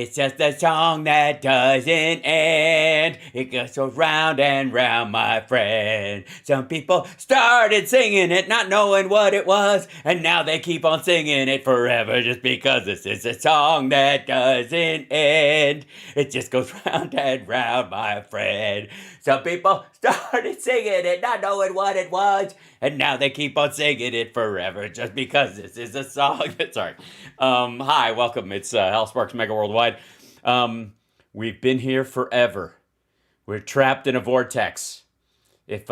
It's just a song that doesn't end. It goes round and round, my friend. Some people started singing it, not knowing what it was, and now they keep on singing it forever just because this is a song that doesn't end. It just goes round and round, my friend. Some people started singing it, not knowing what it was, and now they keep on singing it forever just because this is a song. Sorry. Hi, welcome. It's HAL, SPARKS, MEGAWORDLWIDE. We've been here forever. We're trapped in a vortex. If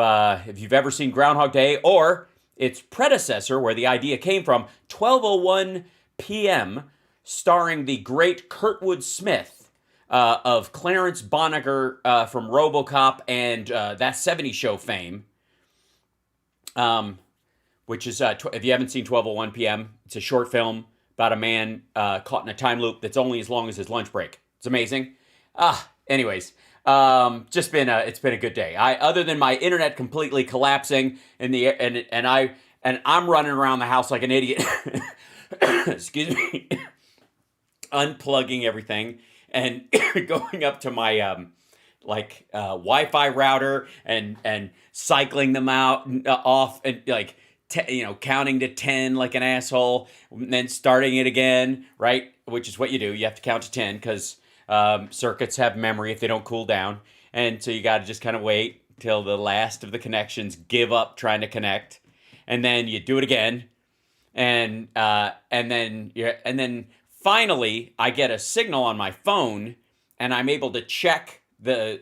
you've ever seen Groundhog Day or its predecessor, where the idea came from, 12:01 p.m., starring the great Kurtwood Smith of Clarence Bonniger from RoboCop and That 70s Show fame. Which is, if you haven't seen 12:01 p.m., it's a short film about a man caught in a time loop that's only as long as his lunch break. It's amazing. Anyways, it's been a good day. Other than my internet completely collapsing and I'm running around the house like an idiot. Excuse me. Unplugging everything and going up to my Wi-Fi router and cycling them off and counting to 10 like an asshole, and then starting it again, right? Which is what you do. You have to count to 10 because circuits have memory if they don't cool down, and so you got to just kind of wait till the last of the connections give up trying to connect, and then you do it again, and then finally I get a signal on my phone, and I'm able to check the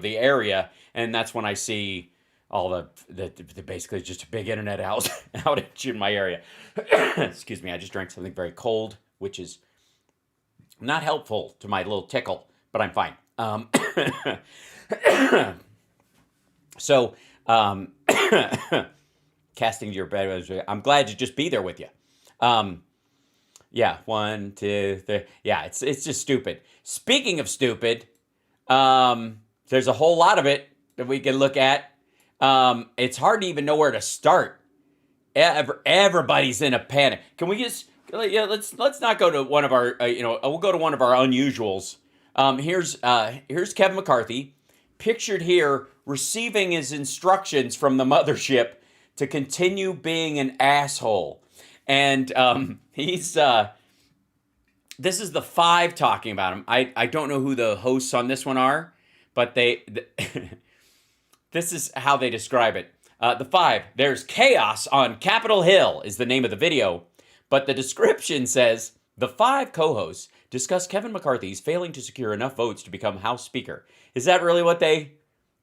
area, and that's when I see all the basically just a big internet outage in my area. Excuse me, I just drank something very cold, which is not helpful to my little tickle, but I'm fine. Casting to your bed, I'm glad to just be there with you. Yeah, 1, 2, 3. Yeah, it's just stupid. Speaking of stupid, there's a whole lot of it that we can look at. It's hard to even know where to start. Everybody's in a panic. Can we just let's not go to one of our we'll go to one of our unusuals. Here's Kevin McCarthy, pictured here receiving his instructions from the mothership to continue being an asshole, and he's this is the Five talking about him. I don't know who the hosts on this one are, but this is how they describe it. The Five, there's chaos on Capitol Hill is the name of the video, but the description says, the Five co-hosts discuss Kevin McCarthy's failing to secure enough votes to become House Speaker. Is that really what they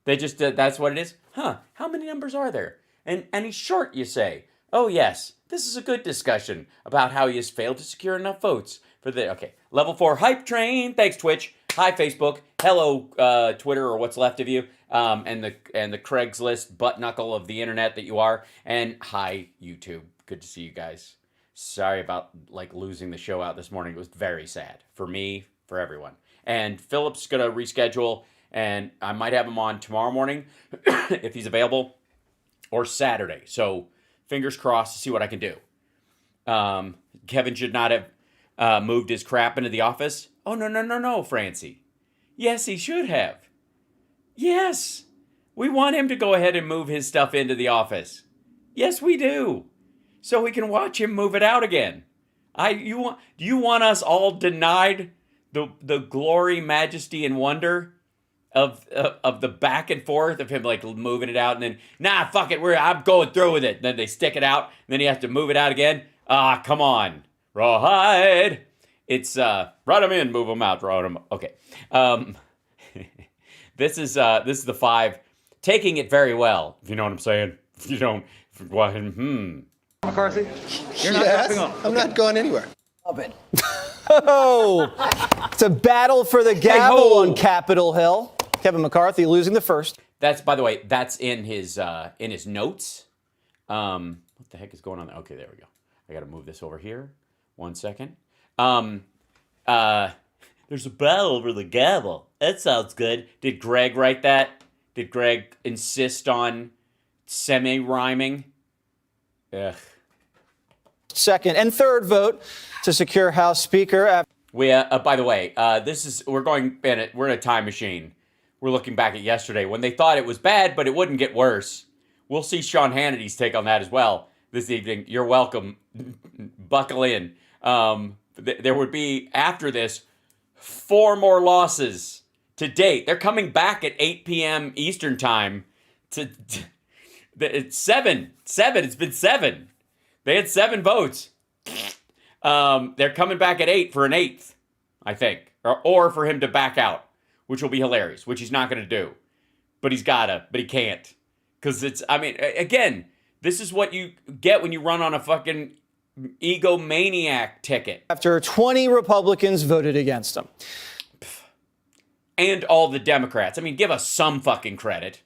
just, that's what it is? Huh, how many numbers are there? And he's short, you say. Oh yes, this is a good discussion about how he has failed to secure enough votes for the, okay. Level 4 hype train, thanks Twitch. Hi Facebook, hello Twitter or what's left of you, and the Craigslist butt knuckle of the internet that you are, and hi YouTube, good to see you guys. Sorry about losing the show out this morning. It was very sad for me, for everyone. And Philip's gonna reschedule, and I might have him on tomorrow morning if he's available, or Saturday. So fingers crossed to see what I can do. Kevin should not have moved his crap into the office. Oh, no, Francie. Yes, he should have. Yes. We want him to go ahead and move his stuff into the office. Yes, we do. So we can watch him move it out again. Do you want us all denied the glory, majesty, and wonder of the back and forth of him moving it out and then, nah, fuck it, I'm going through with it. And then they stick it out, and then he has to move it out again. Come on. Rawhide. It's run them in, move them out, run them. Okay. This is the Five taking it very well. If you know what I'm saying. If you don't, McCarthy, you're not yes, dropping off. I'm not going anywhere. Love it. Oh, it's a battle for the gavel on Capitol Hill. Kevin McCarthy losing the first. That's, by the way, that's in his notes. What the heck is going on there? Okay, there we go. I got to move this over here. 1 second. There's a battle over the gavel. That sounds good. Did Greg write that? Did Greg insist on semi-rhyming? Ugh. Second and third vote to secure House Speaker. By the way, we're in a time machine. We're looking back at yesterday when they thought it was bad, but it wouldn't get worse. We'll see Sean Hannity's take on that as well this evening. You're welcome. Buckle in. There would be, after this, 4 more losses to date. They're coming back at 8 p.m. Eastern time. It's 7. It's been 7. They had 7 votes. They're coming back at 8 for an 8th, I think. Or for him to back out, which will be hilarious, which he's not going to do. But he's gotta, but he can't. Because again, this is what you get when you run on a fucking egomaniac ticket. After 20 Republicans voted against him. And all the Democrats. Give us some fucking credit.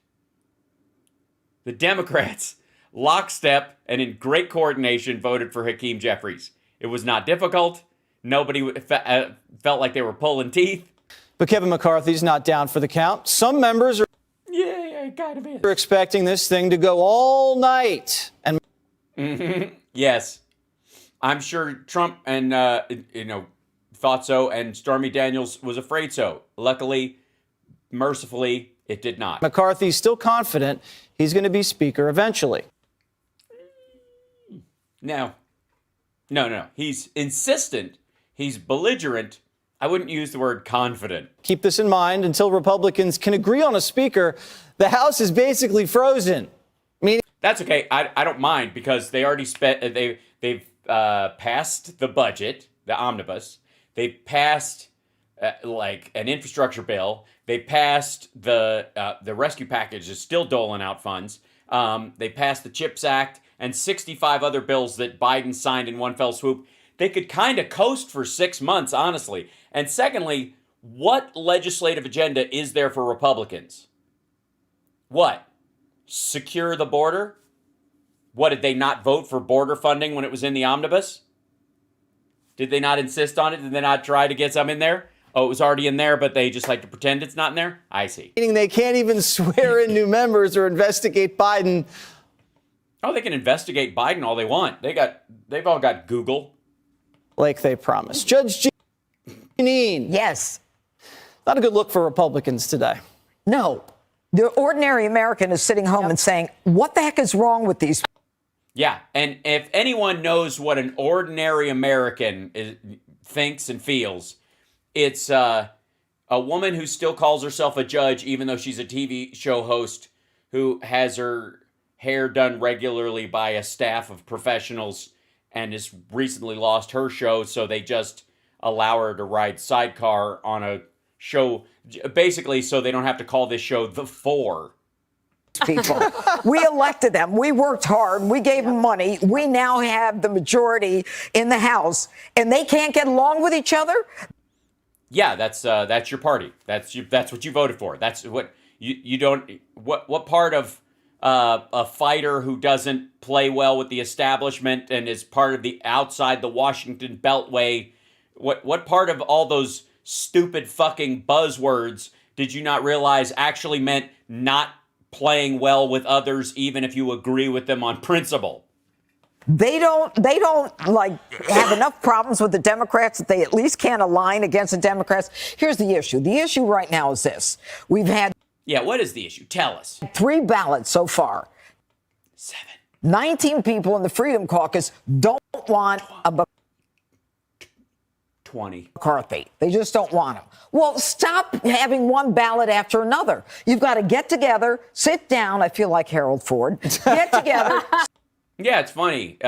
The Democrats, lockstep and in great coordination, voted for Hakeem Jeffries. It was not difficult. Nobody felt like they were pulling teeth. But Kevin McCarthy's not down for the count. Some members are kind of is. Expecting this thing to go all night. And Yes. I'm sure Trump and, thought so, and Stormy Daniels was afraid so. Luckily, mercifully, it did not. McCarthy's still confident he's going to be Speaker eventually. No. He's insistent. He's belligerent. I wouldn't use the word confident. Keep this in mind. Until Republicans can agree on a Speaker, the House is basically frozen. That's okay. I don't mind because they already they've passed the budget, the omnibus. They passed an infrastructure bill. They passed the rescue package is still doling out funds. They passed the CHIPS Act and 65 other bills that Biden signed in one fell swoop. They could kind of coast for 6 months, honestly. And secondly, what legislative agenda is there for Republicans? What? Secure the border? What, did they not vote for border funding when it was in the omnibus? Did they not insist on it? Did they not try to get some in there? Oh, it was already in there, but they just like to pretend it's not in there? I see. Meaning they can't even swear in new members or investigate Biden. Oh, they can investigate Biden all they want. They've all got Google. Like they promised. Judge Jeanine. Yes. Not a good look for Republicans today. No. The ordinary American is sitting home and saying, what the heck is wrong with these? Yeah, and if anyone knows what an ordinary American thinks and feels, it's a woman who still calls herself a judge, even though she's a TV show host who has her hair done regularly by a staff of professionals and has recently lost her show, so they just allow her to ride sidecar on a show, basically so they don't have to call this show The Four. People. We elected them. We worked hard. We gave them money. We now have the majority in the House, and they can't get along with each other? Yeah, that's your party. That's what you voted for. That's what you don't. What part of a fighter who doesn't play well with the establishment and is part of the outside the Washington Beltway? What part of all those stupid fucking buzzwords did you not realize actually meant not playing well with others, even if you agree with them on principle? They don't have enough problems with the Democrats that they at least can't align against the Democrats. Here's the issue. The issue right now is this. We've had what is the issue? Tell us. 3 ballots so far. 7. 19 people in the Freedom Caucus don't want a 20. McCarthy. They just don't want him. Well, stop having one ballot after another. You've got to get together, sit down. I feel like Harold Ford. Get together. Yeah, it's funny.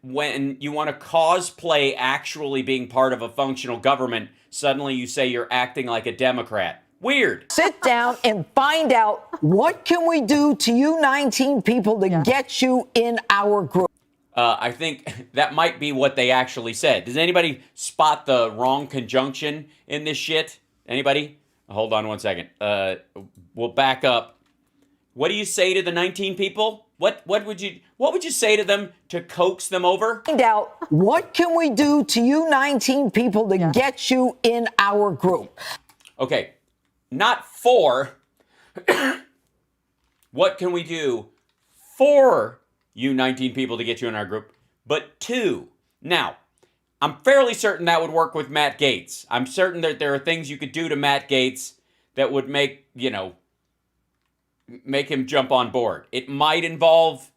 When you want to cosplay actually being part of a functional government, suddenly you say you're acting like a Democrat. Weird. Sit down and find out what can we do to you 19 people to get you in our group. I think that might be what they actually said. Does anybody spot the wrong conjunction in this shit? Anybody? Hold on one second. We'll back up. What do you say to the 19 people? What would you say to them to coax them over? Find out what can we do to you 19 people to get you in our group. Okay, not for. What can we do for you 19 people to get you in our group, but 2. Now, I'm fairly certain that would work with Matt Gaetz. I'm certain that there are things you could do to Matt Gaetz that would make him jump on board. It might involve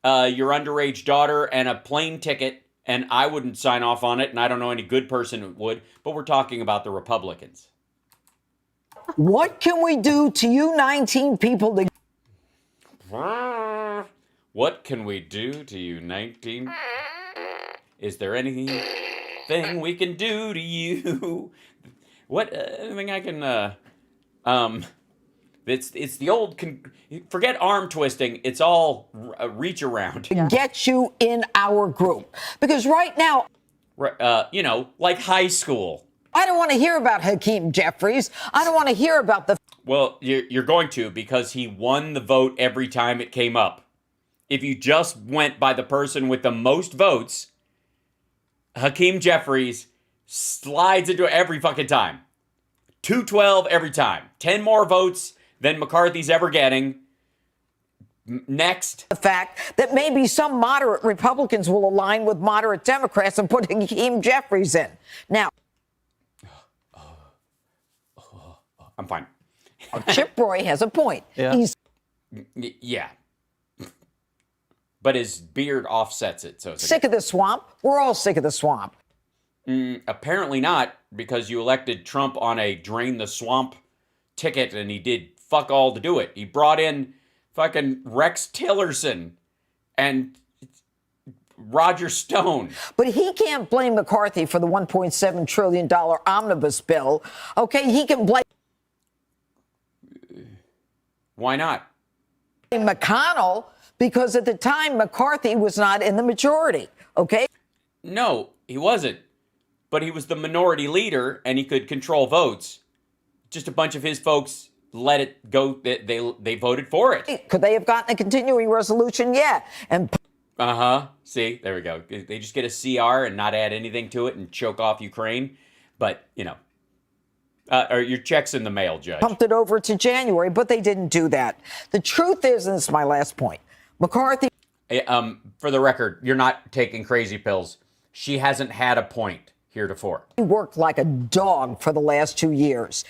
your underage daughter and a plane ticket, and I wouldn't sign off on it, and I don't know any good person who would, but we're talking about the Republicans. What can we do to you 19 people to... What can we do to you 19? Is there anything we can do to you? What anything I can it's the old forget arm twisting, it's all reach around. get you in our group? Because right now, like high school. I don't want to hear about Hakeem Jeffries. I don't want to hear about the... Well, you're going to, because he won the vote every time it came up. If you just went by the person with the most votes, Hakeem Jeffries slides into it every fucking time. 212 every time. 10 more votes than McCarthy's ever getting. Next. The fact that maybe some moderate Republicans will align with moderate Democrats and put Hakeem Jeffries in. Now, I'm fine. Chip Roy has a point. Yeah. Yeah. But his beard offsets it. So it's Sick of the swamp. We're all sick of the swamp. Apparently not, because you elected Trump on a drain the swamp ticket, and he did fuck all to do it. He brought in fucking Rex Tillerson and Roger Stone. But he can't blame McCarthy for the $1.7 trillion omnibus bill. Okay, he can blame... Why not? McConnell, because at the time McCarthy was not in the majority, okay? No, he wasn't. But he was the minority leader, and he could control votes. Just a bunch of his folks let it go. They voted for it. Could they have gotten a continuing resolution? Yeah. And See, there we go. They just get a CR and not add anything to it and choke off Ukraine. But, or your check's in the mail, Judge. pumped it over to January, but they didn't do that. The truth is, and this is my last point, McCarthy... For the record, you're not taking crazy pills. She hasn't had a point heretofore. He worked like a dog for the last 2 years.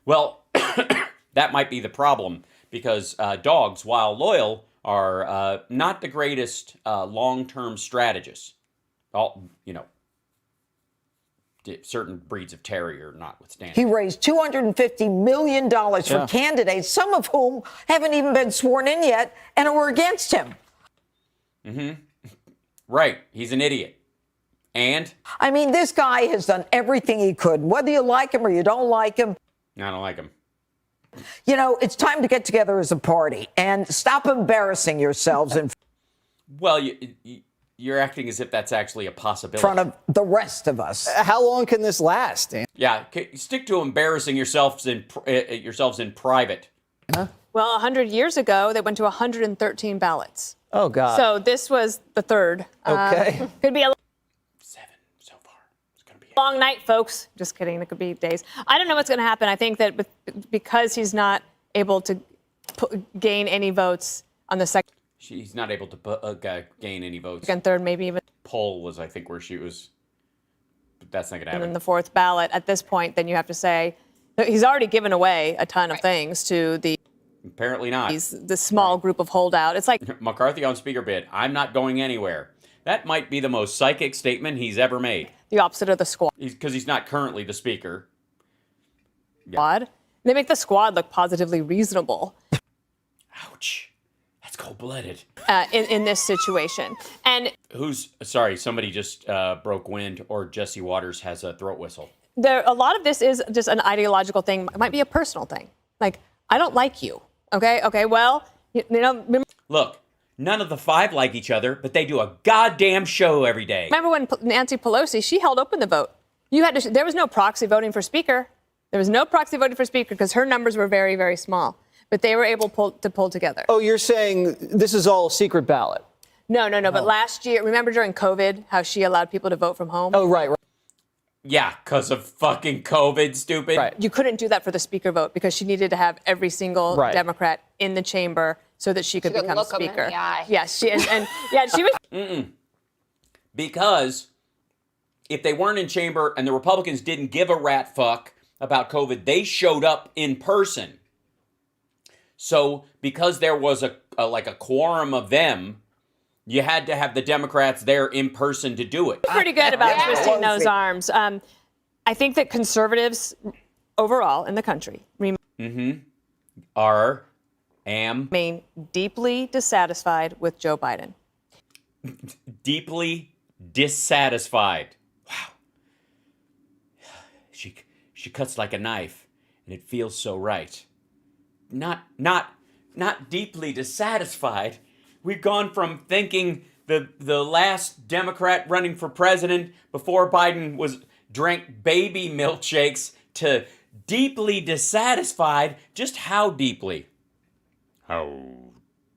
Well, that might be the problem, because dogs, while loyal, are not the greatest long-term strategists. Certain breeds of terrier notwithstanding. He raised $250 million for candidates, some of whom haven't even been sworn in yet and were against him. Right. He's an idiot. And? I mean, this guy has done everything he could. Whether you like him or you don't like him. I don't like him. It's time to get together as a party and stop embarrassing yourselves in Well, you're acting as if that's actually a possibility. front of the rest of us. How long can this last, Dan? Yeah, stick to embarrassing yourselves in private. Well, 100 years ago, they went to 113 ballots. Oh, God. So this was the third. Okay. Could be a 7 so far. It's going to be long night, folks. Just kidding. It could be days. I don't know what's going to happen. I think that because he's not able to gain any votes on the second He's not able to gain any votes. and third, maybe even Poll was, I think, where she was. But that's not going to in happen. the fourth ballot at this point, then you have to say that he's already given away a ton of things to Apparently not. the small group of holdout. It's like McCarthy on speaker bid. I'm not going anywhere. That might be the most psychic statement he's ever made. the opposite of the squad. Because he's not currently the speaker. They make the squad look positively reasonable. Ouch. That's cold-blooded. In this situation. And Sorry, somebody just broke wind, or Jesse Waters has a throat whistle. a lot of this is just an ideological thing. It might be a personal thing. Like, I don't like you. Okay, well, Look, none of the 5 like each other, but they do a goddamn show every day. remember when Nancy Pelosi, she held open the vote. There was no proxy voting for speaker. There was no proxy voting for speaker because her numbers were very, very small. But they were able to pull together. Oh, you're saying this is all secret ballot? No. But last year, remember during COVID, how she allowed people to vote from home? Oh, right. Yeah, because of fucking COVID, stupid. Right. You couldn't do that for the speaker vote because she needed to have every single Democrat in the chamber so that she could become look 'em in speaker. the eye. Yes, she was. Because if they weren't in chamber and the Republicans didn't give a rat fuck about COVID, they showed up in person. So because there was a quorum of them, you had to have the Democrats there in person to do it. Pretty good about twisting those arms. I think that conservatives overall in the country remain deeply dissatisfied with Joe Biden. Deeply dissatisfied. Wow. She cuts like a knife, and it feels so right. Not deeply dissatisfied. We've gone from thinking the last Democrat running for president before Biden drank baby milkshakes to deeply dissatisfied. Just how deeply? How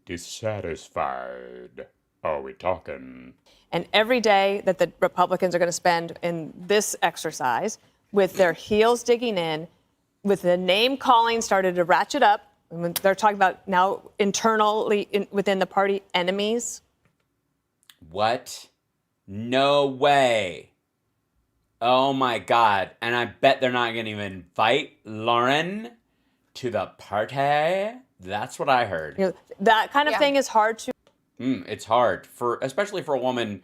dissatisfied are we talking? And every day that the Republicans are going to spend in this exercise with their heels digging in, with the name calling started to ratchet up, and they're talking about now internally within the party enemies. What? No way. Oh my God. And I bet they're not going to even invite Lauren to the party. That's what I heard. You know, that kind of thing is hard to. It's hard, especially for a woman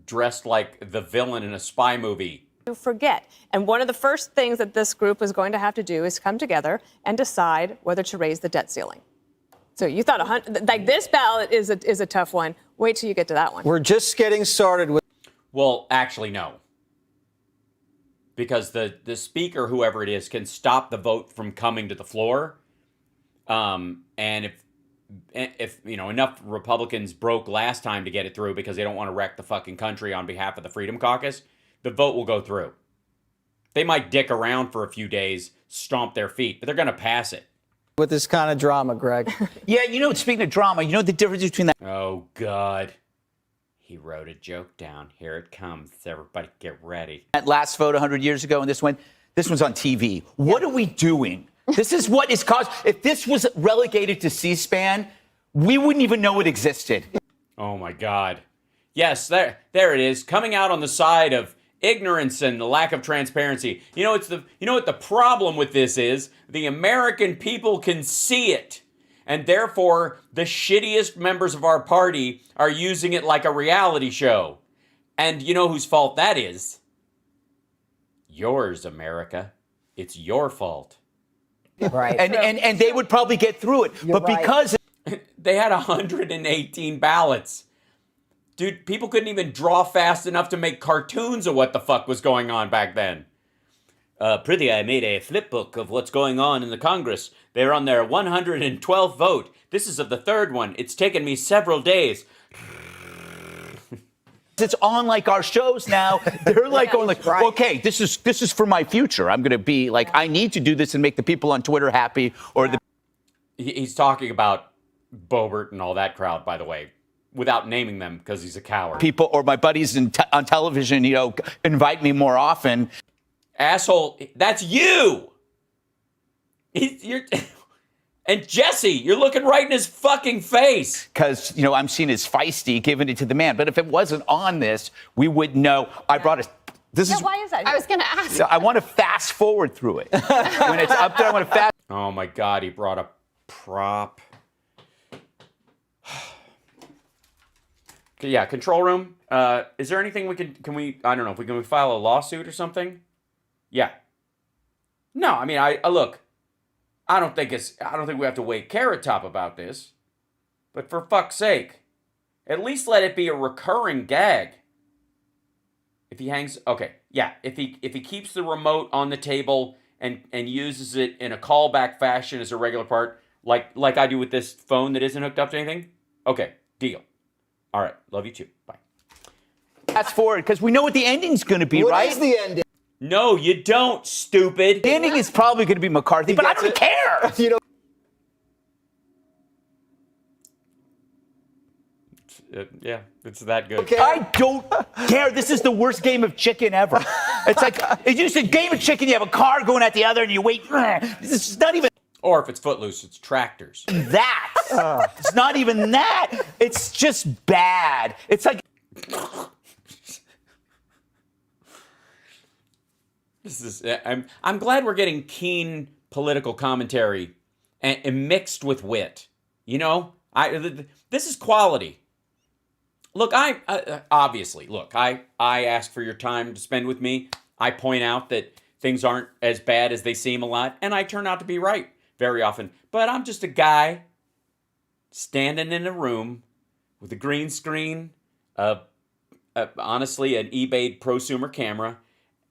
dressed like the villain in a spy movie. Forget. And one of the first things that this group is going to have to do is come together and decide whether to raise the debt ceiling. So you thought this ballot is a tough one. Wait till you get to that one. We're just getting started with. Well, actually, no. Because the speaker, whoever it is, can stop the vote from coming to the floor. And if enough Republicans broke last time to get it through because they don't want to wreck the fucking country on behalf of the Freedom Caucus, the vote will go through. They might dick around for a few days, stomp their feet, but they're going to pass it. With this kind of drama, Greg. Yeah, speaking of drama, the difference between that. Oh, God. He wrote a joke down. Here it comes. Everybody get ready. That last vote 100 years ago and this one's on TV. What are we doing? This is what is caused. If this was relegated to C-SPAN, we wouldn't even know it existed. Oh, my God. Yes, there it is. Coming out on the side of ignorance and the lack of transparency. You know what the problem with this is? The American people can see it. And therefore, the shittiest members of our party are using it like a reality show. And you know whose fault that is? Yours, America. It's your fault. Right. And they would probably get through it. You're but because they had 118 ballots. Dude, people couldn't even draw fast enough to make cartoons of what the fuck was going on back then. Prithee, I made a flip book of what's going on in the Congress. They're on their 112th vote. This is of the third one. It's taken me several days. it's on like our shows now, they're like going like, okay, this is for my future. I'm going to be like, I need to do this and make the people on Twitter happy. Or He's talking about Boebert and all that crowd, by the way, without naming them because he's a coward. People or my buddies on television, invite me more often. Asshole, that's you. And Jesse, you're looking right in his fucking face. Because, I'm seen as feisty, giving it to the man. But if it wasn't on this, we would know. I brought a. Why is that? I was going to ask. I want to fast forward through it. When it's up there, I want to fast. Oh my God, he brought a prop. Yeah, control room. Is there anything we can we, I don't know, if we can file a lawsuit or something? Yeah. No, I mean, look, I don't think we have to wait Carrot Top about this. But for fuck's sake, at least let it be a recurring gag. If he hangs, okay, yeah, if he keeps the remote on the table and uses it in a callback fashion as a regular part, like I do with this phone that isn't hooked up to anything, okay, deal. All right, love you too. Bye. Fast forward, because we know what the ending's going to be, right? What is the ending? No, you don't, stupid. The ending is probably going to be McCarthy, but I don't care. Yeah, it's that good. Okay. I don't care. This is the worst game of chicken ever. It's like, it used to game of chicken, you have a car going at the other and you wait. This is not even Or if it's Footloose, it's tractors. that. It's not even that. It's just bad. It's like. This is. I'm glad we're getting keen political commentary and mixed with wit. You know, this is quality. Look, I ask for your time to spend with me. I point out that things aren't as bad as they seem a lot, and I turn out to be right very often. But I'm just a guy standing in a room with a green screen, honestly, an eBay prosumer camera,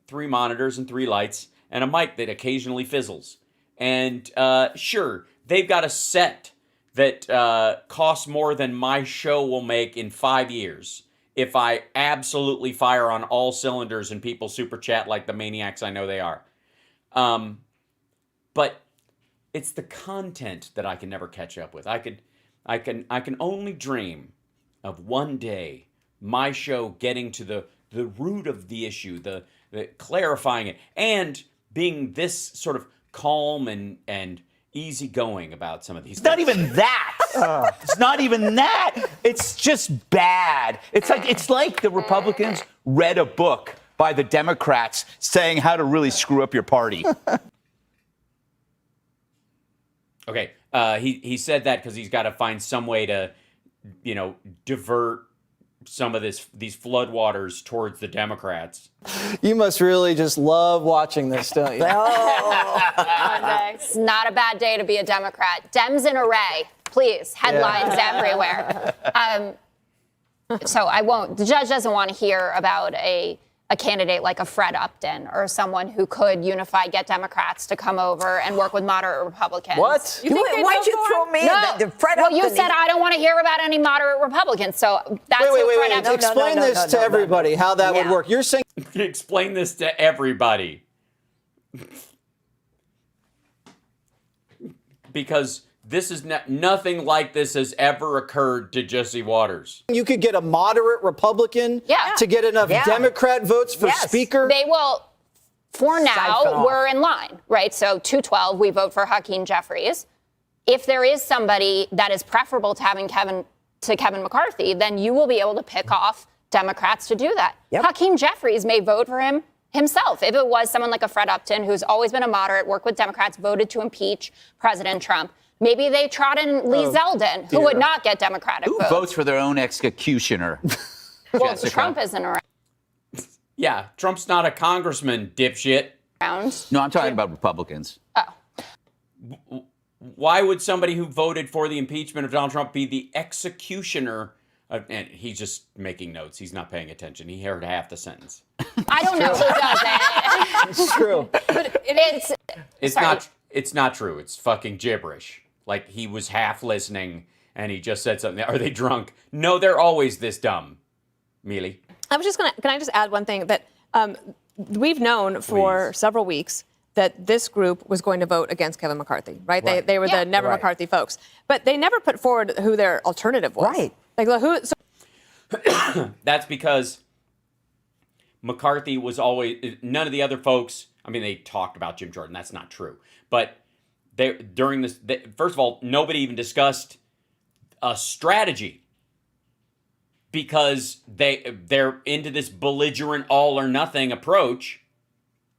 3 monitors and 3 lights, and a mic that occasionally fizzles. And sure, they've got a set that costs more than my show will make in 5 years if I absolutely fire on all cylinders and people super chat like the maniacs I know they are. But it's the content that I can never catch up with. I can only dream of one day my show getting to the root of the issue, the clarifying it, and being this sort of calm and easygoing about some of these things. Not even that. It's not even that. It's just bad. It's like the Republicans read a book by the Democrats saying how to really screw up your party. Okay, he said that because he's got to find some way to, divert some of these floodwaters towards the Democrats. You must really just love watching this, don't you? It's not a bad day to be a Democrat. Dems in array, please. Headlines everywhere. So I won't. The judge doesn't want to hear about a candidate like a Fred Upton or someone who could unify, get Democrats to come over and work with moderate Republicans. What? Why'd you throw me in? No. The Fred Well, Upton, you said I don't want to hear about any moderate Republicans, so that's who Fred Upton. Explain this to everybody, how that would work. You're saying... Explain this to everybody. Because this is nothing like this has ever occurred to Jesse Waters. You could get a moderate Republican to get enough Democrat votes for Speaker? They will, for now, we're in line, right? So 212, we vote for Hakeem Jeffries. If there is somebody that is preferable to having Kevin McCarthy, then you will be able to pick off Democrats to do that. Hakeem Jeffries may vote for him himself. If it was someone like a Fred Upton, who's always been a moderate, worked with Democrats, voted to impeach President Trump, maybe they trot in Lee Zeldin, who would not get Democratic votes. Who votes for their own executioner? Well, Trump isn't around. Yeah, Trump's not a congressman, dipshit. No, I'm talking about Republicans. Oh. Why would somebody who voted for the impeachment of Donald Trump be the executioner? And he's just making notes. He's not paying attention. He heard half the sentence. I don't know who does it. It's true. But It's not true. It's fucking gibberish. Like, he was half listening and he just said something. Are they drunk? No, they're always this dumb. Mealy. I was just can I just add one thing that we've known for several weeks that this group was going to vote against Kevin McCarthy, right? They were the Never McCarthy folks, but they never put forward who their alternative was. Right. Like who? So That's because McCarthy was always, none of the other folks, I mean, they talked about Jim Jordan. That's not true. But during this, first of all, nobody even discussed a strategy because they're into this belligerent all or nothing approach,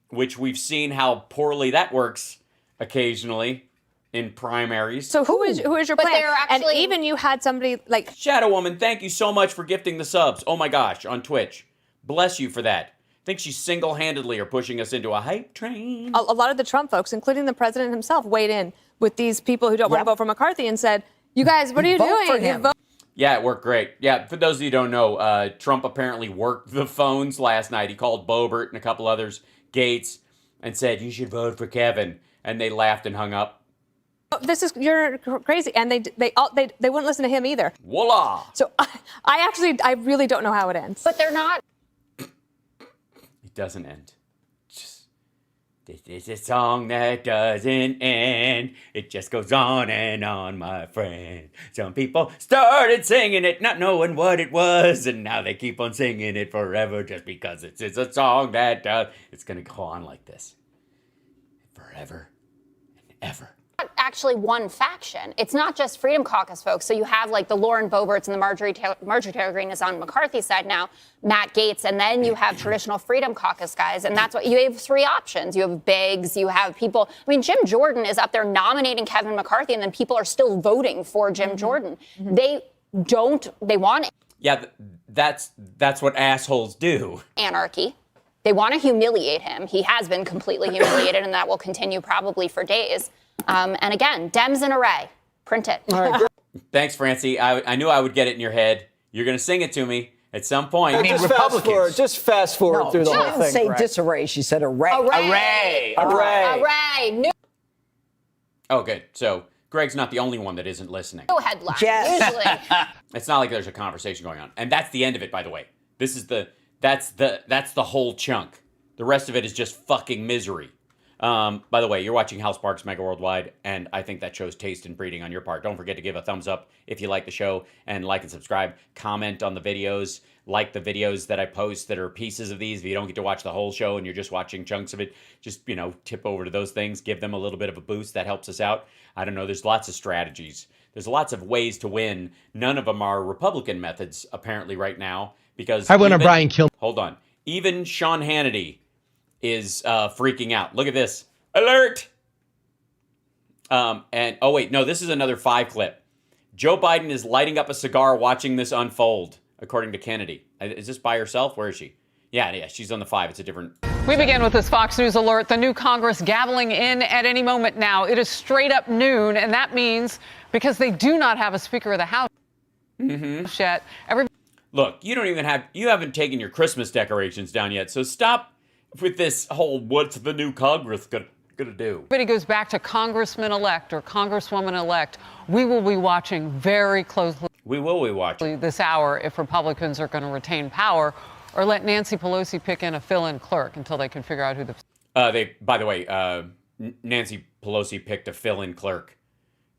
which we've seen how poorly that works occasionally in primaries. So who is your plan? they're actually- And even you had somebody like Shadow Woman, thank you so much for gifting the subs. Oh my gosh, on Twitch. Bless you for that. I think she single-handedly are pushing us into a hype train. a lot of the Trump folks, including the president himself, weighed in with these people who don't want to vote for McCarthy and said, "You guys, what are you Vote doing? for You him." vote." Yeah, it worked great. Yeah, for those of you who don't know, Trump apparently worked the phones last night. He called Boebert and a couple others, Gates, and said, "You should vote for Kevin." And they laughed and hung up. You're crazy, and they wouldn't listen to him either. Voila! So I really don't know how it ends. But they're not. It doesn't end. This is a song that doesn't end. It just goes on and on, my friend. Some people started singing it not knowing what it was, and now they keep on singing it forever just because it's a song that does. It's going to go on like this. Forever and ever. not actually one faction. It's not just Freedom Caucus folks. So you have like the Lauren Boeberts and the Marjorie Taylor Greene is on McCarthy's side now, Matt Gaetz, and then you have traditional Freedom Caucus guys. And that's what you have 3 options. You have Biggs, you have people. I mean, Jim Jordan is up there nominating Kevin McCarthy, and then people are still voting for Jim Jordan. They want Yeah, that's what assholes do. anarchy. They want to humiliate him. He has been completely humiliated, and that will continue probably for days. And again, Dems in array. Print it. All right, Thanks, Francie. I knew I would get it in your head. You're going to sing it to me at some point. I mean, just fast forward through the she whole didn't thing. say Greg. disarray. She said array. Array. Array. Oh, good. So Greg's not the only one that isn't listening. No headline. Yes. Usually. It's not like there's a conversation going on. And that's the end of it, by the way. That's the whole chunk. The rest of it is just fucking misery. By the way, you're watching HAL Sparks Mega Worldwide, and I think that shows taste and breeding on your part. Don't forget to give a thumbs up if you like the show, and like and subscribe. Comment on the videos, like the videos that I post that are pieces of these. If you don't get to watch the whole show and you're just watching chunks of it, just, tip over to those things. Give them a little bit of a boost. That helps us out. I don't know. There's lots of strategies. There's lots of ways to win. None of them are Republican methods, apparently, right now, because I went on Brian Kilmeade. Hold on. Even Sean Hannity is freaking out. Look at this. Alert! And oh wait, no, this is another 5 clip. Joe Biden is lighting up a cigar watching this unfold, according to Kennedy. Is this by herself? Where is she? Yeah, she's on the 5. It's a different... We begin with this Fox News alert. The new Congress gaveling in at any moment now. It is straight up noon, and that means because they do not have a Speaker of the House yet. Look, you haven't taken your Christmas decorations down yet, so stop with this whole what's the new Congress gonna do. Everybody goes back to Congressman-elect or Congresswoman-elect. We will be watching very closely. We will be watching this hour if Republicans are going to retain power or let Nancy Pelosi pick in a fill-in clerk until they can figure out who the... By the way, Nancy Pelosi picked a fill-in clerk.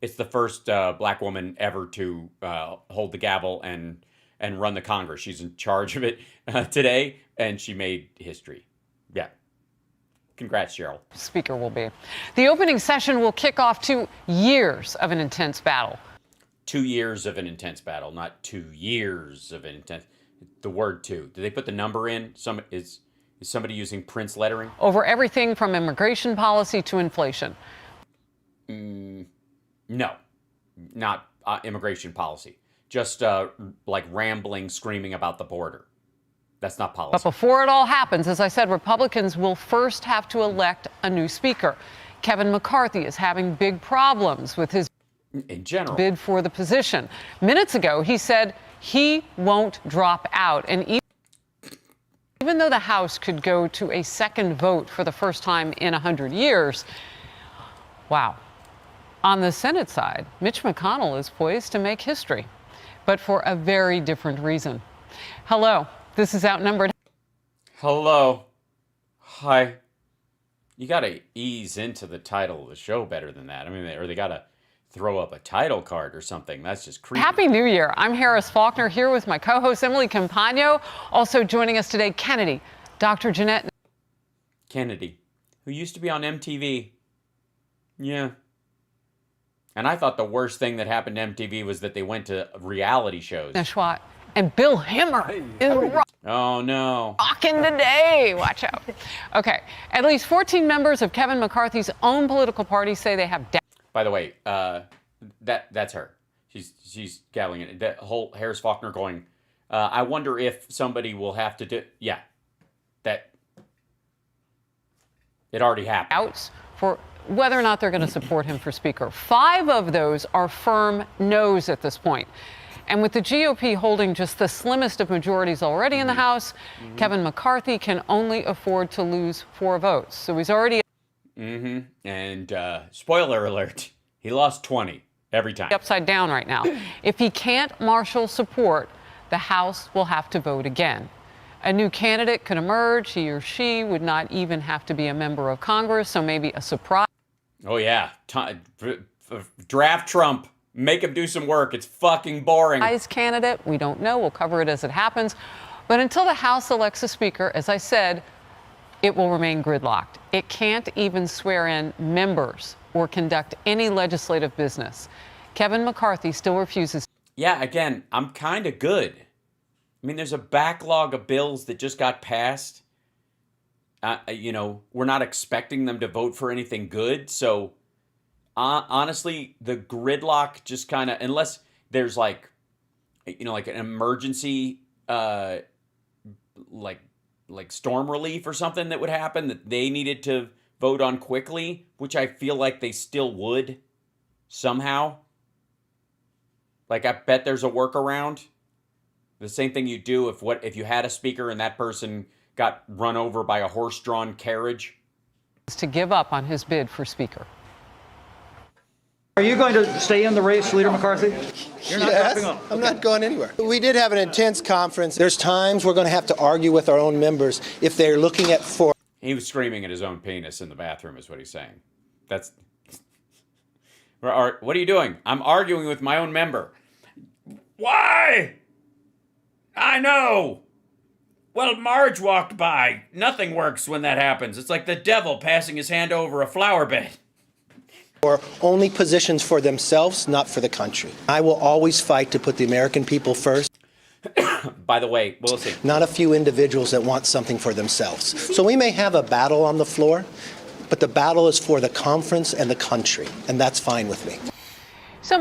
It's the first black woman ever to hold the gavel and run the Congress. She's in charge of it today, and she made history. Yeah. Congrats, Cheryl. Speaker will be. The opening session will kick off 2 years of an intense battle. 2 years of an intense battle, not 2 years of an intense... The word 2. Did they put the number in? Is somebody using Prince lettering? Over everything from immigration policy to inflation. No, not immigration policy. Just like rambling, screaming about the border. That's not policy. But before it all happens, as I said, Republicans will first have to elect a new speaker. Kevin McCarthy is having big problems with his in general bid for the position. Minutes ago, he said he won't drop out. And even though the House could go to a second vote for the first time in 100 years, wow. On the Senate side, Mitch McConnell is poised to make history, but for a very different reason. Hello, this is Outnumbered. Hello. Hi. You got to ease into the title of the show better than that. I mean, or they got to throw up a title card or something. That's just creepy. Happy New Year. I'm Harris Faulkner here with my co-host Emily Campagno. Also joining us today, Kennedy, Dr. Jeanette Kennedy, who used to be on MTV. Yeah. And I thought the worst thing that happened to MTV was that they went to reality shows. Nashwat and Bill Hemmer is oh, no. rocking today. Watch out. Okay. At least 14 members of Kevin McCarthy's own political party say they have doubts. By the way, that's her. She's gabbling it. That whole Harris Faulkner going, I wonder if somebody will have to do... Yeah. That... It already happened. Doubts for whether or not they're going to support him for Speaker. 5 of those are firm no's at this point. And with the GOP holding just the slimmest of majorities already in the House, Kevin McCarthy can only afford to lose 4 votes. So he's already... And spoiler alert, he lost 20 every time. Upside down right now. If he can't marshal support, the House will have to vote again. A new candidate could emerge. He or she would not even have to be a member of Congress, so maybe a surprise. Oh, yeah. Draft Trump. Make him do some work. It's fucking boring. Candidate, we don't know. We'll cover it as it happens. But until the House elects a speaker, as I said, it will remain gridlocked. It can't even swear in members or conduct any legislative business. Kevin McCarthy still refuses. Yeah, again, I'm kind of good. I mean, there's a backlog of bills that just got passed. We're not expecting them to vote for anything good. So, honestly, the gridlock just kind of, unless there's like an emergency, like storm relief or something that would happen that they needed to vote on quickly, which I feel like they still would somehow. Like, I bet there's a workaround. The same thing you do if you had a speaker and that person got run over by a horse-drawn carriage. To give up on his bid for Speaker. Are you going to stay in the race, Leader McCarthy? You're not dropping off. I'm not going anywhere. We did have an intense conference. There's times we're going to have to argue with our own members if they're looking at He was screaming at his own penis in the bathroom is what he's saying. That's... What are you doing? I'm arguing with my own member. Why? I know. Well, Marge walked by. Nothing works when that happens. It's like the devil passing his hand over a flower bed. or only positions for themselves, not for the country. I will always fight to put the American people first. By the way, we'll see. Not a few individuals that want something for themselves. So we may have a battle on the floor, but the battle is for the conference and the country, and that's fine with me. So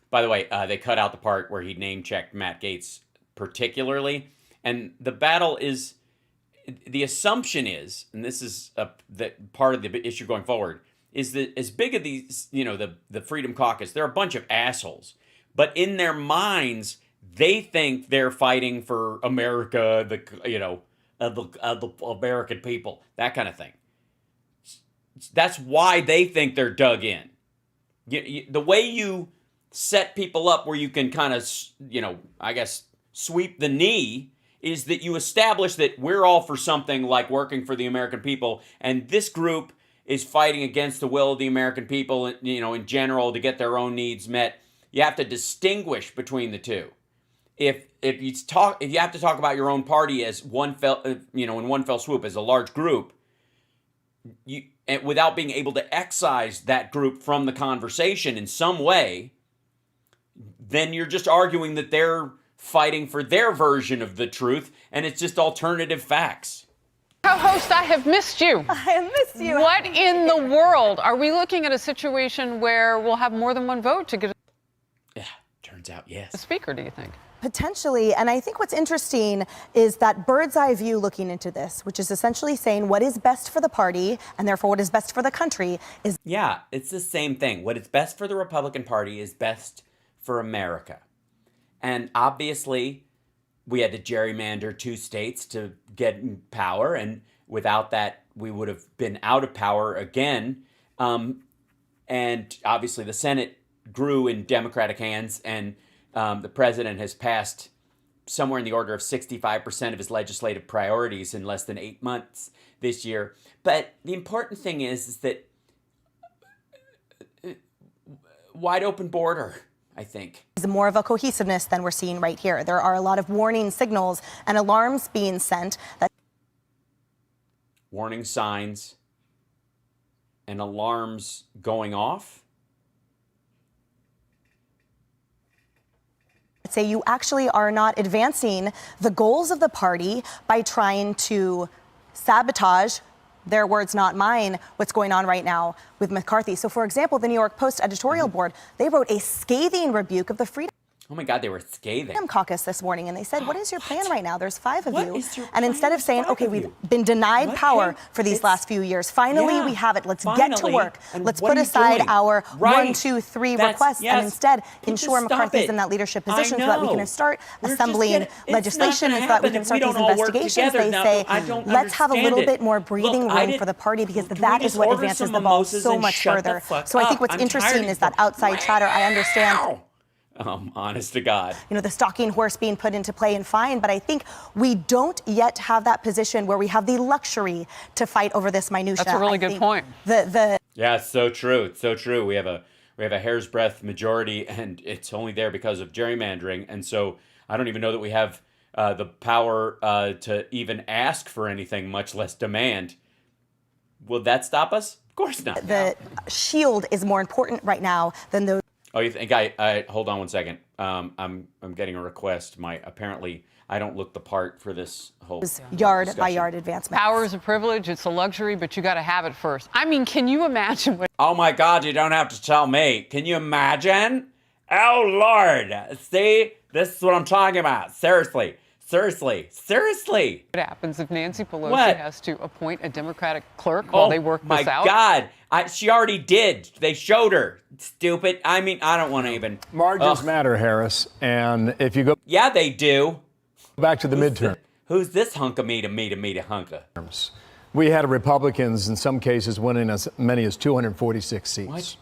By the way, they cut out the part where he name-checked Matt Gaetz particularly, and the battle is, the assumption is, and this is that part of the issue going forward, is that as big of these, the Freedom Caucus, they're a bunch of assholes, but in their minds, they think they're fighting for America, the American people, that kind of thing. That's why they think they're dug in. The way you set people up where you can kind of, I guess, sweep the knee is that you establish that we're all for something like working for the American people, and this group is fighting against the will of the American people, in general, to get their own needs met. You have to distinguish between the two. If you have to talk about your own party as in one fell swoop as a large group, and without being able to excise that group from the conversation in some way, then you're just arguing that they're fighting for their version of the truth, and it's just alternative facts. Co-host, I have missed you. I have missed you. What in the world? Are we looking at a situation where we'll have more than one vote to get Turns out, yes. a speaker, do you think? Potentially, and I think what's interesting is that bird's eye view looking into this, which is essentially saying what is best for the party and therefore what is best for the country is... Yeah, it's the same thing. What is best for the Republican Party is best for America. And obviously, we had to gerrymander 2 states to get in power, and without that, we would have been out of power again. And obviously, the Senate grew in Democratic hands, and the president has passed somewhere in the order of 65% of his legislative priorities in less than 8 months this year. But the important thing is that wide open border, I think. Is more of a cohesiveness than we're seeing right here. There are a lot of warning signals and alarms being sent. Warning signs and alarms going off? Say you actually are not advancing the goals of the party by trying to sabotage, their words, not mine, what's going on right now with McCarthy. So, for example, the New York Post editorial board, they wrote a scathing rebuke of the Freedom Oh my God, they were scathing. Caucus this morning, and they said, what is your plan right now? There's 5 of What you. is your And plan? instead of saying, Five okay, of we've you. been denied What? power Hey, for these it's- last few years. Finally, Yeah, we have it. Let's get to finally. work. And Let's what put are you aside doing? our Right. 1, 2, 3 That's- requests yes. and instead Just ensure stop McCarthy's it. in that leadership I position so that we know. can start We're just assembling gonna- it's not legislation gonna and so that we happen can if start we these don't all work investigations. together. They Now, say, I don't let's have a understand little it. bit more breathing Look, I room didn't- for the party because Can we that is just what order advances some the ball mimosas so and much shut the further. fuck So I think up? what's I'm interesting tired is of that outside chatter, I understand. Honest to God. The stalking horse being put into play and fine, but I think we don't yet have that position where we have the luxury to fight over this minutia. That's a really good point. Yeah, it's so true. It's so true. We have a hair's breadth majority, and it's only there because of gerrymandering. And so I don't even know that we have the power to even ask for anything, much less demand. Will that stop us? Of course not. The shield is more important right now than those. Oh, you think hold on one second. I'm getting a request. Apparently I don't look the part for this whole yard discussion. by yard advancement. Power is a privilege. It's a luxury, but you got to have it first. I mean, can you imagine what? Oh my God, you don't have to tell me. Can you imagine? Oh Lord. See, this is what I'm talking about. Seriously. What happens if Nancy Pelosi has to appoint a Democratic clerk while they work this out? Oh my God. She already did. They showed her. Stupid. I mean, I don't want to even. Margins matter, Harris. And if you go. Yeah, they do. Back to the midterm. Who's this hunk of me to hunka? We had Republicans in some cases winning as many as 246 seats.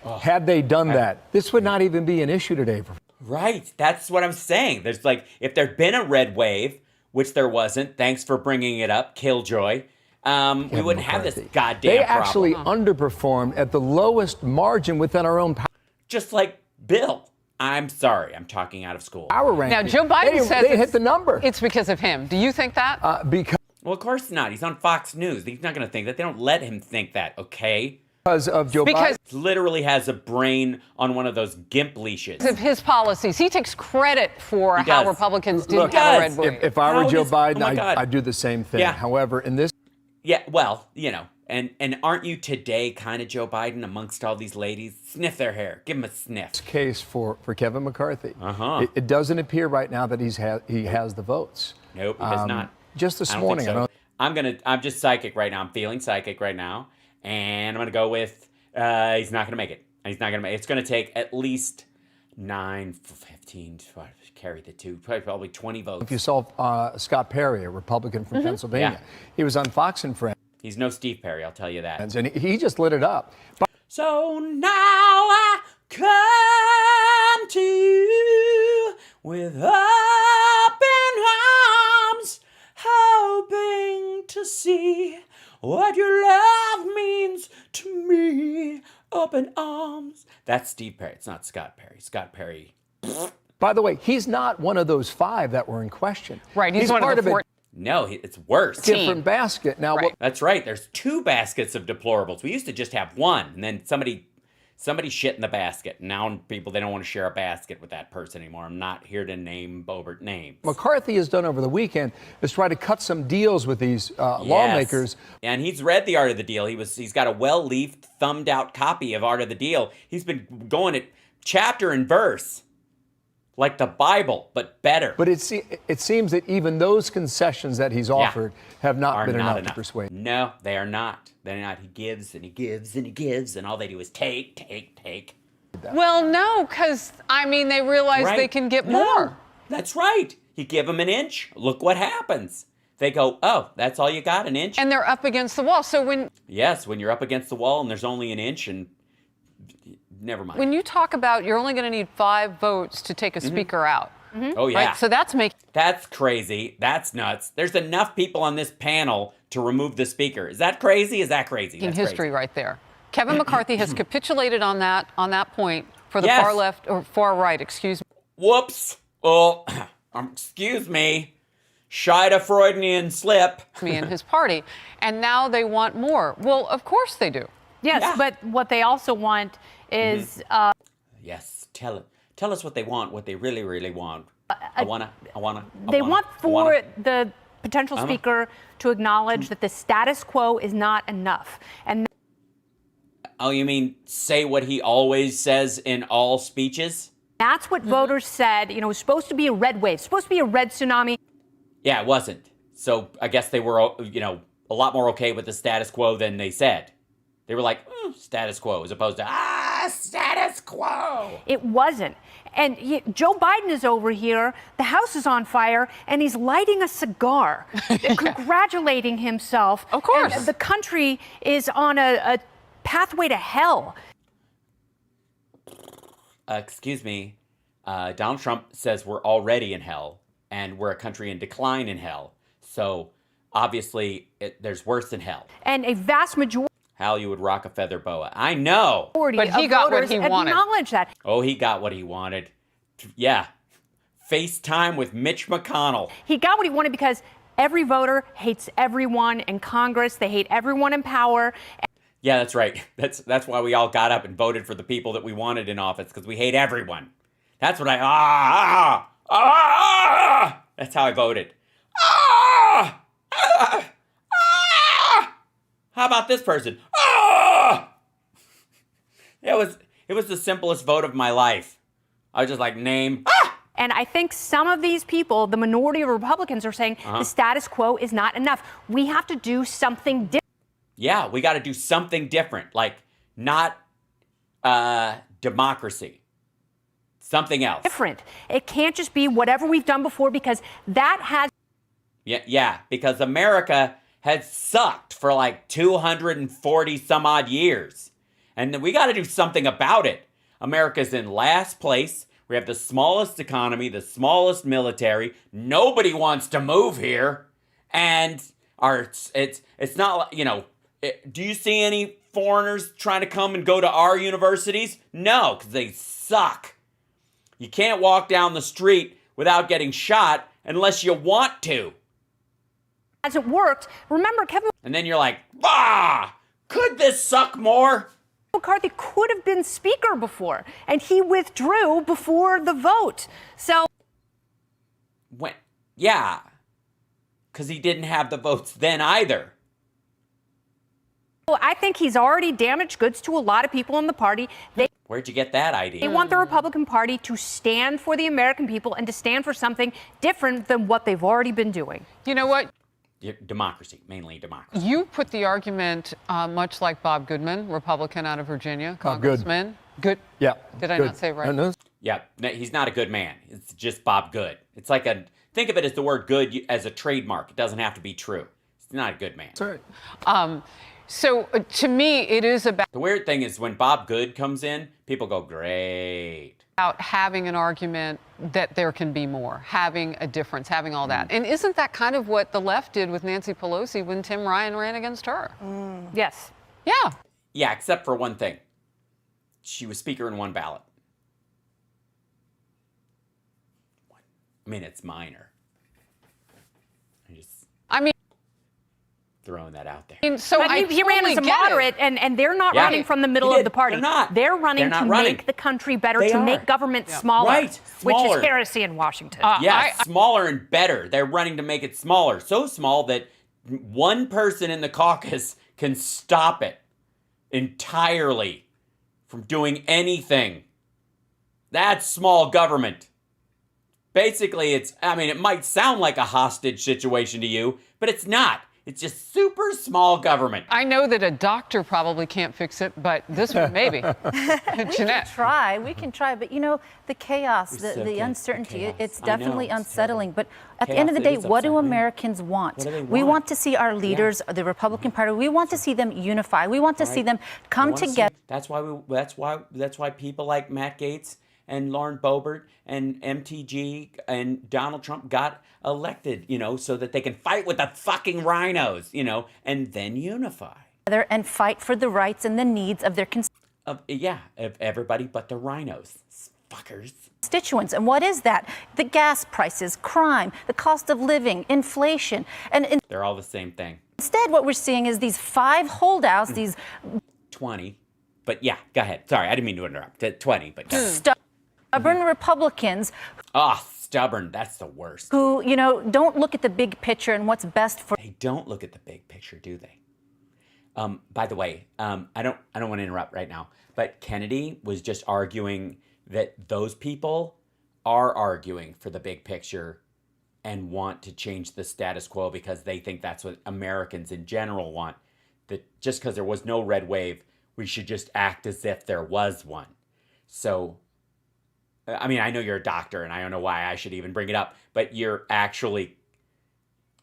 What? Had they done that, this would not even be an issue today. Right. That's what I'm saying. There's if there'd been a red wave, which there wasn't, thanks for bringing it up, Killjoy, we wouldn't have this goddamn They problem. actually underperformed at the lowest margin within our own power. Just like Bill. I'm sorry. I'm talking out of school. Our ranking. Now, Joe Biden says they hit the number. It's because of him. Do you think that? Well, of course not. He's on Fox News. He's not going to think that. They don't let him think that, okay? Because of Joe Biden. He literally has a brain on one of those GIMP leashes. Because of his policies. He takes credit for how Republicans didn't have a red wave. If I were Joe Biden, I'd do the same thing. Yeah. However, in this. Yeah, well, and aren't you today kind of Joe Biden amongst all these ladies? Sniff their hair. Give them a sniff. Case for Kevin McCarthy. Uh-huh. It doesn't appear right now that he has the votes. Nope, he does not. Just this I don't morning. think so. I'm just psychic right now. I'm feeling psychic right now. And I'm going to go with he's not going to make it. He's not going to make it. It's going to take at least 9, 15, carry the two, probably 20 votes. If you saw Scott Perry, a Republican from Pennsylvania, he was on Fox and Friends. He's no Steve Perry, I'll tell you that. And he just lit it up. So now I come to you with open arms, hoping to see what your love means to me. Open arms. That's Steve Perry. It's not Scott Perry. Scott Perry. By the way, he's not one of those 5 that were in question. Right. He's one part of the 4. No, it's worse. Different basket. Now, right. That's right. There's 2 baskets of deplorables. We used to just have one, and then somebody shit in the basket. Now people, they don't want to share a basket with that person anymore. I'm not here to name Bobert names. McCarthy has done over the weekend is try to cut some deals with these lawmakers. And he's read The Art of the Deal. He's got a well-leafed, thumbed-out copy of Art of the Deal. He's been going at chapter and verse. Like the Bible, but better. But it seems that even those concessions that he's offered have not been enough to persuade. No, they are not. They're not. He gives and he gives and he gives, and all they do is take. Well, no, because, they realize they can get more. That's right. You give them an inch, look what happens. They go, oh, that's all you got, an inch? And they're up against the wall. So when you're up against the wall and there's only an inch, and never mind. When you talk about you're only going to need 5 votes to take a speaker out. Oh, yeah. Right? So that's crazy. That's nuts. There's enough people on this panel to remove the speaker. Is that crazy? That's in history crazy. right there. Kevin McCarthy has capitulated on that point for the far left or far right, excuse me. Whoops. Well, excuse me. Shida Freudian slip. Me and his party. And now they want more. Well, of course they do. Yes, but what they also want is... Yes, tell us what they want, what they really, really want. They want for the potential speaker to acknowledge that the status quo is not enough. And oh, you mean say what he always says in all speeches? That's what voters said. It was supposed to be a red wave, supposed to be a red tsunami. Yeah, it wasn't. So I guess they were, a lot more okay with the status quo than they said. They were like, status quo, as opposed to, status quo. It wasn't. And Joe Biden is over here, the house is on fire, and he's lighting a cigar, congratulating himself. Of course. And the country is on a pathway to hell. Excuse me. Donald Trump says we're already in hell, and we're a country in decline in hell. So, obviously, there's worse than hell. And a vast majority... Hal, you would rock a feather boa. I know. But he got what he wanted. Acknowledge that. Oh, he got what he wanted. Yeah. FaceTime with Mitch McConnell. He got what he wanted because Every voter hates everyone in Congress. They hate everyone in power. Yeah, that's right. That's why we all got up and voted for the people that we wanted in office, because we hate everyone. That's what that's how I voted. How about this person? It was the simplest vote of my life. I was just like, name. And I think some of these people, the minority of Republicans, are saying the status quo is not enough. We have to do something different. Yeah, we got to do something different, like not democracy. Something else. Different. It can't just be whatever we've done before, because that has... Yeah, because America has sucked for like 240 some odd years. And we got to do something about it. America's in last place. We have the smallest economy, the smallest military. Nobody wants to move here. And it's not, do you see any foreigners trying to come and go to our universities? No, because they suck. You can't walk down the street without getting shot unless you want to. Hasn't worked. Remember, Kevin... And then you're like, could this suck more? McCarthy could have been speaker before, and he withdrew before the vote. So... Yeah, because he didn't have the votes then either. I think he's already damaged goods to a lot of people in the party. Where'd you get that idea? They want the Republican Party to stand for the American people and to stand for something different than what they've already been doing. You know what? Democracy, mainly democracy. You put the argument much like Bob Goodman, Republican out of Virginia, congressman. Good. Yeah. Did I not say right? No. Yeah, he's not a good man. It's just Bob Good. It's like think of it as the word good as a trademark. It doesn't have to be true. He's not a good man. That's right. So to me, it is about... The weird thing is when Bob Good comes in, people go, great. About having an argument that there can be more, having a difference, having all that. And isn't that kind of what the left did with Nancy Pelosi when Tim Ryan ran against her? Yes. Yeah. Yeah, except for one thing. She was speaker in one ballot. I mean, it's minor. I mean, throwing that out there. So but he ran as a moderate, and they're not running from the middle of the party. They're not. They're running to make the country better, to make government smaller, which is heresy in Washington. Smaller and better. They're running to make it smaller. So small that one person in the caucus can stop it entirely from doing anything. That's small government. Basically, it might sound like a hostage situation to you, but it's not. It's just super small government. I know that a doctor probably can't fix it, but this one maybe. We can try, but the chaos, the uncertainty, it's definitely unsettling. But at the end of the day, what do Americans want? We want to see our leaders, the Republican Party, we want to see them unify. We want to see them come together. That's why people like Matt Gaetz and Lauren Boebert and MTG and Donald Trump got elected, so that they can fight with the fucking rhinos, and then unify. And fight for the rights and the needs of their of everybody but the rhinos. Fuckers. Constituents. And what is that? The gas prices, crime, the cost of living, inflation. And they're all the same thing. Instead, what we're seeing is these 5 holdouts, these 20. But yeah, go ahead. Sorry, I didn't mean to interrupt. 20, but stubborn Republicans. Stubborn. That's the worst. Who, don't look at the big picture and what's best for. They don't look at the big picture, do they? By the way, I don't want to interrupt right now, but Kennedy was just arguing that those people are arguing for the big picture and want to change the status quo because they think that's what Americans in general want. That just because there was no red wave, we should just act as if there was one. So, I mean, I know you're a doctor and I don't know why I should even bring it up, but you're actually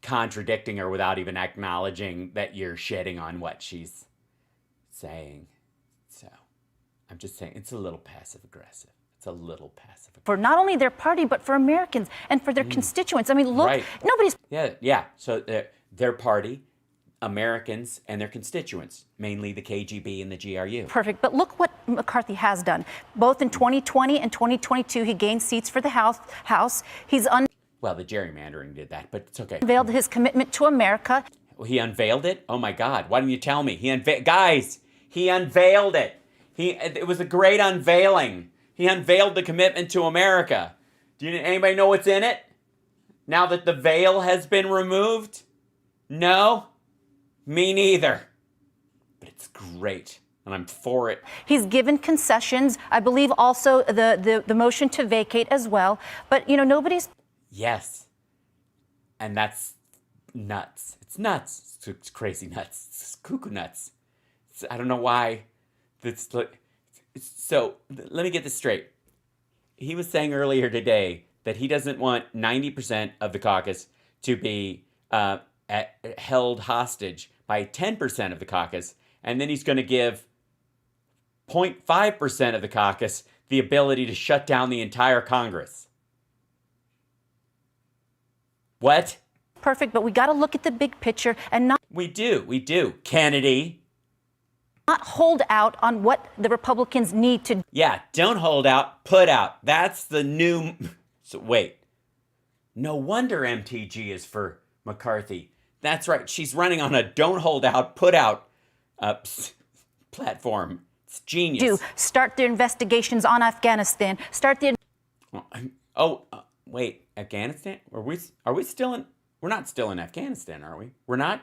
contradicting her without even acknowledging that you're shitting on what she's saying. So, I'm just saying it's a little passive aggressive. It's a little passive aggressive. For not only their party, but for Americans and for their constituents. I mean, look, nobody's. Yeah. So their party, Americans, and their constituents, mainly the KGB and the GRU. Perfect. But look what McCarthy has done. Both in 2020 and 2022, he gained seats for the House. He's Well, the gerrymandering did that, but it's okay. Unveiled his commitment to America. He unveiled it? Oh my God! Why didn't you tell me? Guys, he unveiled it. It was a great unveiling. He unveiled the commitment to America. Anybody know what's in it? Now that the veil has been removed? No? Me neither. But it's great, and I'm for it. He's given concessions. I believe also the motion to vacate as well. But, nobody's... Yes. And that's nuts. It's nuts. It's crazy nuts. It's cuckoo nuts. I don't know why. So let me get this straight. He was saying earlier today that he doesn't want 90% of the caucus to be held hostage by 10% of the caucus, and then he's going to give 0.5% of the caucus the ability to shut down the entire Congress. What? Perfect, but we got to look at the big picture and not... We do. Kennedy. Not hold out on what the Republicans need to... Yeah, don't hold out, put out. That's the new... So wait. No wonder MTG is for McCarthy. That's right. She's running on a don't hold out, put out platform. It's genius. Start their investigations on Afghanistan. Wait. Afghanistan? Are we still in... We're not still in Afghanistan, are we? We're not?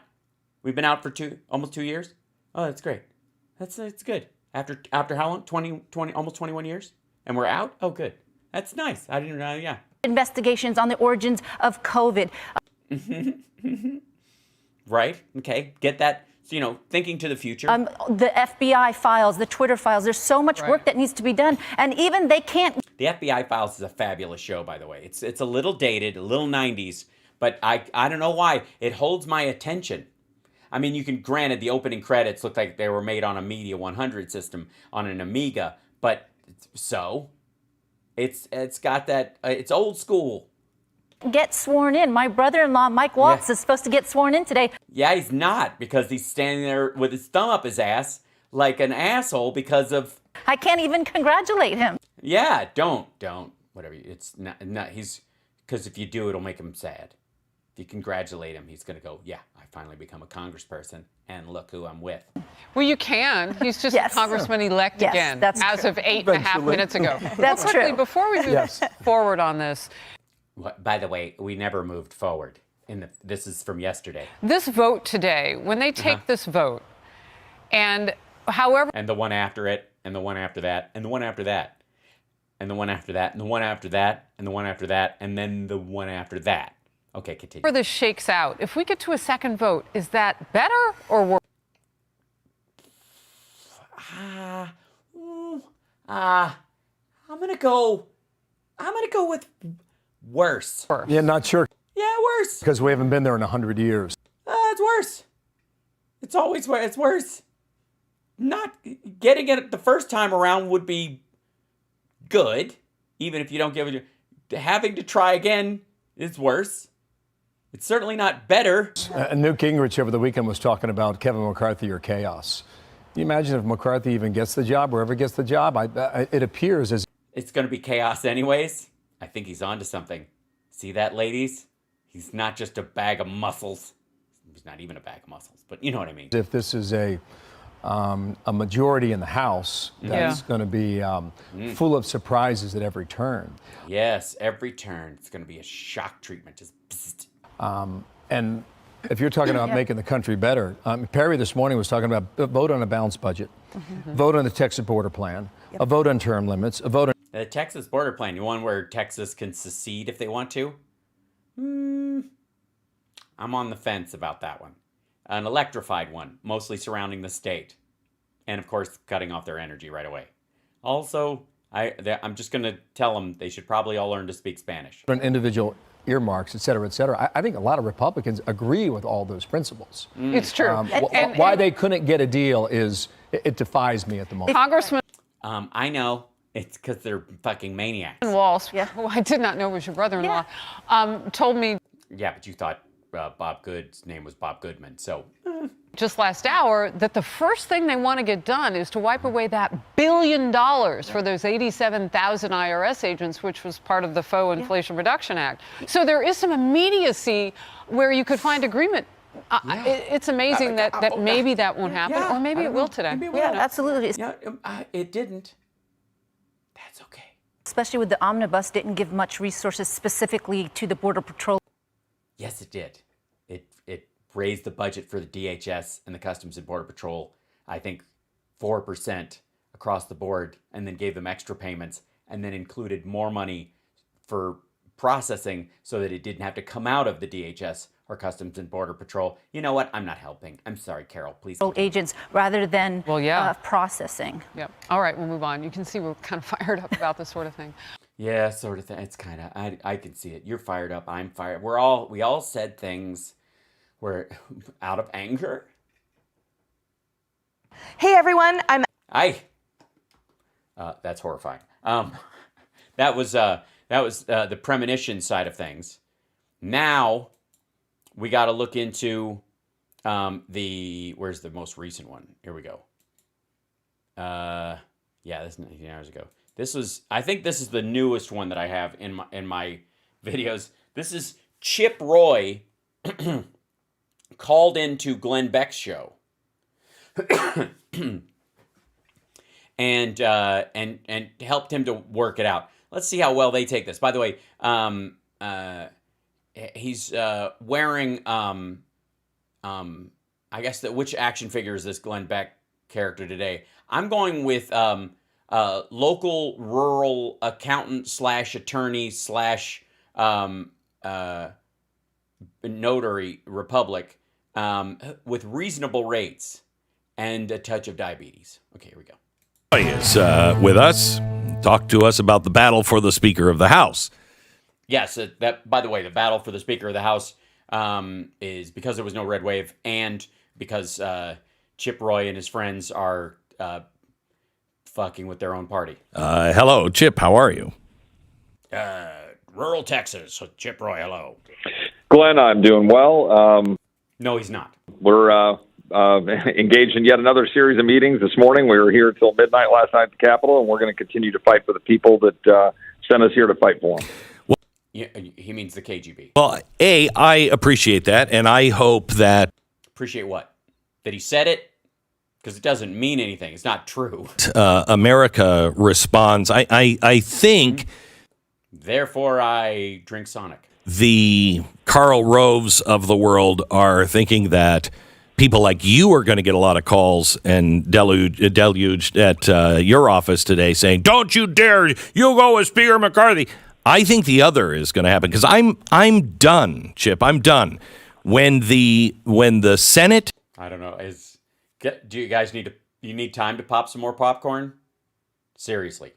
We've been out for almost 2 years? Oh, that's great. That's good. After how long? 20, almost 21 years? And we're out? Oh, good. That's nice. I didn't know, yeah. Investigations on the origins of COVID. Right? Okay. Get that, thinking to the future. The FBI files, the Twitter files. There's so much work that needs to be done. And even they can't... The FBI Files is a fabulous show, by the way. It's a little dated, a little 90s, but I don't know why. It holds my attention. I mean, granted, the opening credits looked like they were made on a Media 100 system on an Amiga, but so it's got that, it's old school. Get sworn in. My brother-in-law, Mike Waltz, is supposed to get sworn in today. Yeah, he's not, because he's standing there with his thumb up his ass like an asshole because of... I can't even congratulate him. Yeah, don't. Whatever. It's not because if you do, it'll make him sad. If you congratulate him, he's going to go, yeah, I finally become a congressperson, and look who I'm with. Well, you can. He's just a congressman-elect again, as of 8.5 minutes ago. That's true. Before we move forward on this. By the way, we never moved forward. This is from yesterday. This vote today, when they take this vote, and however... And the one after it, and the one after that, and the one after that, and the one after that, and the one after that, and the one after that, and then the one after that. Okay, continue. Where this shakes out, if we get to a second vote, is that better or worse? I'm gonna go with worse. Yeah, not sure. Yeah, worse. Because we haven't been there in 100 years. It's worse. It's always worse. It's worse. Not getting it the first time around would be good, even if you don't give it. Having to try again is worse. It's certainly not better. Newt Gingrich over the weekend was talking about Kevin McCarthy or chaos. Can you imagine if McCarthy even gets the job, wherever gets the job? It appears as it's going to be chaos anyways. I think he's onto something. See that, ladies? He's not just a bag of muscles. He's not even a bag of muscles, but you know what I mean. If this is a majority in the House, that's going to be full of surprises at every turn. Yes, every turn. It's going to be a shock treatment. Just bzzzt. And if you're talking about making the country better, Perry this morning was talking about a vote on a balanced budget, vote on the Texas border plan, a vote on term limits, a vote on... The Texas border plan, the one where Texas can secede if they want to? I'm on the fence about that one. An electrified one, mostly surrounding the state. And, of course, cutting off their energy right away. Also, I'm just going to tell them they should probably all learn to speak Spanish. On individual earmarks, et cetera, et cetera. I think a lot of Republicans agree with all those principles. It's true. Why they couldn't get a deal it defies me at the moment. Congressman... I know. It's because they're fucking maniacs. Walsh, who I did not know was your brother-in-law, told me... Yeah, but you thought Bob Good's name was Bob Goodman. So just last hour that the first thing they want to get done is to wipe away that $1 billion for those 87,000 IRS agents, which was part of the faux Inflation Reduction Act. So there is some immediacy where you could find agreement. It's amazing that maybe that won't happen, or maybe it will today. Yeah, absolutely. It didn't. That's okay. Especially with the omnibus, didn't give much resources specifically to the Border Patrol. Yes, it did. It raised the budget for the DHS and the Customs and Border Patrol, I think 4% across the board, and then gave them extra payments, and then included more money for processing so that it didn't have to come out of the DHS or Customs and Border Patrol. You know what? I'm not helping. I'm sorry, Carol. Please. Agents rather than processing. Yep. All right, we'll move on. You can see we're kind of fired up about this sort of thing. Yeah, sort of thing. It's kind of, I can see it. You're fired up. I'm fired. We all said things where out of anger. Hey everyone, That's horrifying. That was the premonition side of things. Now we got to look into where's the most recent one? Here we go. Yeah, this is 19 hours ago. I think this is the newest one that I have in my videos. This is Chip Roy called into Glenn Beck's show. and helped him to work it out. Let's see how well they take this. By the way, he's wearing I guess which action figure is this Glenn Beck character today? I'm going with local rural accountant / attorney / notary republic with reasonable rates and a touch of diabetes. Okay, here we go. Is with us. Talk to us about the battle for the Speaker of the House. Yes, that. By the way, the battle for the Speaker of the House is because there was no red wave, and because Chip Roy and his friends are fucking with their own party. Hello, Chip. How are you? Rural Texas. Chip Roy. Hello. Glenn, I'm doing well. No, he's not. We're engaged in yet another series of meetings this morning. We were here until midnight last night at the Capitol, and we're going to continue to fight for the people that sent us here to fight for them. Well, yeah, he means the KGB. Well, I appreciate that, and I hope that... Appreciate what? That he said it? Because it doesn't mean anything. It's not true. America responds. I think... Therefore, I drink Sonic. The Karl Roves of the world are thinking that people like you are going to get a lot of calls and deluged at your office today saying, "Don't you dare! You go with Speaker McCarthy." I think the other is going to happen because I'm done, Chip. I'm done. When the Senate, I don't know. Do you guys need time to pop some more popcorn? Seriously,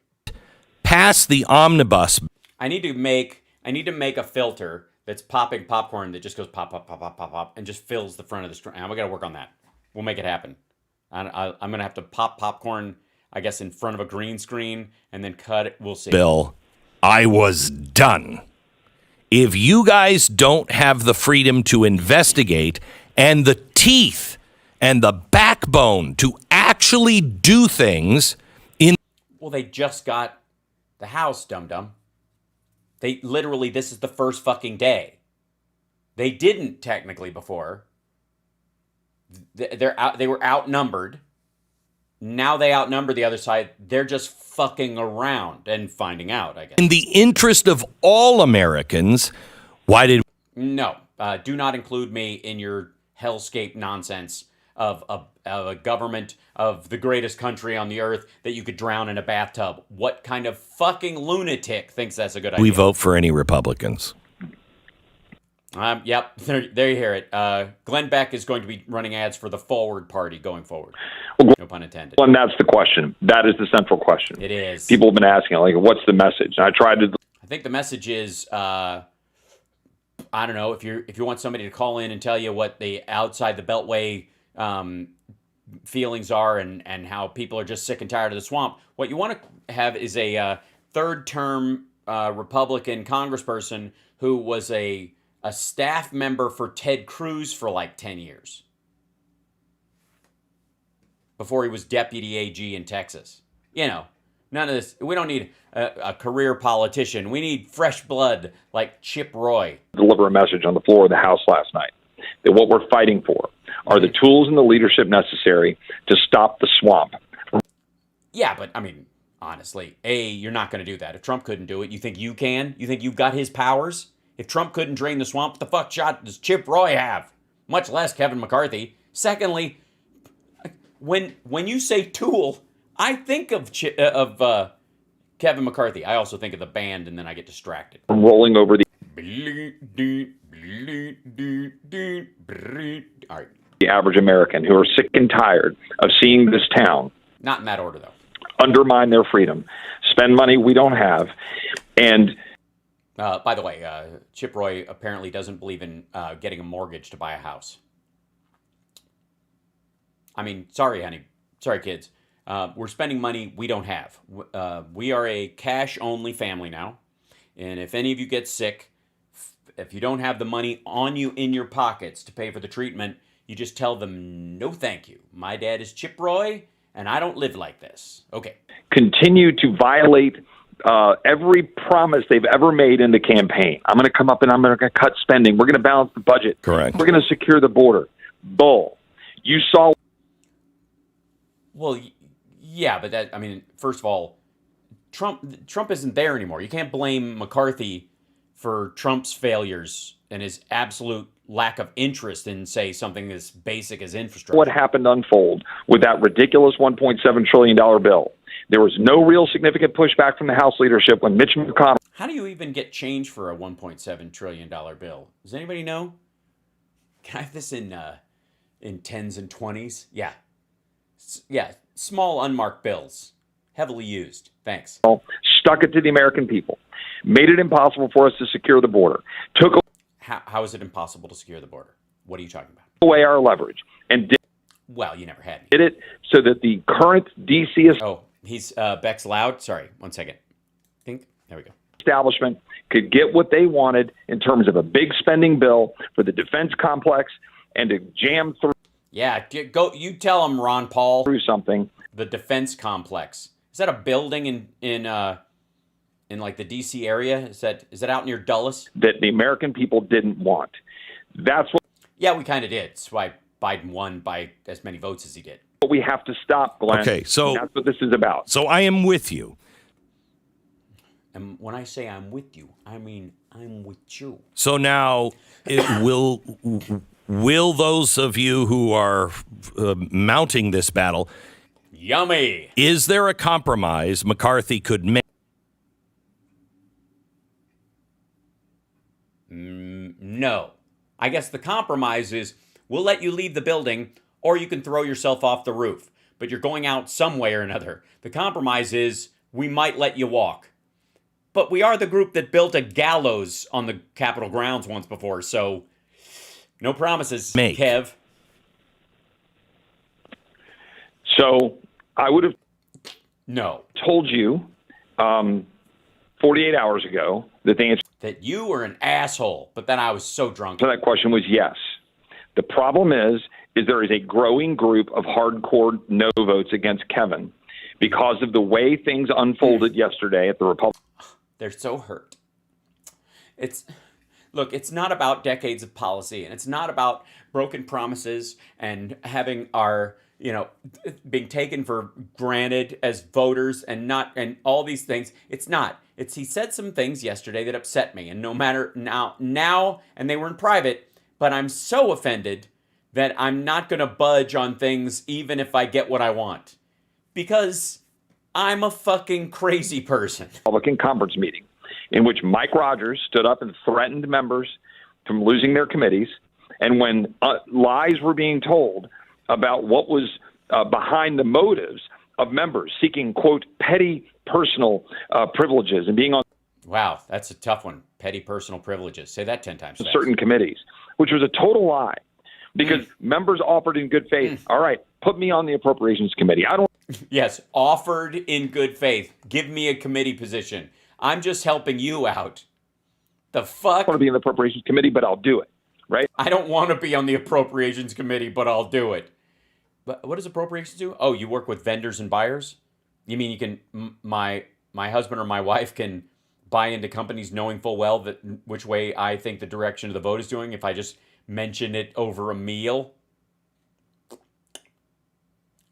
pass the omnibus. I need to make a filter that's popping popcorn that just goes pop, pop, pop, pop, pop, pop, and just fills the front of the screen. We got to work on that. We'll make it happen. I'm going to have to pop popcorn, I guess, in front of a green screen and then cut it. We'll see. Bill, I was done. If you guys don't have the freedom to investigate and the teeth and the backbone to actually do things Well, they just got the House, dum-dum. They literally, this is the first fucking day. They didn't technically before. They were outnumbered. Now they outnumber the other side. They're just fucking around and finding out, I guess. In the interest of all Americans, why did... No, do not include me in your hellscape nonsense of a government of the greatest country on the earth that you could drown in a bathtub. What kind of fucking lunatic thinks that's a good idea? We vote for any Republicans. Yep, there you hear it. Glenn Beck is going to be running ads for the Forward Party going forward. No pun intended. And that's the question. That is the central question. It is. People have been asking, like, what's the message? And I think the message is, I don't know, if you want somebody to call in and tell you what the outside the Beltway feelings are and how people are just sick and tired of the swamp. What you want to have is a third-term Republican congressperson who was a a staff member for Ted Cruz for like 10 years. Before he was deputy AG in Texas. You know, none of this. We don't need a career politician. We need fresh blood like Chip Roy. Deliver a message on the floor of the House last night that what we're fighting for are the tools and the leadership necessary to stop the swamp. Yeah, but I mean, honestly, you're not going to do that. If Trump couldn't do it, you think you can? You think you've got his powers? If Trump couldn't drain the swamp, what the fuck shot does Chip Roy have? Much less Kevin McCarthy. Secondly, when you say tool, I think of Kevin McCarthy. I also think of the band, and then I get distracted. Rolling over the All right. The average American who are sick and tired of seeing this town, not in that order though, undermine their freedom, spend money we don't have, and by the way, Chip Roy apparently doesn't believe in getting a mortgage to buy a house. I mean, sorry, honey. Sorry, kids. We're spending money we don't have. We are a cash-only family now. And if any of you get sick, if you don't have the money on you in your pockets to pay for the treatment, you just tell them, no thank you. My dad is Chip Roy, and I don't live like this. Okay. continue to violate every promise they've ever made in the campaign. I'm going to come up and I'm going to cut spending. We're going to balance the budget. Correct. We're going to secure the border. Bull. You saw. Well, yeah, but that, I mean, first of all, Trump isn't there anymore. You can't blame McCarthy for Trump's failures and his absolute lack of interest in, say, something as basic as infrastructure. What happened unfold with that ridiculous $1.7 trillion bill. There was no real significant pushback from the House leadership when Mitch McConnell. How do you even get change for a $1.7 trillion bill? Does anybody know? Can I have this in tens and 20s? Yeah. Yeah, small unmarked bills. Heavily used. Thanks. Stuck it to the American people. Made it impossible for us to secure the border. Took How is it impossible to secure the border? What are you talking about? away our leverage. And Well, you never had. did it so that the current D.C. Oh, he's Beck's loud. Sorry, 1 second. There we go. establishment could get what they wanted in terms of a big spending bill for the defense complex and to jam through. Yeah, go. You tell him, Ron Paul. Through something. The defense complex. Is that a building in like the D.C. area? Is that out near Dulles? That the American people didn't want. That's what. Yeah, we kind of did. That's why Biden won by as many votes as he did. What we have to stop, Glenn. Okay, so that's what this is about. So I am with you. And when I say I'm with you, I mean I'm with you. So now, will those of you who are mounting this battle, yummy, is there a compromise McCarthy could make? No. I guess the compromise is we'll let you leave the building or you can throw yourself off the roof. But you're going out some way or another. The compromise is we might let you walk. But we are the group that built a gallows on the Capitol grounds once before, so no promises, Kev. So I would have told you 48 hours ago that the answer that you were an asshole, but then I was so drunk. to that question was yes. The problem is there is a growing group of hardcore no votes against Kevin because of the way things unfolded yesterday at the Republican. They're so hurt. It's not about decades of policy, and it's not about broken promises and having our, being taken for granted as voters and all these things. It's not. He said some things yesterday that upset me, and no matter now, and they were in private, but I'm so offended that I'm not going to budge on things even if I get what I want. Because I'm a fucking crazy person. Republican conference meeting in which Mike Rogers stood up and threatened members from losing their committees. And when lies were being told about what was behind the motives of members seeking, quote, petty personal privileges and being on. Wow, that's a tough one. Petty personal privileges. Say that 10 times fast. Certain committees, which was a total lie because members offered in good faith. All right, put me on the Appropriations Committee. I don't. Yes, offered in good faith. Give me a committee position. I'm just helping you out. The fuck? I want to be in the Appropriations Committee, but I'll do it, right? I don't want to be on the Appropriations Committee, but I'll do it. But what does Appropriations do? Oh, you work with vendors and buyers? You mean you can, my husband or my wife can buy into companies knowing full well that which way I think the direction of the vote is doing if I just mention it over a meal?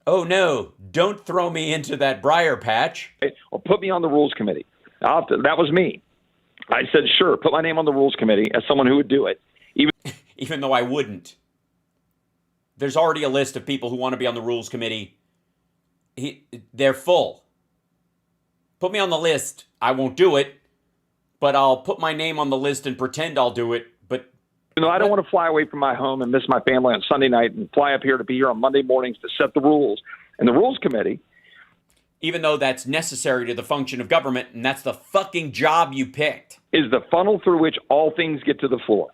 Oh, no, don't throw me into that briar patch. Or put me on the Rules Committee. That was me. I said, sure, put my name on the Rules Committee as someone who would do it. Even though I wouldn't. There's already a list of people who want to be on the Rules Committee. They're full. Put me on the list. I won't do it, but I'll put my name on the list and pretend I'll do it. But I don't want to fly away from my home and miss my family on Sunday night and fly up here to be here on Monday mornings to set the rules. And the Rules Committee, even though that's necessary to the function of government, and that's the fucking job you picked, is the funnel through which all things get to the floor.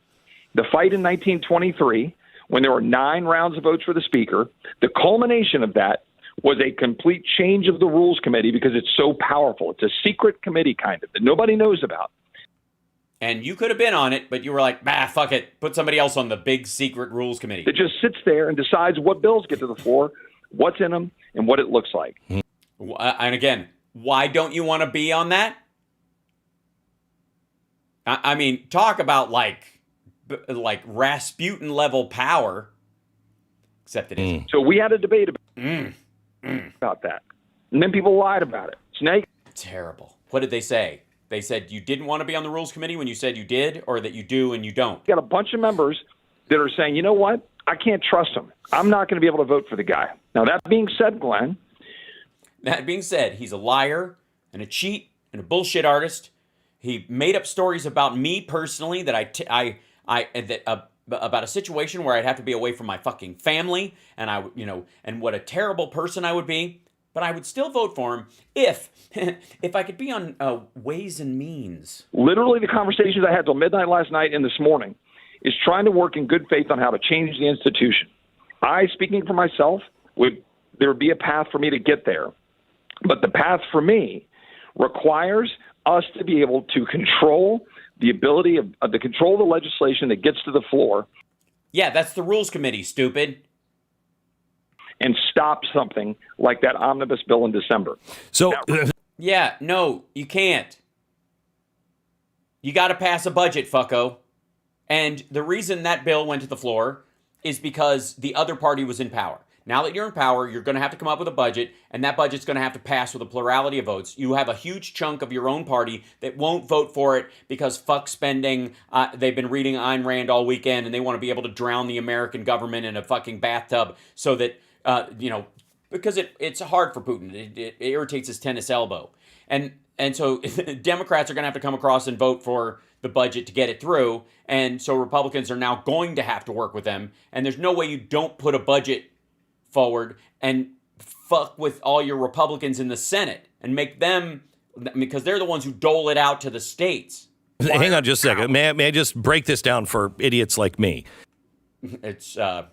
The fight in 1923, when there were 9 rounds of votes for the Speaker, the culmination of that was a complete change of the Rules Committee because it's so powerful. It's a secret committee kind of that nobody knows about. And you could have been on it, but you were like, bah, fuck it. Put somebody else on the big secret Rules Committee. It just sits there and decides what bills get to the floor, what's in them, and what it looks like. And again, why don't you want to be on that? I mean, talk about like Rasputin level power, except it isn't. So we had a debate about that. And then people lied about it. Snake. Terrible. What did they say? They said you didn't want to be on the Rules Committee when you said you did, or that you do and you don't? You got a bunch of members that are saying, you know what? I can't trust him. I'm not going to be able to vote for the guy. Now, that being said, Glenn. That being said, he's a liar and a cheat and a bullshit artist. He made up stories about me personally that about a situation where I'd have to be away from my fucking family, and and what a terrible person I would be. But I would still vote for him if I could be on Ways and Means. Literally, the conversations I had till midnight last night and this morning is trying to work in good faith on how to change the institution. Speaking for myself, there would be a path for me to get there. But the path for me requires us to be able to control the ability to control the legislation that gets to the floor. Yeah, that's the Rules Committee, stupid. And stop something like that omnibus bill in December. So, yeah, no, you can't. You got to pass a budget, fucko. And the reason that bill went to the floor is because the other party was in power. Now that you're in power, you're going to have to come up with a budget, and that budget's going to have to pass with a plurality of votes. You have a huge chunk of your own party that won't vote for it because fuck spending. They've been reading Ayn Rand all weekend, and they want to be able to drown the American government in a fucking bathtub so that, because it's hard for Putin. It irritates his tennis elbow. And so Democrats are going to have to come across and vote for the budget to get it through. And so Republicans are now going to have to work with them. And there's no way you don't put a budget forward and fuck with all your Republicans in the Senate and make them, because they're the ones who dole it out to the states. Hang on just a second. May I just break this down for idiots like me? It's, I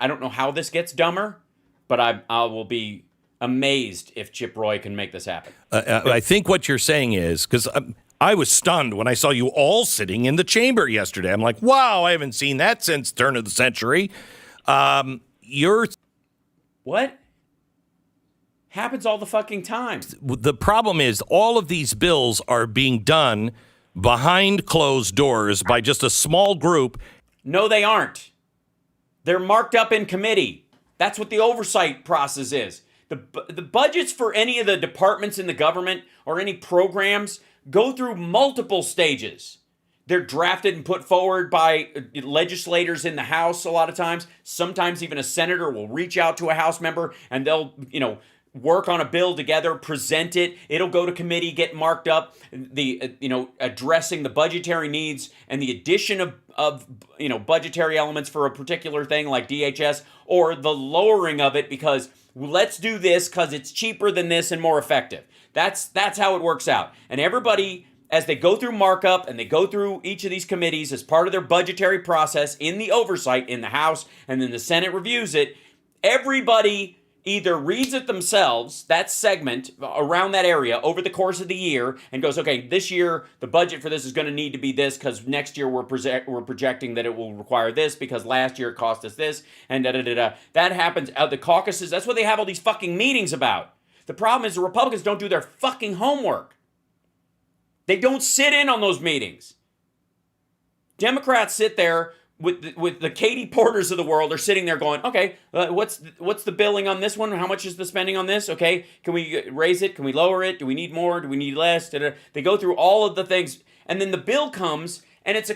don't know how this gets dumber, but I will be amazed if Chip Roy can make this happen. I think what you're saying is, because I was stunned when I saw you all sitting in the chamber yesterday. I'm like, wow, I haven't seen that since turn of the century. What? Happens all the fucking time. The problem is all of these bills are being done behind closed doors by just a small group. No, they aren't. They're marked up in committee. That's what the oversight process is. The budgets for any of the departments in the government or any programs go through multiple stages. They're drafted and put forward by legislators in the House a lot of times. Sometimes even a senator will reach out to a House member and they'll, work on a bill together, present it. It'll go to committee, get marked up, addressing the budgetary needs and the addition of budgetary elements for a particular thing like DHS, or the lowering of it because let's do this because it's cheaper than this and more effective. That's how it works out. And everybody, as they go through markup and they go through each of these committees as part of their budgetary process in the oversight in the House, and then the Senate reviews it, everybody either reads it themselves, that segment around that area over the course of the year, and goes, okay, this year the budget for this is going to need to be this because next year we're projecting that it will require this because last year it cost us this, and da-da-da-da. That happens at the caucuses. That's what they have all these fucking meetings about. The problem is the Republicans don't do their fucking homework. They don't sit in on those meetings. Democrats sit there with the Katie Porters of the world are sitting there going, okay, what's the billing on this one? How much is the spending on this? Okay, can we raise it? Can we lower it? Do we need more? Do we need less? They go through all of the things, and then the bill comes, and it's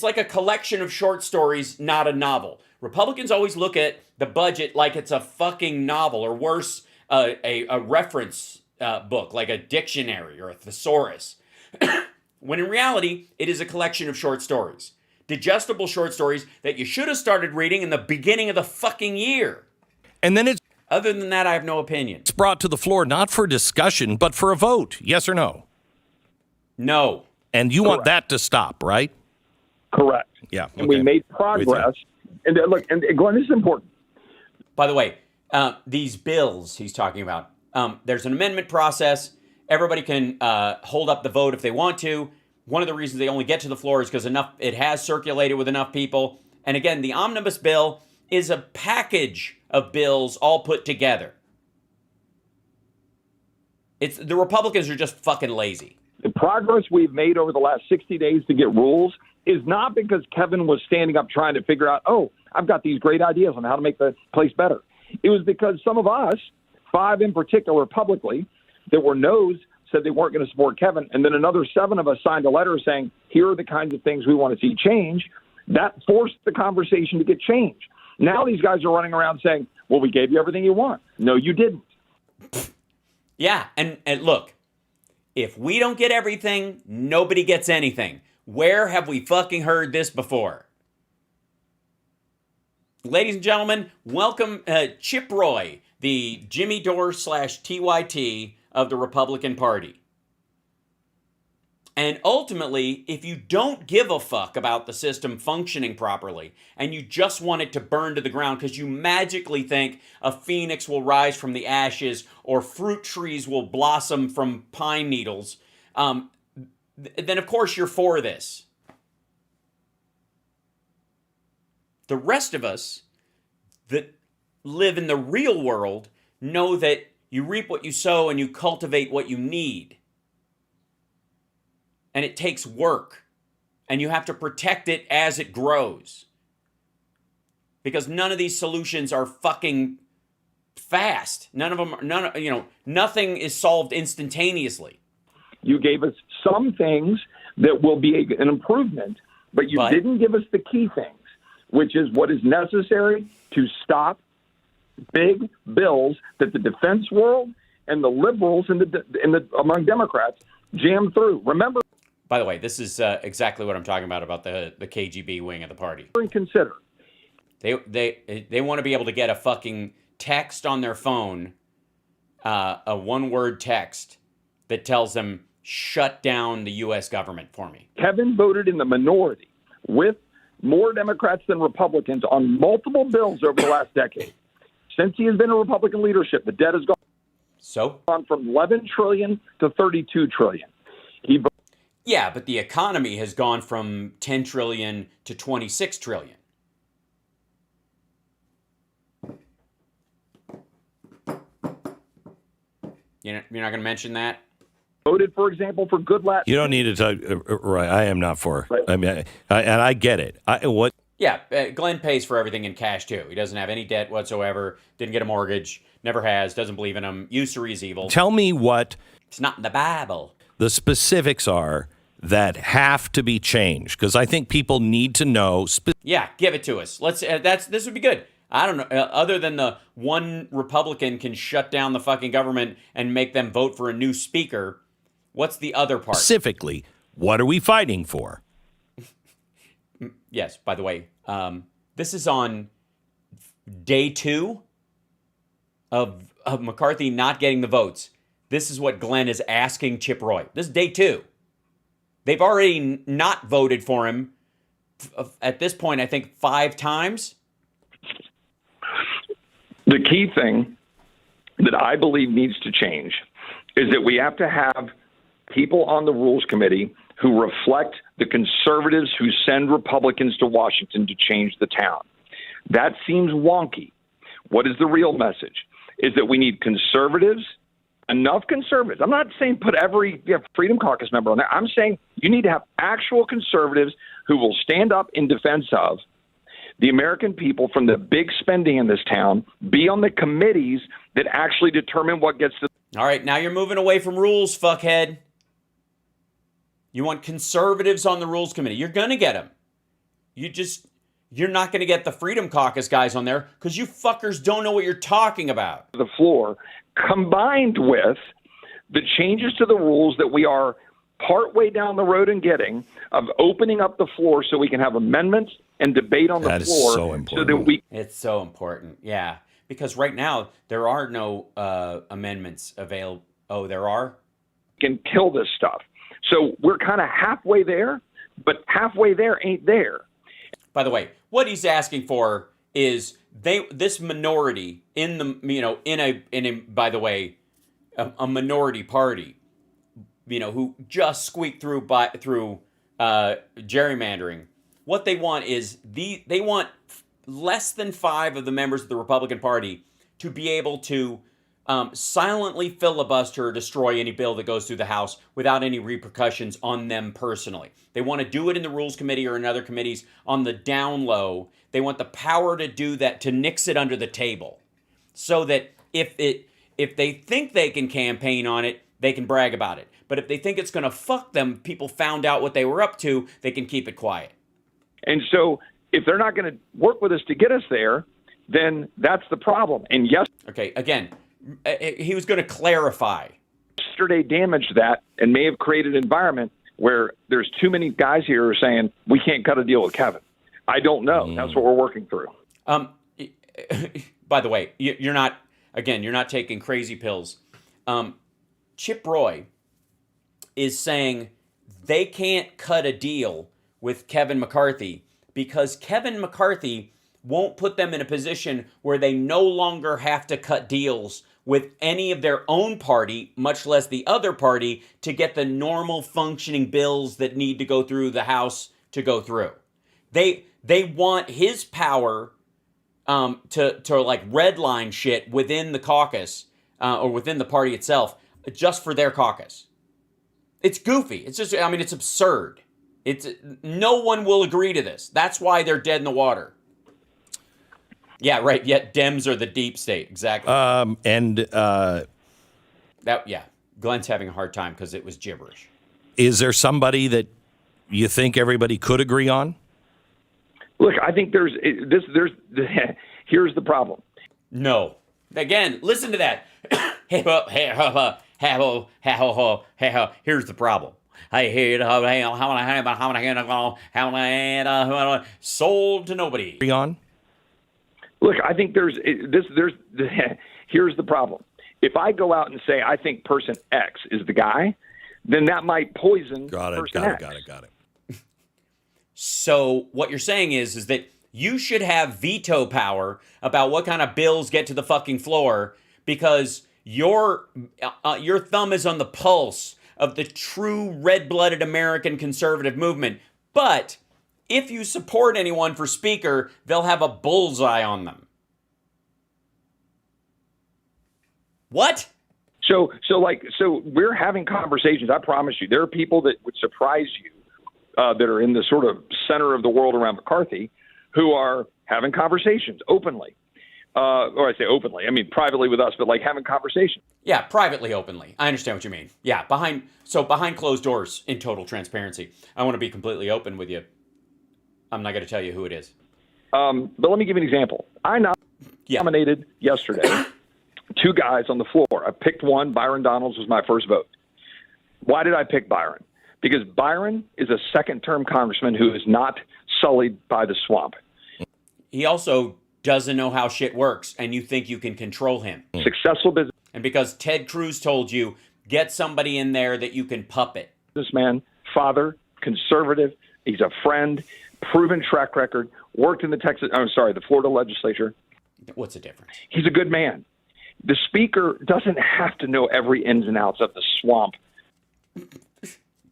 like a collection of short stories, not a novel. Republicans always look at the budget like it's a fucking novel, or worse, a reference book, like a dictionary or a thesaurus. When in reality, it is a collection of short stories. Digestible short stories that you should have started reading in the beginning of the fucking year. And then other than that, I have no opinion. It's brought to the floor not for discussion, but for a vote. Yes or no? No. And you want that to stop, right? Correct. Yeah. And we made progress. And look, and Glenn, this is important. By the way, these bills he's talking about, there's an amendment process. Everybody can hold up the vote if they want to. One of the reasons they only get to the floor is because it has circulated with enough people. And again, the omnibus bill is a package of bills all put together. The Republicans are just fucking lazy. The progress we've made over the last 60 days to get rules is not because Kevin was standing up trying to figure out, oh, I've got these great ideas on how to make the place better. It was because some of us, 5 in particular publicly, that were no's, said they weren't going to support Kevin, and then another 7 of us signed a letter saying, here are the kinds of things we want to see change. That forced the conversation to get changed. Now these guys are running around saying, well, we gave you everything you want. No, you didn't. Yeah, and look, if we don't get everything, nobody gets anything. Where have we fucking heard this before? Ladies and gentlemen, welcome Chip Roy, the Jimmy Dore / TYT of the Republican Party. And ultimately, if you don't give a fuck about the system functioning properly and you just want it to burn to the ground because you magically think a phoenix will rise from the ashes or fruit trees will blossom from pine needles, then of course you're for this. The rest of us that live in the real world know that you reap what you sow and you cultivate what you need. And it takes work. And you have to protect it as it grows. Because none of these solutions are fucking fast. Nothing is solved instantaneously. You gave us some things that will be an improvement, but you didn't give us the key things, which is what is necessary to stop big bills that the defense world and the liberals among Democrats jam through. Remember. By the way, this is exactly what I'm talking about the KGB wing of the party. Consider. They want to be able to get a fucking text on their phone, a one-word text that tells them, shut down the U.S. government for me. Kevin voted in the minority with more Democrats than Republicans on multiple bills over the last decade. Since he has been in Republican leadership, the debt has gone from $11 trillion to $32 trillion. Yeah, but the economy has gone from $10 trillion to $26 trillion. You're not going to mention that? Voted, for example, for good last. You don't need to talk. Right, I am not for. Right. I mean, and I get it. Yeah, Glenn pays for everything in cash, too. He doesn't have any debt whatsoever, didn't get a mortgage, never has, doesn't believe in him. Usury is evil. Tell me what... It's not in the Bible. The specifics are that have to be changed, because I think people need to know... Yeah, give it to us. This would be good. I don't know. Other than the one Republican can shut down the fucking government and make them vote for a new speaker, what's the other part? Specifically, what are we fighting for? Yes, by the way, this is on day 2 of McCarthy not getting the votes. This is what Glenn is asking Chip Roy. This is day 2. They've already not voted for him at this point, I think 5 times. The key thing that I believe needs to change is that we have to have people on the Rules Committee who reflect the conservatives who send Republicans to Washington to change the town. That seems wonky. What is the real message? Is that we need conservatives, enough conservatives. I'm not saying put every Freedom Caucus member on there. I'm saying you need to have actual conservatives who will stand up in defense of the American people from the big spending in this town, be on the committees that actually determine what gets to. All right, now you're moving away from rules, fuckhead. You want conservatives on the Rules Committee. You're going to get them. You're not going to get the Freedom Caucus guys on there because you fuckers don't know what you're talking about. The floor, combined with the changes to the rules that we are partway down the road in getting, of opening up the floor so we can have amendments and debate on the floor. That is so important. So that we. It's so important, yeah. Because right now, there are no amendments available. Oh, there are? Can kill this stuff. So we're kind of halfway there, but halfway there ain't there. By the way, what he's asking for is this minority in the by the way, a minority party, who just squeaked through gerrymandering. What they want is they want less than 5 of the members of the Republican Party to be able to silently filibuster or destroy any bill that goes through the House without any repercussions on them personally. They want to do it in the Rules Committee or in other committees on the down low. They want the power to do that, to nix it under the table, so that if they think they can campaign on it, they can brag about it. But if they think it's going to fuck them, people found out what they were up to, they can keep it quiet. And so if they're not going to work with us to get us there, then that's the problem. And yes. Okay, again, he was going to clarify. Yesterday damaged that and may have created an environment where there's too many guys here who are saying we can't cut a deal with Kevin. I don't know. That's what we're working through. By the way, you're not taking crazy pills. Chip Roy is saying they can't cut a deal with Kevin McCarthy because Kevin McCarthy won't put them in a position where they no longer have to cut deals with any of their own party, much less the other party, to get the normal functioning bills that need to go through the House to go through. They want his power to like redline shit within the caucus or within the party itself, just for their caucus. It's goofy. It's just, it's absurd. No one will agree to this. That's why they're dead in the water. Yeah, right. Yet Dems are the deep state. Exactly. Glenn's having a hard time because it was gibberish. Is there somebody that you think everybody could agree on? Look, I think here's the problem. No. Again, listen to that. Here's the problem. Sold to nobody. Agree on? Look, I think here's the problem. If I go out and say I think person X is the guy, then that might poison person X. Got it. So what you're saying is that you should have veto power about what kind of bills get to the fucking floor because your thumb is on the pulse of the true red-blooded American conservative movement. But if you support anyone for speaker, they'll have a bullseye on them. What? So we're having conversations. I promise you, there are people that would surprise you that are in the sort of center of the world around McCarthy who are having conversations openly. Or I say openly, I mean privately with us, but like having conversations. Yeah, privately, openly. I understand what you mean. Yeah, behind closed doors in total transparency. I want to be completely open with you. I'm not going to tell you who it is. But let me give you an example. I nominated yesterday 2 guys on the floor. I picked one. Byron Donalds was my first vote. Why did I pick Byron? Because Byron is a second-term congressman who is not sullied by the swamp. He also doesn't know how shit works, and you think you can control him. Successful business. And because Ted Cruz told you, get somebody in there that you can puppet. Businessman, father, conservative, he's a friend, proven track record, worked in the Florida legislature. What's the difference? He's a good man. The speaker doesn't have to know every ins and outs of the swamp.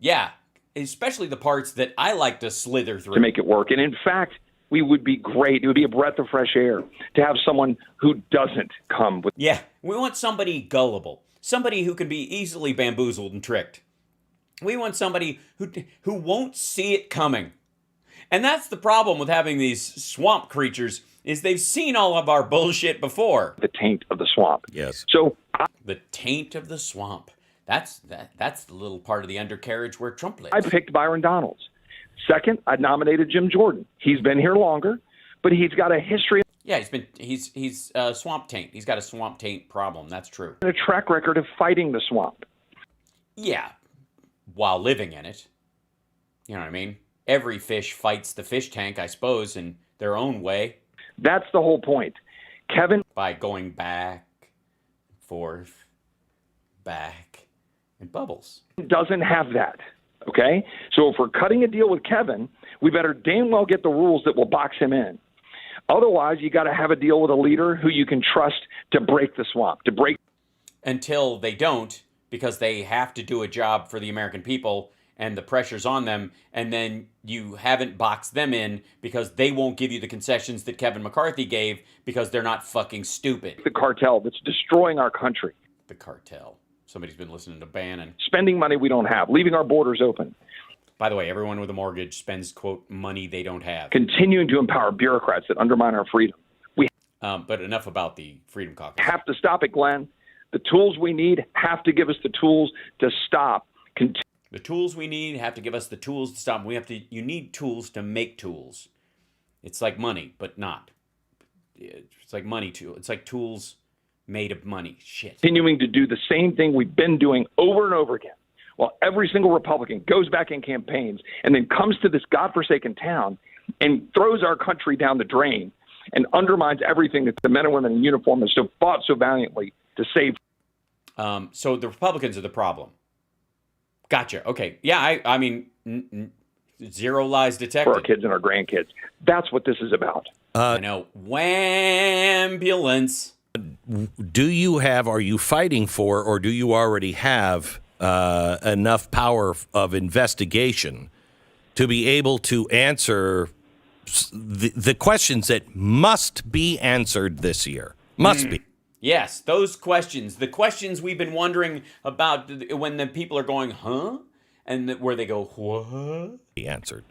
Yeah, especially the parts that I like to slither through. To make it work. And in fact, we would be great. It would be a breath of fresh air to have someone who doesn't come with. Yeah, we want somebody gullible, somebody who can be easily bamboozled and tricked. We want somebody who won't see it coming. And that's the problem with having these swamp creatures, is they've seen all of our bullshit before. The taint of the swamp. Yes. So the taint of the swamp. That's the little part of the undercarriage where Trump lives. I picked Byron Donalds. Second, I nominated Jim Jordan. He's been here longer, but he's got a history. Yeah, he's swamp taint. He's got a swamp taint problem. That's true. And a track record of fighting the swamp. Yeah, while living in it. You know what I mean? Every fish fights the fish tank, I suppose, in their own way. That's the whole point. Kevin. By going back, forth, back, and bubbles. Doesn't have that. Okay? So if we're cutting a deal with Kevin, we better damn well get the rules that will box him in. Otherwise, you got to have a deal with a leader who you can trust to break the swamp, to break. Until they don't, because they have to do a job for the American people and the pressure's on them, and then you haven't boxed them in because they won't give you the concessions that Kevin McCarthy gave because they're not fucking stupid. The cartel that's destroying our country. The cartel. Somebody's been listening to Bannon. Spending money we don't have, leaving our borders open. By the way, everyone with a mortgage spends, quote, money they don't have. Continuing to empower bureaucrats that undermine our freedom. But enough about the Freedom Caucus. Have to stop it, Glenn. The tools we need have to give us the tools to stop. The tools we need have to give us the tools to stop. You need tools to make tools. It's like money, but not. It's like money too. It's like tools made of money. Shit. Continuing to do the same thing we've been doing over and over again. While every single Republican goes back in campaigns and then comes to this godforsaken town and throws our country down the drain and undermines everything that the men and women in uniform have so fought so valiantly to save. So the Republicans are the problem. Gotcha. Okay. Yeah, I mean, zero lies detected. For our kids and our grandkids. That's what this is about. I know. Wambulance. Are you fighting for, or do you already have enough power of investigation to be able to answer the questions that must be answered this year? Must be. Yes, those questions, the questions we've been wondering about when the people are going, huh? And where they go, what? Be answered.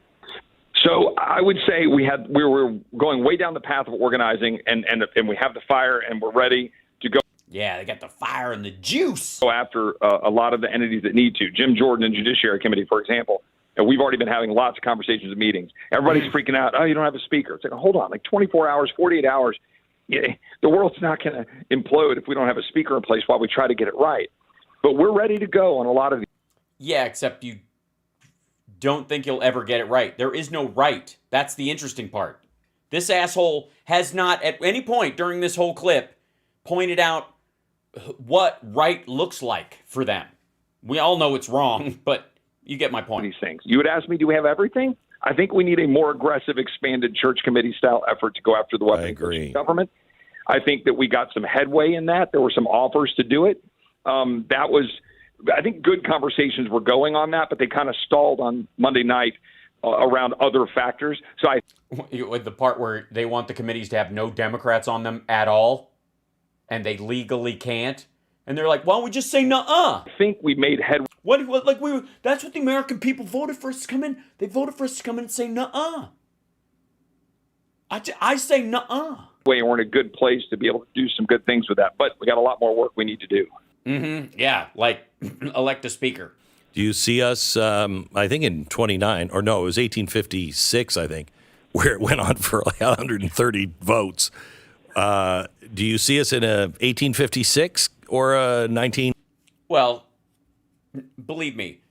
So I would say we were going way down the path of organizing, and we have the fire, and we're ready to go. Yeah, they got the fire and the juice. Go after a lot of the entities that need to. Jim Jordan and Judiciary Committee, for example. And we've already been having lots of conversations and meetings. Everybody's freaking out. Oh, you don't have a speaker. It's like, hold on, like 24 hours, 48 hours. Yeah, the world's not going to implode if we don't have a speaker in place while we try to get it right. But we're ready to go on a lot of these. Yeah, except you don't think you'll ever get it right. There is no right. That's the interesting part. This asshole has not at any point during this whole clip pointed out what right looks like for them. We all know it's wrong, but you get my point. These things. You would ask me, do we have everything? I think we need a more aggressive, expanded church committee style effort to go after the weapons government. I think that we got some headway in that. There were some offers to do it. I think good conversations were going on that, but they kind of stalled on Monday night around other factors. So with the part where they want the committees to have no Democrats on them at all, and they legally can't, and they're like, "Why don't we just say nuh-uh?" I think we made headway. That's what the American people voted for us to come in. They voted for us to come in and say nuh-uh. I say nuh-uh. We're in a good place to be able to do some good things with that, but we got a lot more work we need to do. Mm-hmm. Yeah, like elect a speaker. Do you see us, I think in 29, or no, it was 1856, I think, where it went on for like 130 votes. Do you see us in a 1856 or a 19? Well, believe me,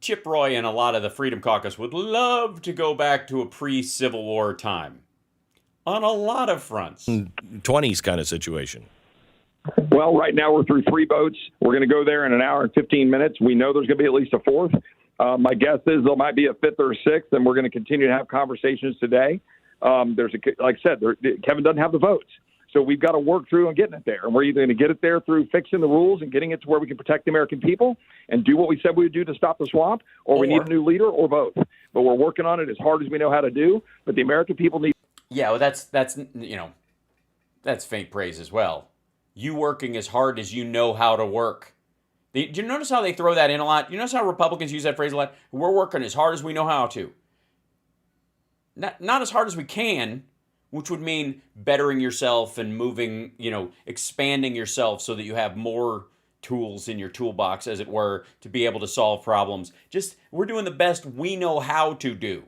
Chip Roy and a lot of the Freedom Caucus would love to go back to a pre-Civil War time on a lot of fronts. 20s kind of situation. Well, right now we're through 3 votes. We're going to go there in an hour and 15 minutes. We know there's going to be at least a 4th. My guess is there might be a 5th or a 6th, and we're going to continue to have conversations today. Like I said, Kevin doesn't have the votes. So we've got to work through and getting it there. And we're either going to get it there through fixing the rules and getting it to where we can protect the American people and do what we said we would do to stop the swamp, or we need a new leader, or both. But we're working on it as hard as we know how to do. But the American people need. Yeah, well, that's faint praise as well. You working as hard as you know how to work. Do you notice how they throw that in a lot? You notice how Republicans use that phrase a lot? We're working as hard as we know how to. Not as hard as we can, which would mean bettering yourself and moving, expanding yourself so that you have more tools in your toolbox, as it were, to be able to solve problems. Just, we're doing the best we know how to do.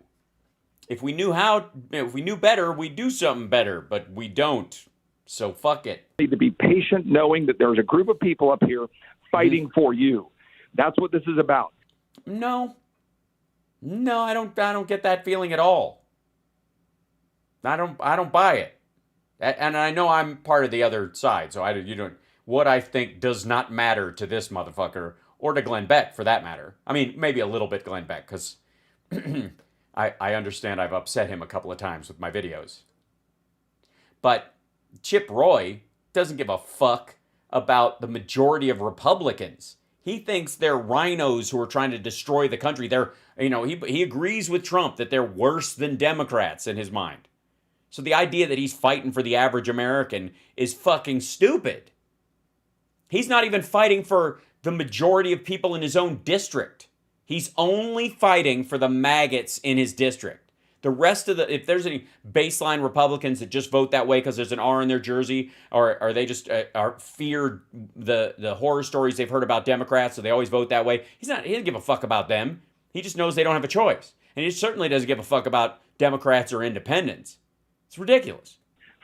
If we knew better, we'd do something better, but we don't. So fuck it. Need to be patient, knowing that there's a group of people up here fighting for you. That's what this is about. No, I don't get that feeling at all. I don't buy it. And I know I'm part of the other side, so what I think does not matter to this motherfucker, or to Glenn Beck for that matter. I mean, maybe a little bit Glenn Beck, because I understand I've upset him a couple of times with my videos. But Chip Roy doesn't give a fuck about the majority of Republicans. He thinks they're rhinos who are trying to destroy the country. He agrees with Trump that they're worse than Democrats in his mind. So the idea that he's fighting for the average American is fucking stupid. He's not even fighting for the majority of people in his own district. He's only fighting for the maggots in his district. The rest of if there's any baseline Republicans that just vote that way because there's an R in their jersey, or they just are feared the horror stories they've heard about Democrats, so they always vote that way. He doesn't give a fuck about them. He just knows they don't have a choice. And he certainly doesn't give a fuck about Democrats or independents. It's ridiculous.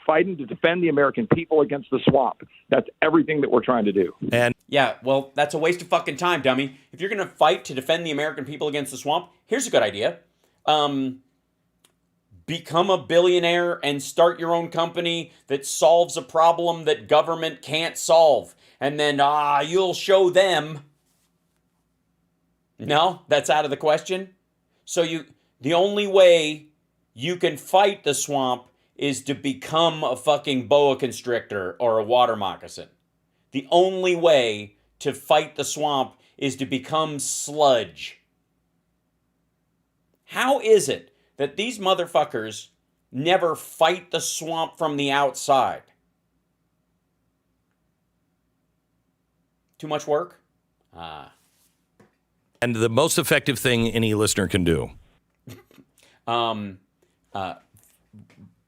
Fighting to defend the American people against the swamp. That's everything that we're trying to do. And yeah, well, that's a waste of fucking time, dummy. If you're going to fight to defend the American people against the swamp, here's a good idea. Become a billionaire and start your own company that solves a problem that government can't solve. And then, you'll show them. No, that's out of the question. So the only way you can fight the swamp is to become a fucking boa constrictor or a water moccasin. The only way to fight the swamp is to become sludge. How is it that these motherfuckers never fight the swamp from the outside? Too much work? And the most effective thing any listener can do.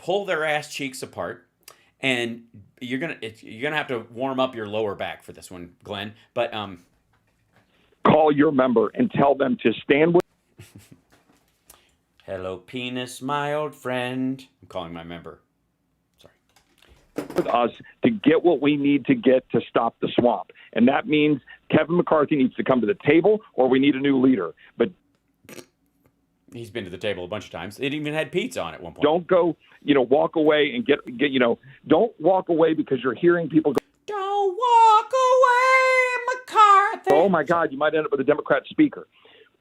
Pull their ass cheeks apart, and you're gonna have to warm up your lower back for this one, Glenn. But call your member and tell them to stand with. Hello, penis, my old friend. I'm calling my member. Sorry. With us to get what we need to get to stop the swamp, and that means Kevin McCarthy needs to come to the table, or we need a new leader. But he's been to the table a bunch of times. It even had pizza on it at one point. Don't go, walk away and get, don't walk away because you're hearing people go, don't walk away, McCarthy. Oh my God, you might end up with a Democrat speaker.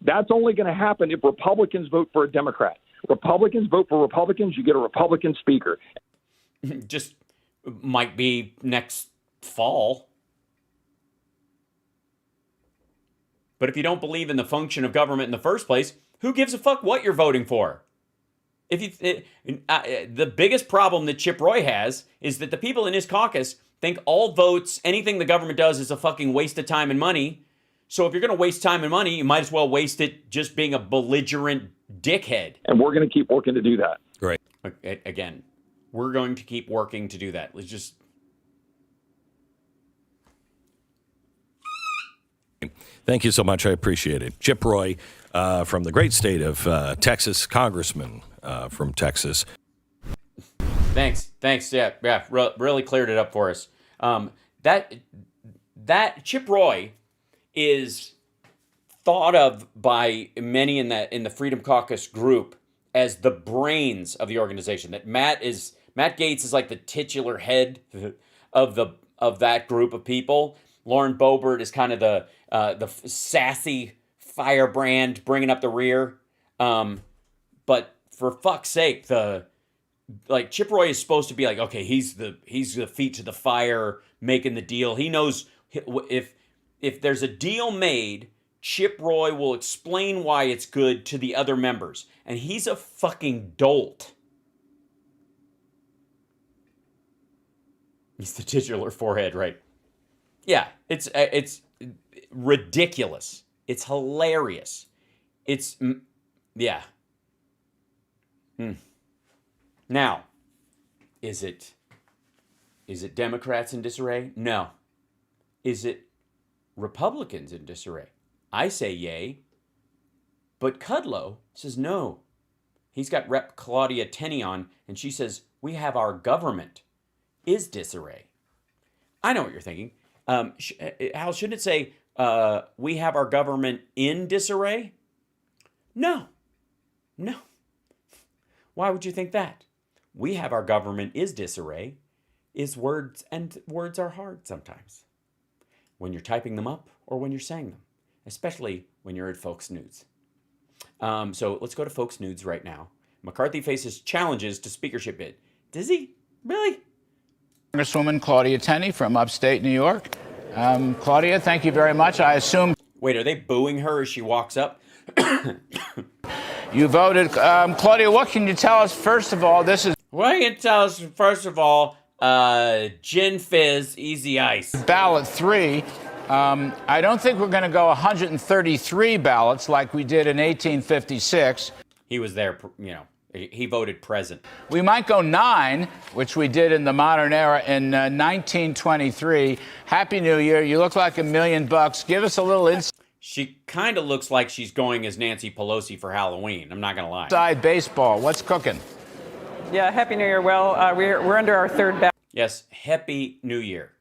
That's only going to happen if Republicans vote for a Democrat. Republicans vote for Republicans, you get a Republican speaker. Just might be next fall. But if you don't believe in the function of government in the first place, who gives a fuck what you're voting for? The biggest problem that Chip Roy has is that the people in his caucus think all votes, anything the government does, is a fucking waste of time and money. So if you're going to waste time and money, you might as well waste it just being a belligerent dickhead. And we're going to keep working to do that. Right. Again, we're going to keep working to do that. Let's just... Thank you so much. I appreciate it. Chip Roy from the great state of Texas, congressman from Texas. Thanks. Yeah. Really cleared it up for us. That Chip Roy is thought of by many in the Freedom Caucus group as the brains of the organization. That Matt Gaetz is like the titular head of that group of people. Lauren Boebert is kind of the sassy firebrand bringing up the rear. But for fuck's sake, the like Chip Roy is supposed to be like, okay, he's the feet to the fire, making the deal. He knows if there's a deal made, Chip Roy will explain why it's good to the other members. And he's a fucking dolt. He's the titular forehead, right? Yeah, it's ridiculous. It's hilarious. It's, yeah. Now, is it Democrats in disarray? No. Is it Republicans in disarray? I say yay. But Kudlow says no. He's got Rep. Claudia Tenney on, and she says, we have our government is disarray. I know what you're thinking. Hal, shouldn't it say, we have our government in disarray? No. No. Why would you think that? We have our government is disarray is words, and words are hard sometimes. When you're typing them up or when you're saying them, especially when you're at Folks News. So let's go to Folks News right now. McCarthy faces challenges to speakership bid. Does he? Really? Congresswoman Claudia Tenney from upstate New York. Claudia, thank you very much. I assume... Wait, are they booing her as she walks up? You voted. Claudia, what can you tell us, first of all? What can you tell us, first of all? Gin Fizz, Easy Ice. Ballot 3. I don't think we're going to go 133 ballots like we did in 1856. He was there, you know. He voted present. We might go 9, which we did in the modern era in 1923. Happy New Year. You look like $1 million. Give us a little insight. She kind of looks like she's going as Nancy Pelosi for Halloween. I'm not going to lie. Inside baseball. What's cooking? Yeah, Happy New Year. Well, we're under our third ballot. Yes, Happy New Year.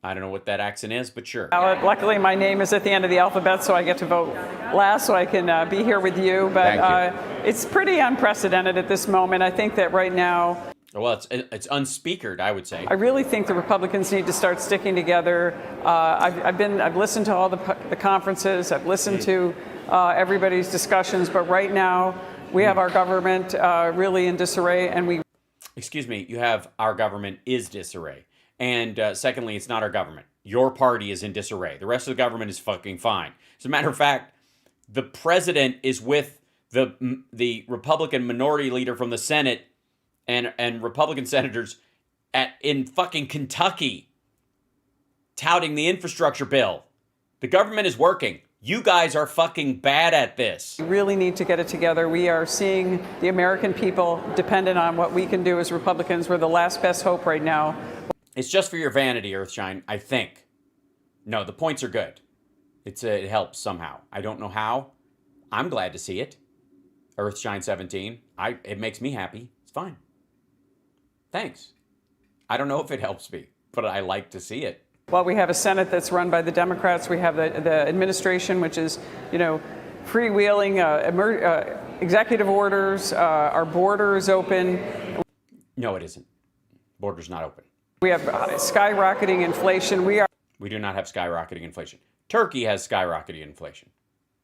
I don't know what that accent is, but sure. Luckily, my name is at the end of the alphabet, so I get to vote last, so I can be here with you. But it's pretty unprecedented at this moment. I think that right now... Well, it's unspeakered, I would say. I really think the Republicans need to start sticking together. I've listened to all the conferences. I've listened to everybody's discussions. But right now, we have our government really in disarray, and we... Excuse me, you have our government is disarray. And secondly, it's not our government. Your party is in disarray. The rest of the government is fucking fine. As a matter of fact, the president is with the Republican minority leader from the Senate and Republican senators in fucking Kentucky touting the infrastructure bill. The government is working. You guys are fucking bad at this. We really need to get it together. We are seeing the American people dependent on what we can do as Republicans. We're the last best hope right now. It's just for your vanity, Earthshine, I think. No, the points are good. It helps somehow. I don't know how. I'm glad to see it. Earthshine 17. It makes me happy. It's fine. Thanks. I don't know if it helps me, but I like to see it. Well, we have a Senate that's run by the Democrats. We have the administration, which is, freewheeling executive orders. Our border is open. No, it isn't. Border's not open. We have skyrocketing inflation. We do not have skyrocketing inflation. Turkey has skyrocketing inflation.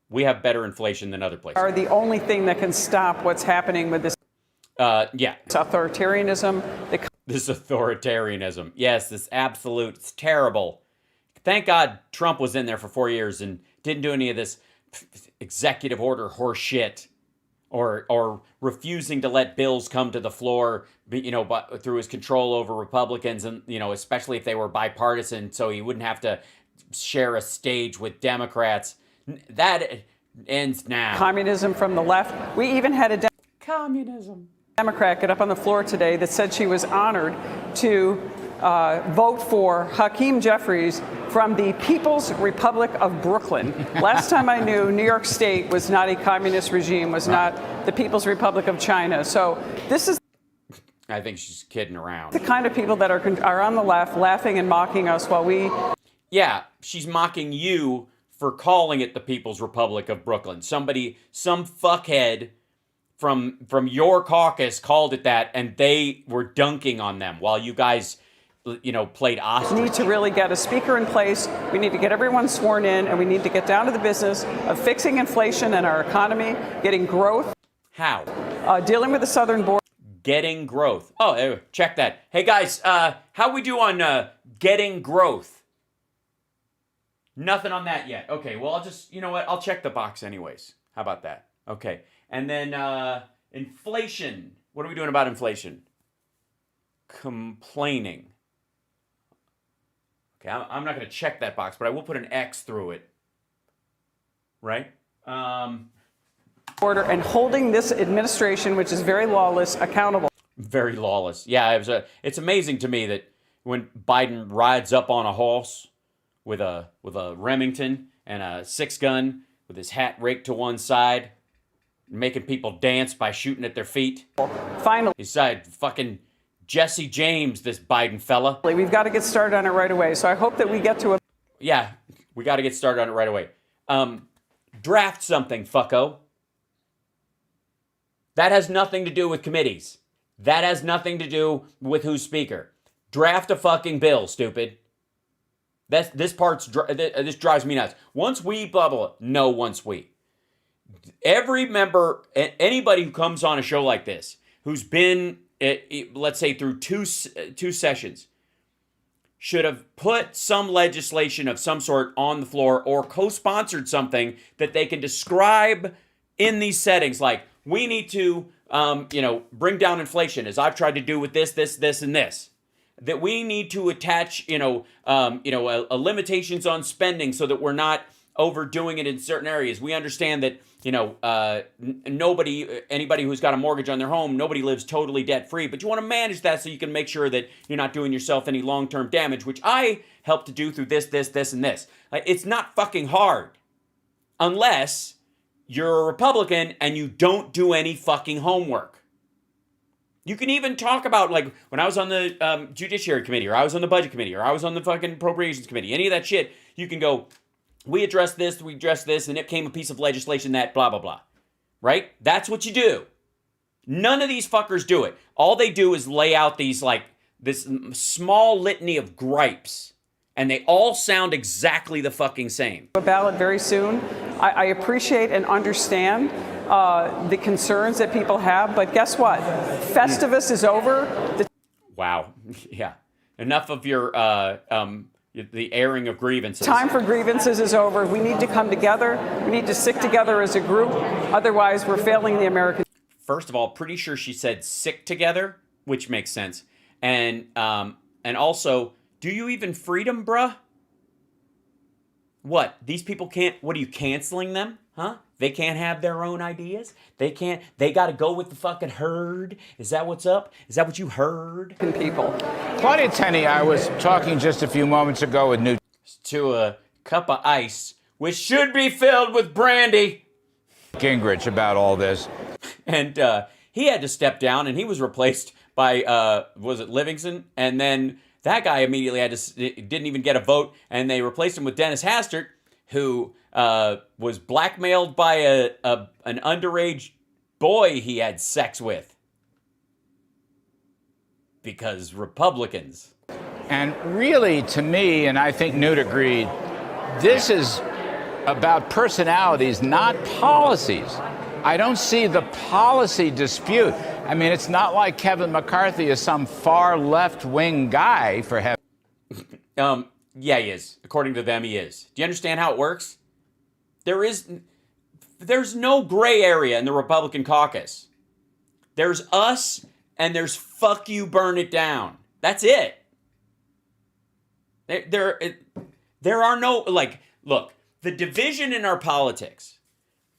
We have better inflation than other places. Are the only thing that can stop what's happening with this. Yeah. It's authoritarianism. This authoritarianism. Yes, this absolute. It's terrible. Thank God Trump was in there for 4 years and didn't do any of this executive order horse shit. Or refusing to let bills come to the floor, through his control over Republicans, and especially if they were bipartisan, so he wouldn't have to share a stage with Democrats. That ends now. Communism from the left. We even had a communism Democrat get up on the floor today that said she was honored to vote for Hakeem Jeffries from the People's Republic of Brooklyn. Last time I knew, New York State was not a communist regime, was not the People's Republic of China. So this is... I think she's kidding around. The kind of people that are on the left laughing and mocking us while we... Yeah, she's mocking you for calling it the People's Republic of Brooklyn. Some fuckhead from your caucus called it that, and they were dunking on them while you guys... played ostrich. We need to really get a speaker in place. We need to get everyone sworn in, and we need to get down to the business of fixing inflation and our economy, getting growth. How? Dealing with the southern border. Getting growth. Oh, check that. Hey guys, how we do on getting growth? Nothing on that yet. Okay, well I'll just, you know what? I'll check the box anyways. How about that? Okay, and then inflation. What are we doing about inflation? Complaining. Okay, I'm not going to check that box, but I will put an X through it. Right? Order and holding this administration, which is very lawless, accountable. Very lawless. Yeah, it's amazing to me that when Biden rides up on a horse with a Remington and a 6-gun with his hat raked to one side, making people dance by shooting at their feet. Finally. He's fucking Jesse James, this Biden fella. We've got to get started on it right away. So I hope that we get to it. Yeah, we got to get started on it right away. Draft something, fucko. That has nothing to do with committees. That has nothing to do with who's speaker. Draft a fucking bill, stupid. This drives me nuts. Once we blah blah. No, once we. Every member, anybody who comes on a show like this, who's been, let's say, through two sessions, should have put some legislation of some sort on the floor or co-sponsored something that they can describe in these settings. Like, we need to, bring down inflation, as I've tried to do with this, and this. That we need to attach, limitations on spending so that we're not overdoing it in certain areas. We understand that, anybody who's got a mortgage on their home, nobody lives totally debt-free, but you want to manage that so you can make sure that you're not doing yourself any long-term damage, which I help to do through this, and this. It's not fucking hard. Unless you're a Republican and you don't do any fucking homework. You can even talk about, like, when I was on the Judiciary Committee, or I was on the Budget Committee, or I was on the fucking Appropriations Committee, any of that shit, you can go, we addressed this, and it came a piece of legislation that blah, blah, blah. Right? That's what you do. None of these fuckers do it. All they do is lay out these, this small litany of gripes, and they all sound exactly the fucking same. A ballot very soon. I appreciate and understand the concerns that people have, but guess what? Festivus is over. Wow. Yeah. Enough of your the airing of grievances. Time for grievances is over. We need to come together. We need to stick together as a group. Otherwise, we're failing the American. First of all, pretty sure she said sick together, which makes sense. And also, do you even freedom, bruh? What? These people can't, what are you, canceling them? Huh? They can't have their own ideas? They got to go with the fucking herd? Is that what's up? Is that what you heard? People. Claudia Tenney, I was talking just a few moments ago with Newt. To a cup of ice, which should be filled with brandy. Gingrich about all this. And he had to step down, and he was replaced by, was it Livingston? And then that guy immediately didn't even get a vote, and they replaced him with Dennis Hastert, who was blackmailed by an underage boy he had sex with. Because Republicans. And really, to me, and I think Newt agreed, this is about personalities, not policies. I don't see the policy dispute. I mean, it's not like Kevin McCarthy is some far left-wing guy, for heaven. Yeah, he is. According to them, he is. Do you understand how it works? There's no gray area in the Republican caucus. There's us, and there's fuck you, burn it down. That's it. There are no, look, the division in our politics,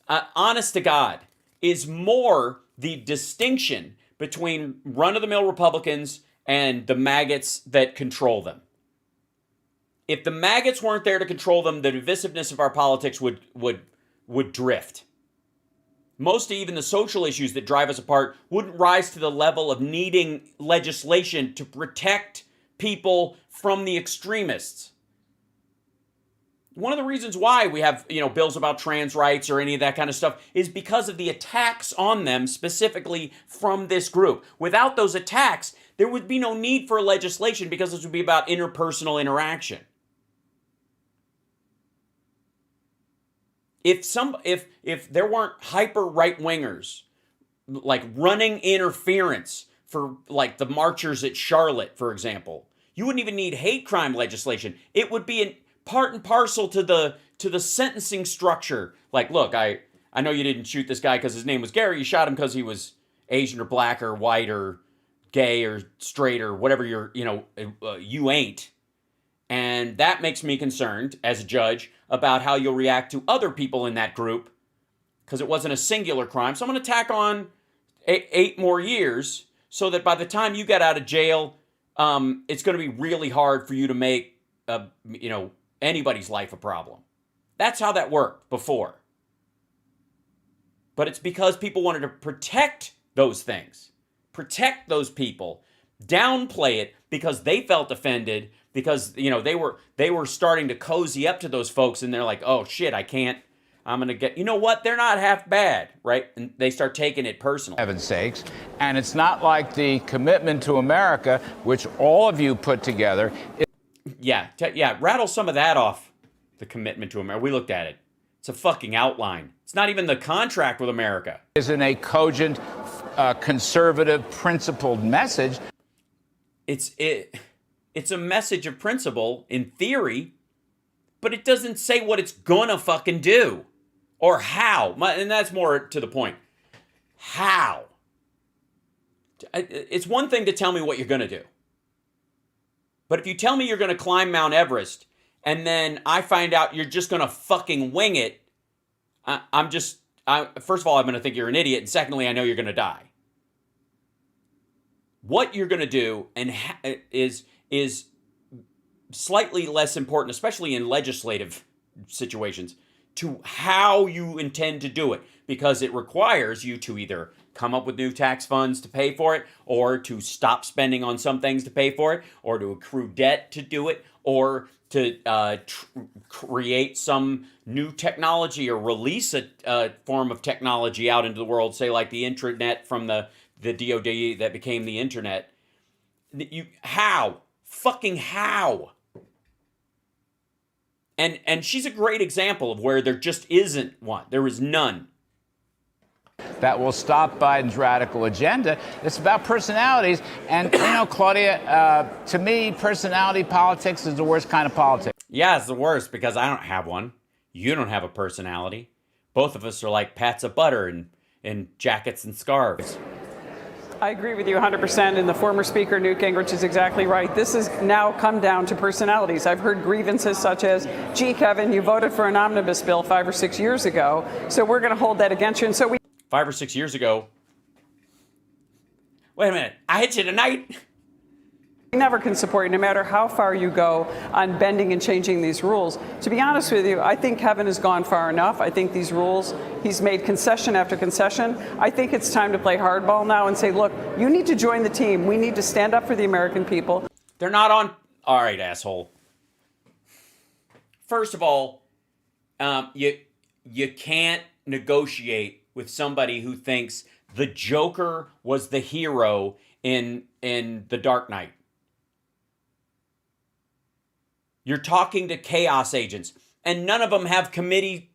honest to God, is more the distinction between run-of-the-mill Republicans and the maggots that control them. If the maggots weren't there to control them, the divisiveness of our politics would drift. Most even the social issues that drive us apart wouldn't rise to the level of needing legislation to protect people from the extremists. One of the reasons why we have, bills about trans rights or any of that kind of stuff is because of the attacks on them specifically from this group. Without those attacks, there would be no need for legislation because this would be about interpersonal interaction. If there weren't hyper right-wingers like running interference for like the marchers at Charlotte, for example. You wouldn't even need hate crime legislation. It would be part and parcel to the sentencing structure. Like, look, I know you didn't shoot this guy because his name was Gary. You shot him because he was Asian or black or white or gay or straight or whatever you ain't. And that makes me concerned as a judge about how you'll react to other people in that group, because it wasn't a singular crime. So I'm going to tack on 8 more years so that by the time you get out of jail, it's going to be really hard for you to make anybody's life a problem. That's how that worked before. But it's because people wanted to protect those things, protect those people, downplay it because they felt offended, because they were starting to cozy up to those folks, and they're like, oh shit, I'm going to get, you know what? They're not half bad, right? And they start taking it personal. Heaven's sakes. And it's not like the commitment to America, which all of you put together. Yeah, rattle some of that off, the commitment to America. We looked at it. It's a fucking outline. It's not even the contract with America. Isn't a cogent, conservative, principled message. It's a message of principle in theory, but it doesn't say what it's gonna fucking do or how. And that's more to the point. How? It's one thing to tell me what you're gonna do. But if you tell me you're gonna climb Mount Everest and then I find out you're just gonna fucking wing it, first of all, I'm gonna think you're an idiot, and secondly, I know you're gonna die. What you're gonna do is slightly less important, especially in legislative situations, to how you intend to do it, because it requires you to either come up with new tax funds to pay for it, or to stop spending on some things to pay for it, or to accrue debt to do it, or to create some new technology or release a form of technology out into the world, say like the intranet from the DOD that became the internet. How? Fucking how? And she's a great example of where there just isn't one. There is none. That will stop Biden's radical agenda. It's about personalities. And, Claudia, to me, personality politics is the worst kind of politics. Yeah, it's the worst because I don't have one. You don't have a personality. Both of us are like pats of butter in jackets and scarves. I agree with you 100%, and the former Speaker, Newt Gingrich, is exactly right. This has now come down to personalities. I've heard grievances such as, gee, Kevin, you voted for an omnibus bill 5 or 6 years ago, so we're going to hold that against you. And so 5 or 6 years ago. Wait a minute, I hit you tonight. We never can support you, no matter how far you go on bending and changing these rules. To be honest with you, I think Kevin has gone far enough. I think these rules, he's made concession after concession. I think it's time to play hardball now and say, look, you need to join the team. We need to stand up for the American people. They're not on. All right, asshole. First of all, you can't negotiate with somebody who thinks the Joker was the hero in The Dark Knight. You're talking to chaos agents, and none of them have committee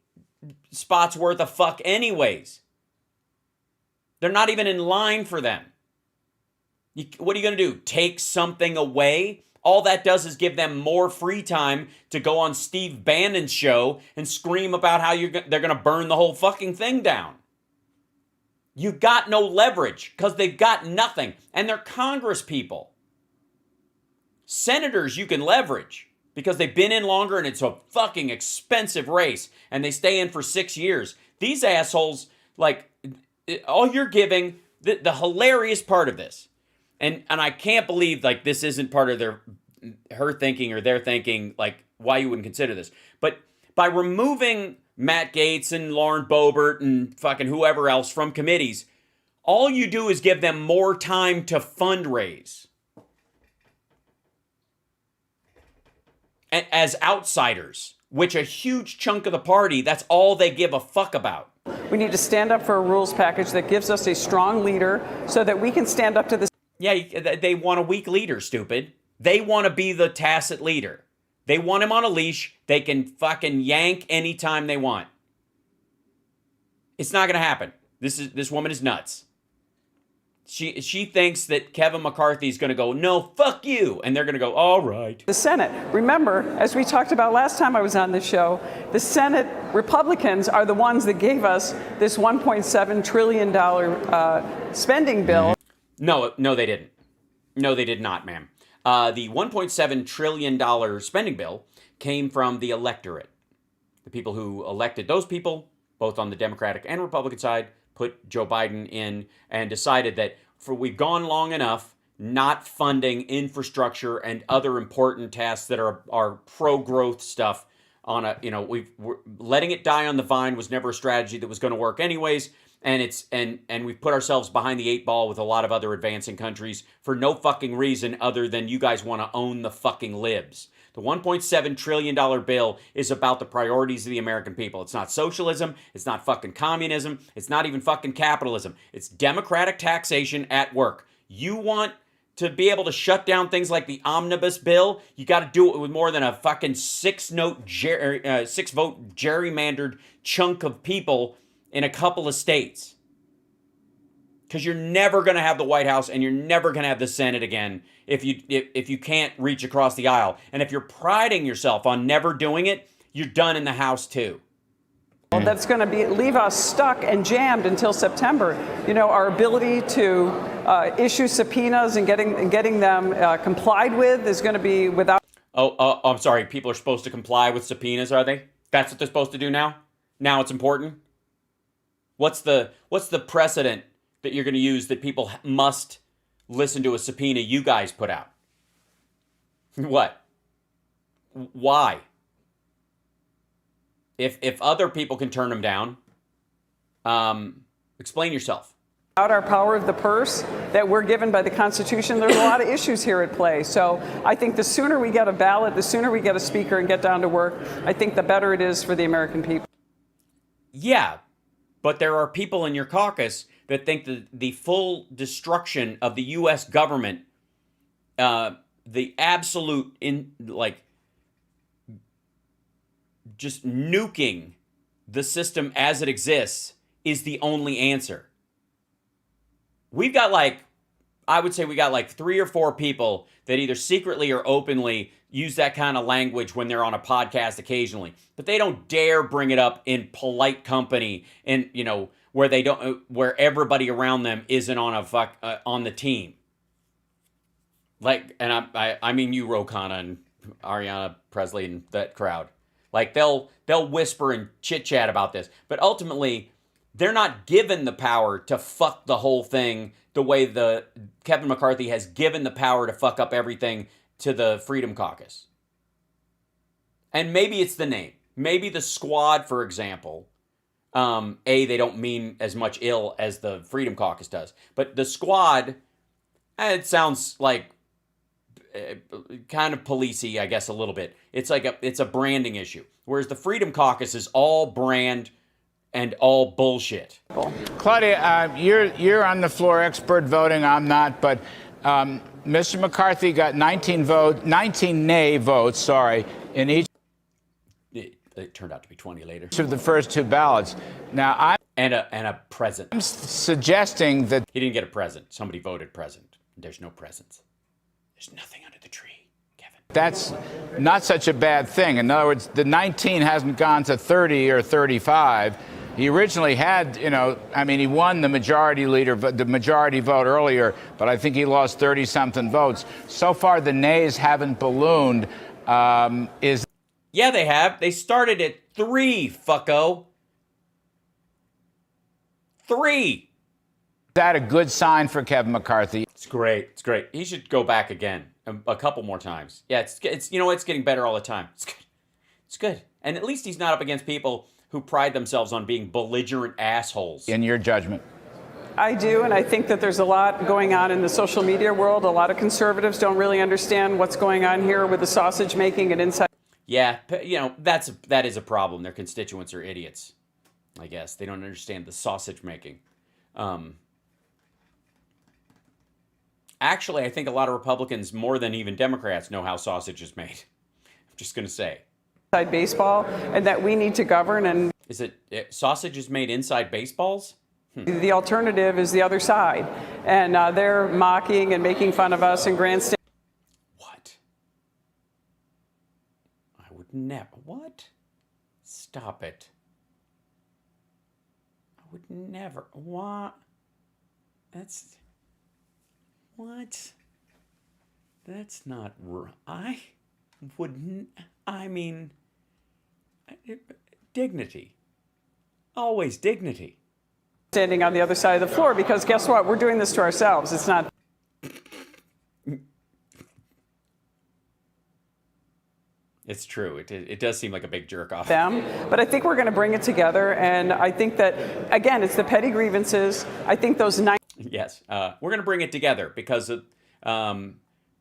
spots worth of fuck anyways. They're not even in line for them. What are you going to do? Take something away? All that does is give them more free time to go on Steve Bannon's show and scream about how they're going to burn the whole fucking thing down. You got no leverage because they've got nothing, and they're Congress people. Senators you can leverage because they've been in longer and it's a fucking expensive race and they stay in for 6 years. These assholes, like, all you're giving, the hilarious part of this, and I can't believe, like, this isn't part of her thinking or their thinking, like, why you wouldn't consider this. But by removing Matt Gaetz and Lauren Boebert and fucking whoever else from committees, all you do is give them more time to fundraise. As outsiders, which a huge chunk of the party, that's all they give a fuck about. We need to stand up for a rules package that gives us a strong leader so that we can stand up to this. Yeah, they want a weak leader, stupid. They want to be the tacit leader. They want him on a leash. They can fucking yank anytime they want. It's not going to happen. This woman is nuts. She thinks that Kevin McCarthy is going to go, no, fuck you. And they're going to go, all right. The Senate, remember, as we talked about last time I was on this show, the Senate Republicans are the ones that gave us this $1.7 trillion spending bill. No, they didn't. No, they did not, ma'am. The $1.7 trillion spending bill came from the electorate. The people who elected those people, both on the Democratic and Republican side, put Joe Biden in and decided that we've gone long enough not funding infrastructure and other important tasks that are pro-growth stuff on a, we're letting it die on the vine was never a strategy that was going to work anyways. And we've put ourselves behind the 8 ball with a lot of other advancing countries for no fucking reason other than you guys want to own the fucking libs. The $1.7 trillion bill is about the priorities of the American people. It's not socialism. It's not fucking communism. It's not even fucking capitalism. It's democratic taxation at work. You want to be able to shut down things like the omnibus bill, you got to do it with more than a fucking 6-vote gerrymandered chunk of people in a couple of states. Because you're never going to have the White House and you're never going to have the Senate again if you can't reach across the aisle. And if you're priding yourself on never doing it, you're done in the House too. Well, that's going to leave us stuck and jammed until September. Our ability to issue subpoenas and getting them complied with is going to be without. I'm sorry. People are supposed to comply with subpoenas, are they? That's what they're supposed to do now? Now it's important? What's the precedent that you're going to use that people must listen to a subpoena you guys put out? What? Why? If other people can turn them down, explain yourself. Without our power of the purse that we're given by the Constitution, there's a lot of issues here at play. So I think the sooner we get a ballot, the sooner we get a speaker and get down to work, I think the better it is for the American people. Yeah, but there are people in your caucus that think that the full destruction of the U.S. government, the absolute just nuking the system as it exists is the only answer. We've got I would say we got 3 or 4 people that either secretly or openly use that kind of language when they're on a podcast occasionally, but they don't dare bring it up in polite company and, where everybody around them isn't on on the team. And I mean you, Ro Khanna and Ariana Presley and that crowd. They'll whisper and chit chat about this, but ultimately they're not given the power to fuck the whole thing the way Kevin McCarthy has given the power to fuck up everything to the Freedom Caucus. And maybe it's the name. Maybe the squad, for example, they don't mean as much ill as the Freedom Caucus does. But the squad, it sounds like kind of policey, I guess, a little bit. It's a branding issue. Whereas the Freedom Caucus is all brand and all bullshit. Claudia, you're on the floor, expert voting. I'm not, but Mr. McCarthy got 19 nay votes, in each. It turned out to be 20 later. Of the first 2 ballots. Now and a present. I'm suggesting that he didn't get a present. Somebody voted present. There's no presents. There's nothing under the tree, Kevin. That's not such a bad thing. In other words, the 19 hasn't gone to 30 or 35. He originally had, he won the majority vote earlier, but I think he lost 30-something votes. So far, the nays haven't ballooned. Yeah, they have. They started at 3, fucko. 3. Is that a good sign for Kevin McCarthy? It's great. It's great. He should go back again a couple more times. Yeah, it's it's getting better all the time. It's good. It's good. And at least he's not up against people who pride themselves on being belligerent assholes. In your judgment. I do, and I think that there's a lot going on in the social media world. A lot of conservatives don't really understand what's going on here with the sausage making and inside. Yeah, that is a problem. Their constituents are idiots, I guess. They don't understand the sausage making. Actually, I think a lot of Republicans, more than even Democrats, know how sausage is made. I'm just going to say. Inside baseball, and that we need to govern. And is it sausage is made inside baseballs? The alternative is the other side. and they're mocking and making fun of us and grandstanding. What? I would never. What? Stop it. I would never. What? That's. What? That's not. I wouldn't. I mean. Dignity. Always dignity. Standing on the other side of the floor, because guess what? We're doing this to ourselves. It's not. It's true. It does seem like a big jerk off. Them, but I think we're going to bring it together, and I think that again, it's the petty grievances. I think those Yes, we're going to bring it together because of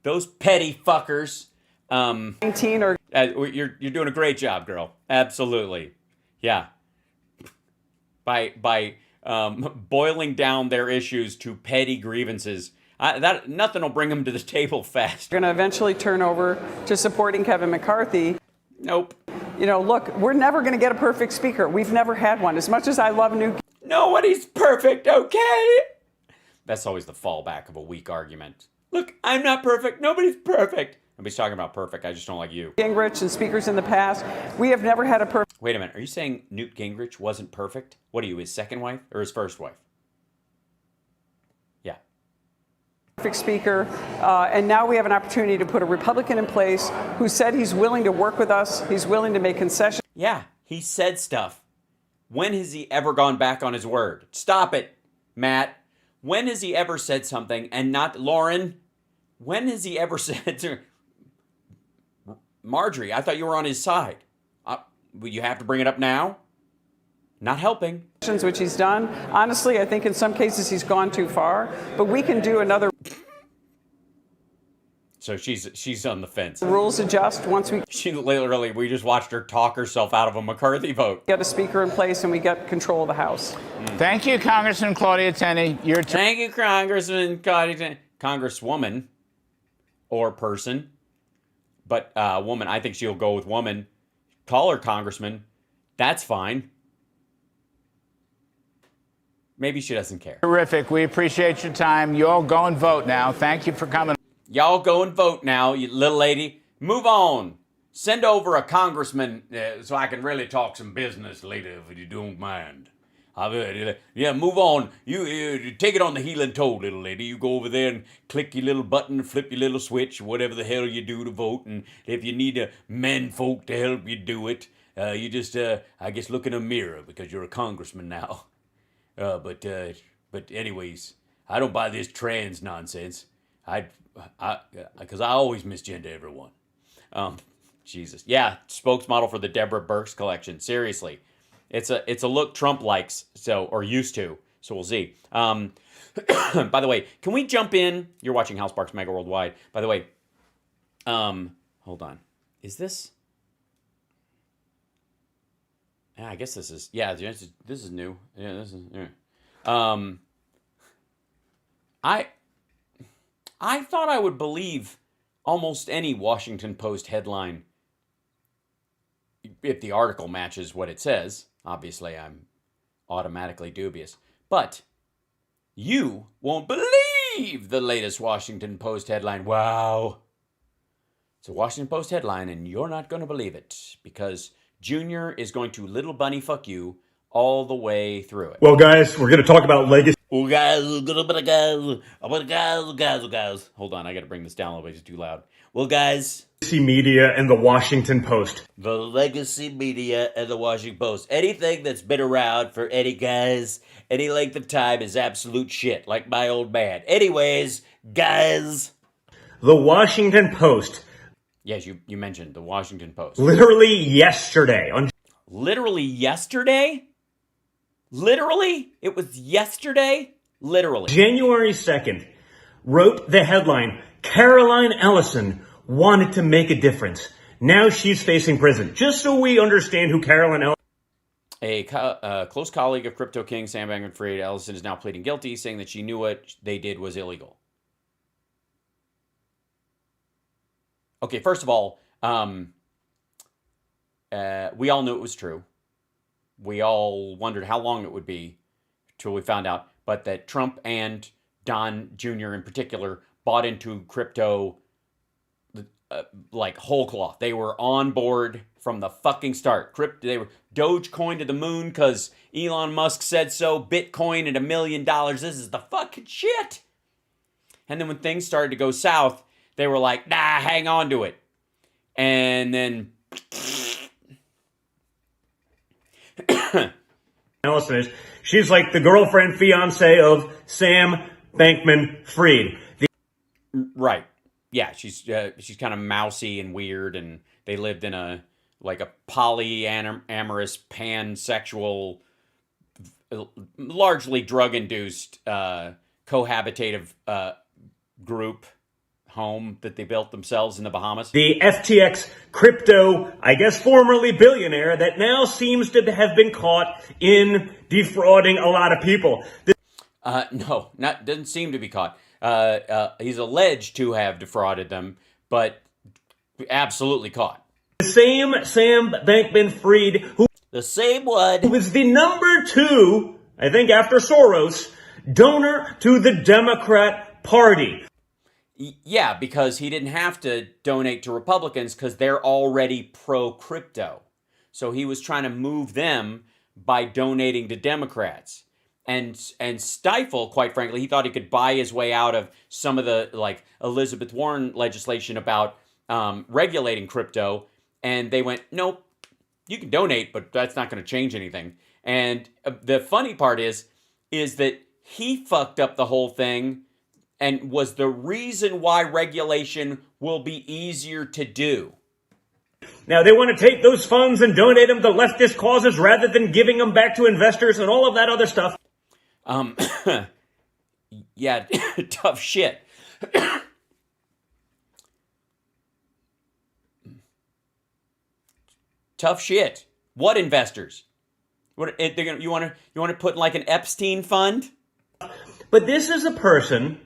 those petty fuckers. 19 or you're doing a great job, girl. Absolutely, yeah. By boiling down their issues to petty grievances, that nothing will bring them to the table fast. We're going to eventually turn over to supporting Kevin McCarthy. Nope. You know, look, we're never going to get a perfect speaker. We've never had one. As much as I love Newt. Nobody's perfect, okay? That's always the fallback of a weak argument. Look, I'm not perfect. Nobody's perfect. Nobody's talking about perfect. I just don't like you. Gingrich and speakers in the past, we have never had a perfect. Wait a minute. Are you saying Newt Gingrich wasn't perfect? What are you, his second wife or his first wife? Yeah. Perfect speaker, and now we have an opportunity to put a Republican in place who said he's willing to work with us. He's willing to make concessions. Yeah, he said stuff. When has he ever gone back on his word? Stop it, Matt. When has he ever said something and not Lauren? When has he ever said to Marjorie, I thought you were on his side. Will you have to bring it up now? Not helping. Which he's done. Honestly, I think in some cases he's gone too far, but we can do another. So she's on the fence. Rules adjust once we. We just watched her talk herself out of a McCarthy vote. Get a speaker in place and we get control of the House. Thank you, Congressman Claudia Tenney. Thank you, Congressman Claudia Tenney. Congresswoman or person. But woman, I think she'll go with woman. Call her Congressman. That's fine. Maybe she doesn't care. Terrific. We appreciate your time. You all go and vote now. Thank you for coming. Y'all go and vote now, you little lady. Move on. Send over a congressman so I can really talk some business later, if you don't mind. Yeah, move on. You take it on the heel and toe, little lady. You go over there and click your little button, flip your little switch, whatever the hell you do to vote. And if you need men folk to help you do it, you just, I guess, look in a mirror because you're a congressman now. But anyways, I don't buy this trans nonsense. Because I always misgender everyone. Jesus. Yeah, spokesmodel for the Deborah Birx collection. Seriously. It's a look Trump likes, or used to. So we'll see. By the way, can we jump in? You're watching HAL Sparks Mega Worldwide. By the way, hold on. Is this? Yeah, I guess this is. Yeah, this is new. Yeah, this is. Yeah. I thought I would believe almost any Washington Post headline if the article matches what it says. Obviously, I'm automatically dubious. But you won't believe the latest Washington Post headline. Wow. It's a Washington Post headline, and you're not going to believe it because Junior is going to little bunny fuck you all the way through it. Well, guys, we're going to talk about legacy. Oh, guys. Hold on, I got to bring this down a little bit. It's too loud. Well, guys. Media and the Washington Post. The legacy media and the Washington Post. Anything that's been around for any length of time is absolute shit, like my old man. Anyways, guys. The Washington Post. Yes, you mentioned the Washington Post. Literally yesterday. Literally yesterday? Literally? It was yesterday? Literally. January 2nd, wrote the headline, Caroline Ellison wanted to make a difference. Now she's facing prison. Just so we understand who Caroline Ellison is. A close colleague of Crypto King Sam Bankman-Fried, Ellison, is now pleading guilty, saying that she knew what they did was illegal. Okay, first of all, we all knew it was true. We all wondered how long it would be till we found out. But that Trump and Don Jr. in particular, bought into crypto like whole cloth. They were on board from the fucking start. They were Dogecoin to the moon because Elon Musk said so. Bitcoin at $1 million. This is the fucking shit. And then when things started to go south, they were like, nah, hang on to it. And then Allison is, she's like the girlfriend, fiance of Sam Bankman-Fried. Right. Yeah, she's kind of mousy and weird, and they lived in a polyamorous, pansexual, largely drug-induced, cohabitative group home that they built themselves in the Bahamas. The FTX crypto, I guess formerly billionaire, that now seems to have been caught in defrauding a lot of people. No, doesn't seem to be caught. He's alleged to have defrauded them, but absolutely caught. The same Sam Bankman-Fried, who was the number 2, I think after Soros, donor to the Democrat Party. Yeah, because he didn't have to donate to Republicans because they're already pro-crypto. So he was trying to move them by donating to Democrats. And stifle, quite frankly, he thought he could buy his way out of some of the like Elizabeth Warren legislation about regulating crypto. And they went, nope, you can donate, but that's not going to change anything. And the funny part is that he fucked up the whole thing and was the reason why regulation will be easier to do. Now, they want to take those funds and donate them to leftist causes rather than giving them back to investors and all of that other stuff. Yeah, tough shit. Tough shit. What investors? What you want to put in like an Epstein fund? But this is a person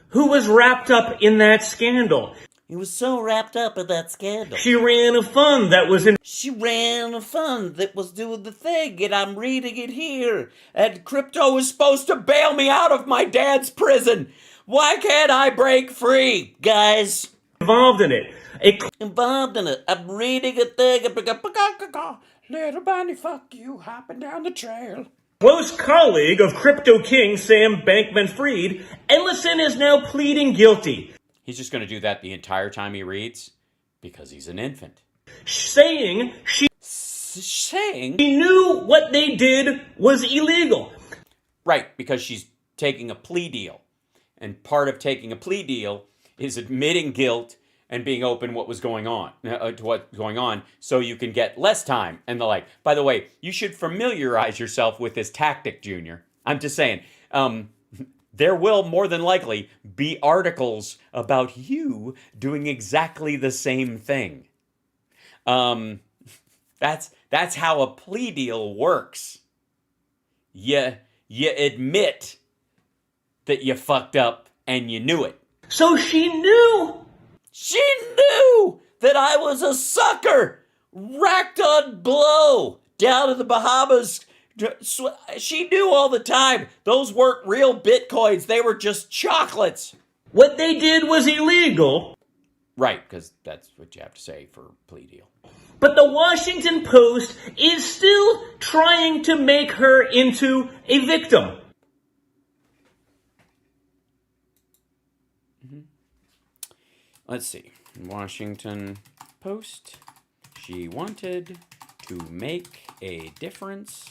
who was wrapped up in that scandal. He was so wrapped up in that scandal. She ran a fund that was in... She ran a fund that was doing the thing, and I'm reading it here. And crypto was supposed to bail me out of my dad's prison. Why can't I break free, guys? Involved in it. Involved in it. I'm reading a thing. Little bunny, fuck you, hopping down the trail. Close colleague of crypto king Sam Bankman-Fried, Ellison is now pleading guilty. He's just going to do that the entire time he reads because he's an infant. Saying she knew what they did was illegal. Right, because she's taking a plea deal. And part of taking a plea deal is admitting guilt and being open what was going on, to what's going on, so you can get less time and the like. By the way, you should familiarize yourself with this tactic, Junior. I'm just saying, there will more than likely be articles about you doing exactly the same thing. That's how a plea deal works. You admit that you fucked up and you knew it. So she knew. She knew that I was a sucker, racked on blow, down in the Bahamas. She knew all the time. Those weren't real Bitcoins. They were just chocolates. What they did was illegal. Right, because that's what you have to say for plea deal. But the Washington Post is still trying to make her into a victim. Let's see. Washington Post. She wanted to make a difference,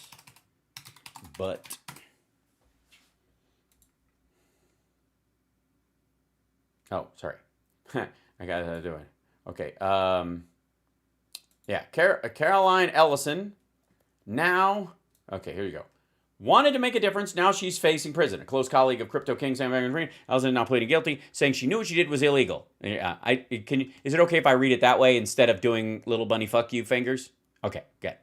but oh, sorry. I got to do it. Okay. Yeah. Caroline Ellison. Now. Okay. Here you go. Wanted to make a difference. Now she's facing prison. A close colleague of crypto king Sam Bankman-Fried, Ellison now pleading guilty, saying she knew what she did was illegal. Is it okay if I read it that way instead of doing little bunny fuck you fingers? Okay, good.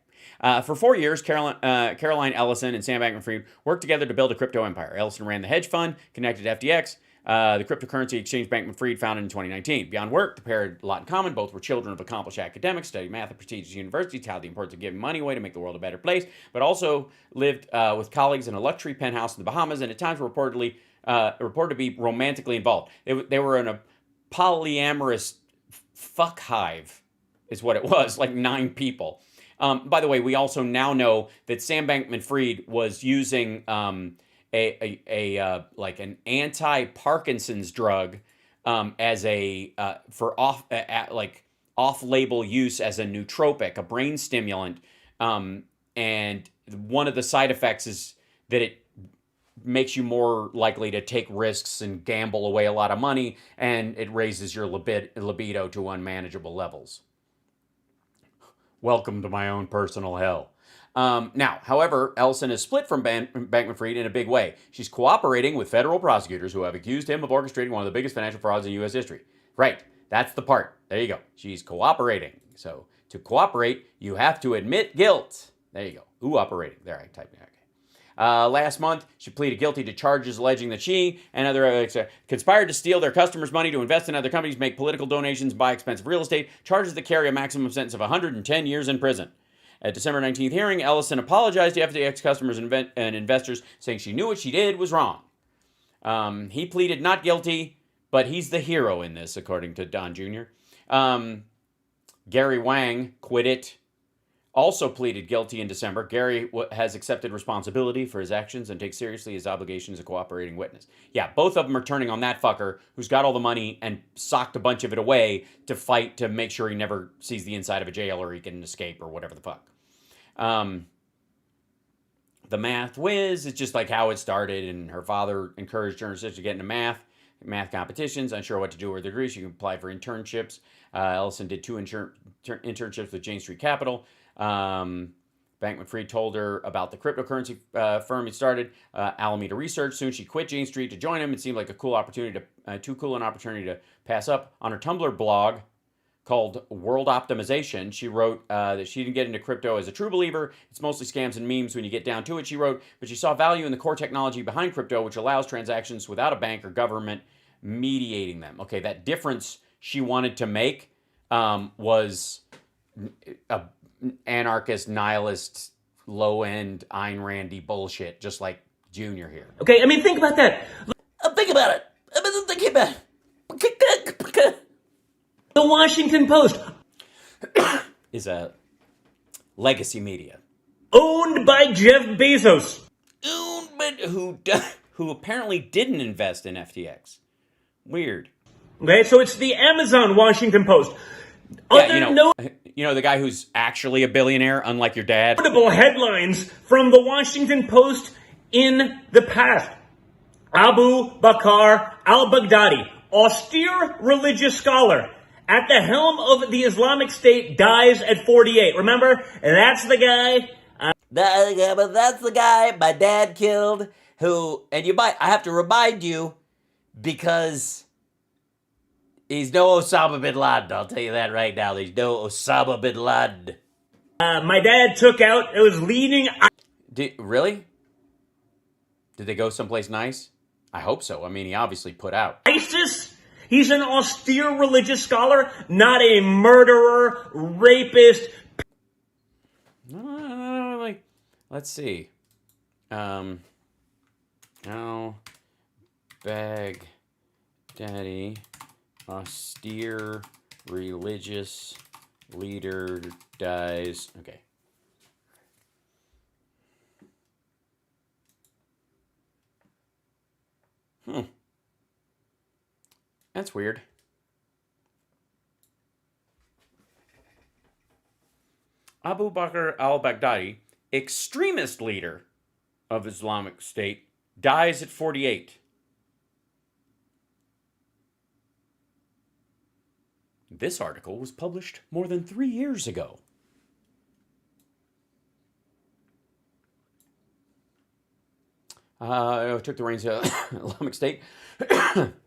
For 4 years, Caroline Ellison and Sam Bankman-Fried worked together to build a crypto empire. Ellison ran the hedge fund connected to FTX, the cryptocurrency exchange Bankman-Fried founded in 2019. Beyond work, the pair had a lot in common. Both were children of accomplished academics, studied math at prestigious universities, touted the importance of giving money away to make the world a better place, but also lived with colleagues in a luxury penthouse in the Bahamas, and at times were reportedly reported to be romantically involved. They were in a polyamorous fuck hive, is what it was, like 9 people. By the way, we also now know that Sam Bankman-Fried was using like an anti-Parkinson's drug as a for off-label use as a nootropic, a brain stimulant, and one of the side effects is that it makes you more likely to take risks and gamble away a lot of money, and it raises your libido to unmanageable levels. Welcome to my own personal hell. Now, however, Ellison is split from Bankman-Fried in a big way. She's cooperating with federal prosecutors who have accused him of orchestrating one of the biggest financial frauds in U.S. history. Right, that's the part. There you go. She's cooperating. So to cooperate, you have to admit guilt. There you go. Cooperating. There, I typed it. Okay. Last month, she pleaded guilty to charges alleging that she and others conspired to steal their customers' money to invest in other companies, make political donations, and buy expensive real estate, charges that carry a maximum sentence of 110 years in prison. At December 19th hearing, Ellison apologized to FTX customers and investors, saying she knew what she did was wrong. He pleaded not guilty, but he's the hero in this, according to Don Jr. Gary Wang quit it. Also pleaded guilty in December. Gary has accepted responsibility for his actions and takes seriously his obligation as a cooperating witness. Yeah, both of them are turning on that fucker who's got all the money and socked a bunch of it away to fight to make sure he never sees the inside of a jail or he can escape or whatever the fuck. The math whiz is just like how it started, and her father encouraged her and sister to get into math competitions. Unsure what to do with their degrees, you can apply for internships. Ellison did 2 internships with Jane Street Capital. Bankman-Fried told her about the cryptocurrency firm he started, Alameda Research. Soon she quit Jane Street to join him. It seemed like a cool opportunity too cool an opportunity to pass up. On her Tumblr blog called World Optimization, she wrote that she didn't get into crypto as a true believer. It's mostly scams and memes when you get down to it, she wrote, but she saw value in the core technology behind crypto, which allows transactions without a bank or government mediating them. Okay, that difference she wanted to make was a anarchist, nihilist, low-end Ayn Randy bullshit, just like Junior here. Okay, I mean, think about that. Think about it. I've been thinking about it. The Washington Post is a legacy media. Owned by Jeff Bezos. Owned by who apparently didn't invest in FTX. Weird. Okay, so it's the Amazon Washington Post. Yeah, you know the guy who's actually a billionaire, unlike your dad? Notable headlines from the Washington Post in the past. Abu Bakr al-Baghdadi, austere religious scholar, at the helm of the Islamic State, dies at 48. Remember, that's the guy. That's the guy my dad killed. Who, and I have to remind you, because he's no Osama bin Laden. I'll tell you that right now. There's no Osama bin Laden. My dad took out. It was leading. Really? Did they go someplace nice? I hope so. I mean, he obviously put out. ISIS? He's an austere religious scholar, not a murderer, rapist. Let's see. Baghdadi, austere religious leader dies. Okay. That's weird. Abu Bakr al-Baghdadi, extremist leader of Islamic State, dies at 48. This article was published more than 3 years ago. Took the reins of Islamic State,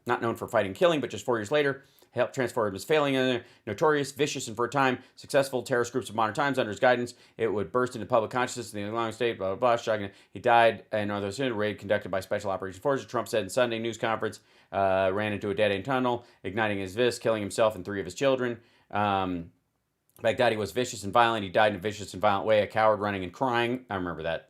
not known for fighting killing, but just 4 years later, helped transform his failing, notorious, vicious, and for a time, successful terrorist groups of modern times. Under his guidance, it would burst into public consciousness in the Islamic State, blah, blah, blah, shocking. He died in Northern Syria, raid conducted by Special Operations Forces. Trump said in Sunday news conference, ran into a dead-end tunnel, igniting his vis, killing himself and 3 of his children. Baghdadi was vicious and violent. He died in a vicious and violent way, a coward running and crying. I remember that.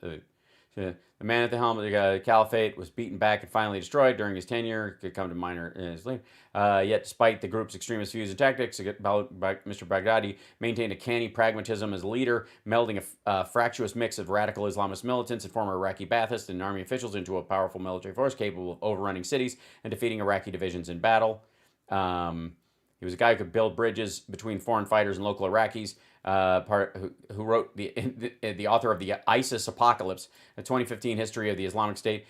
The man at the helm of the caliphate was beaten back and finally destroyed during his tenure. Could come to minor sleep. Yet, despite the group's extremist views and tactics, Mr. Baghdadi maintained a canny pragmatism as a leader, melding a fractious mix of radical Islamist militants and former Iraqi Baathists and army officials into a powerful military force capable of overrunning cities and defeating Iraqi divisions in battle. He was a guy who could build bridges between foreign fighters and local Iraqis. Who wrote the author of the ISIS Apocalypse, a 2015 history of the Islamic State.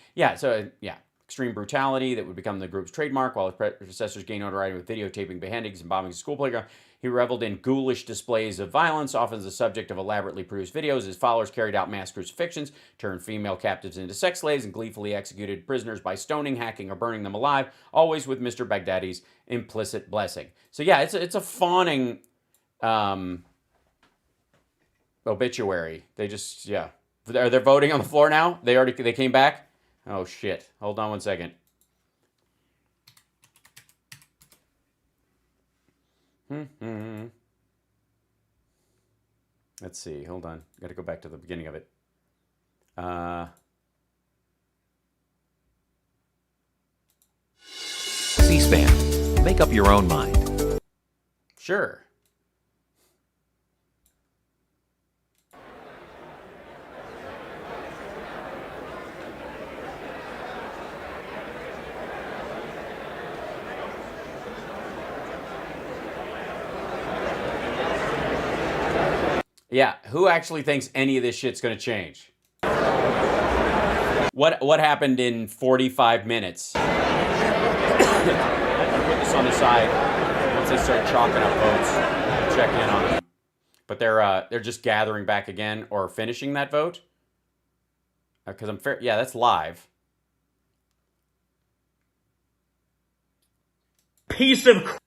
Extreme brutality that would become the group's trademark, while his predecessors gained notoriety with videotaping beheadings and bombings of school playgrounds. He reveled in ghoulish displays of violence, often as the subject of elaborately produced videos. His followers carried out mass crucifixions, turned female captives into sex slaves, and gleefully executed prisoners by stoning, hacking, or burning them alive, always with Mr. Baghdadi's implicit blessing. So yeah, it's a fawning obituary. They just, yeah. Are they voting on the floor now? They came back? Oh, shit. Hold on one second. Let's see. Hold on. Got to go back to the beginning of it. C-SPAN. Make up your own mind. Sure. Yeah, who actually thinks any of this shit's going to change? What happened in 45 minutes? I'm going to put this on the side. Once they start chalking up votes, I'll check in on them. But they're just gathering back again or finishing that vote. Because I'm fair. Yeah, that's live. Piece of.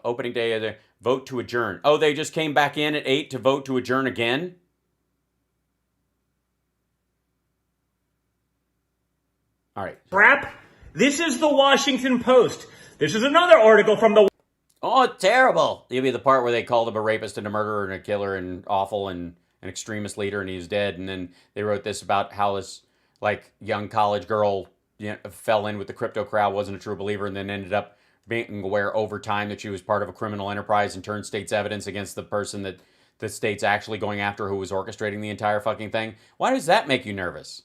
Opening day of the vote to adjourn. Oh, they just came back in at 8 to vote to adjourn again? All right. Crap. This is the Washington Post. This is another article from the. Oh, terrible. It'll be the part where they called him a rapist and a murderer and a killer and awful and an extremist leader and he's dead. And then they wrote this about how this young college girl fell in with the crypto crowd, wasn't a true believer, and then ended up being aware over time that she was part of a criminal enterprise and turned state's evidence against the person that the state's actually going after who was orchestrating the entire fucking thing. Why does that make you nervous?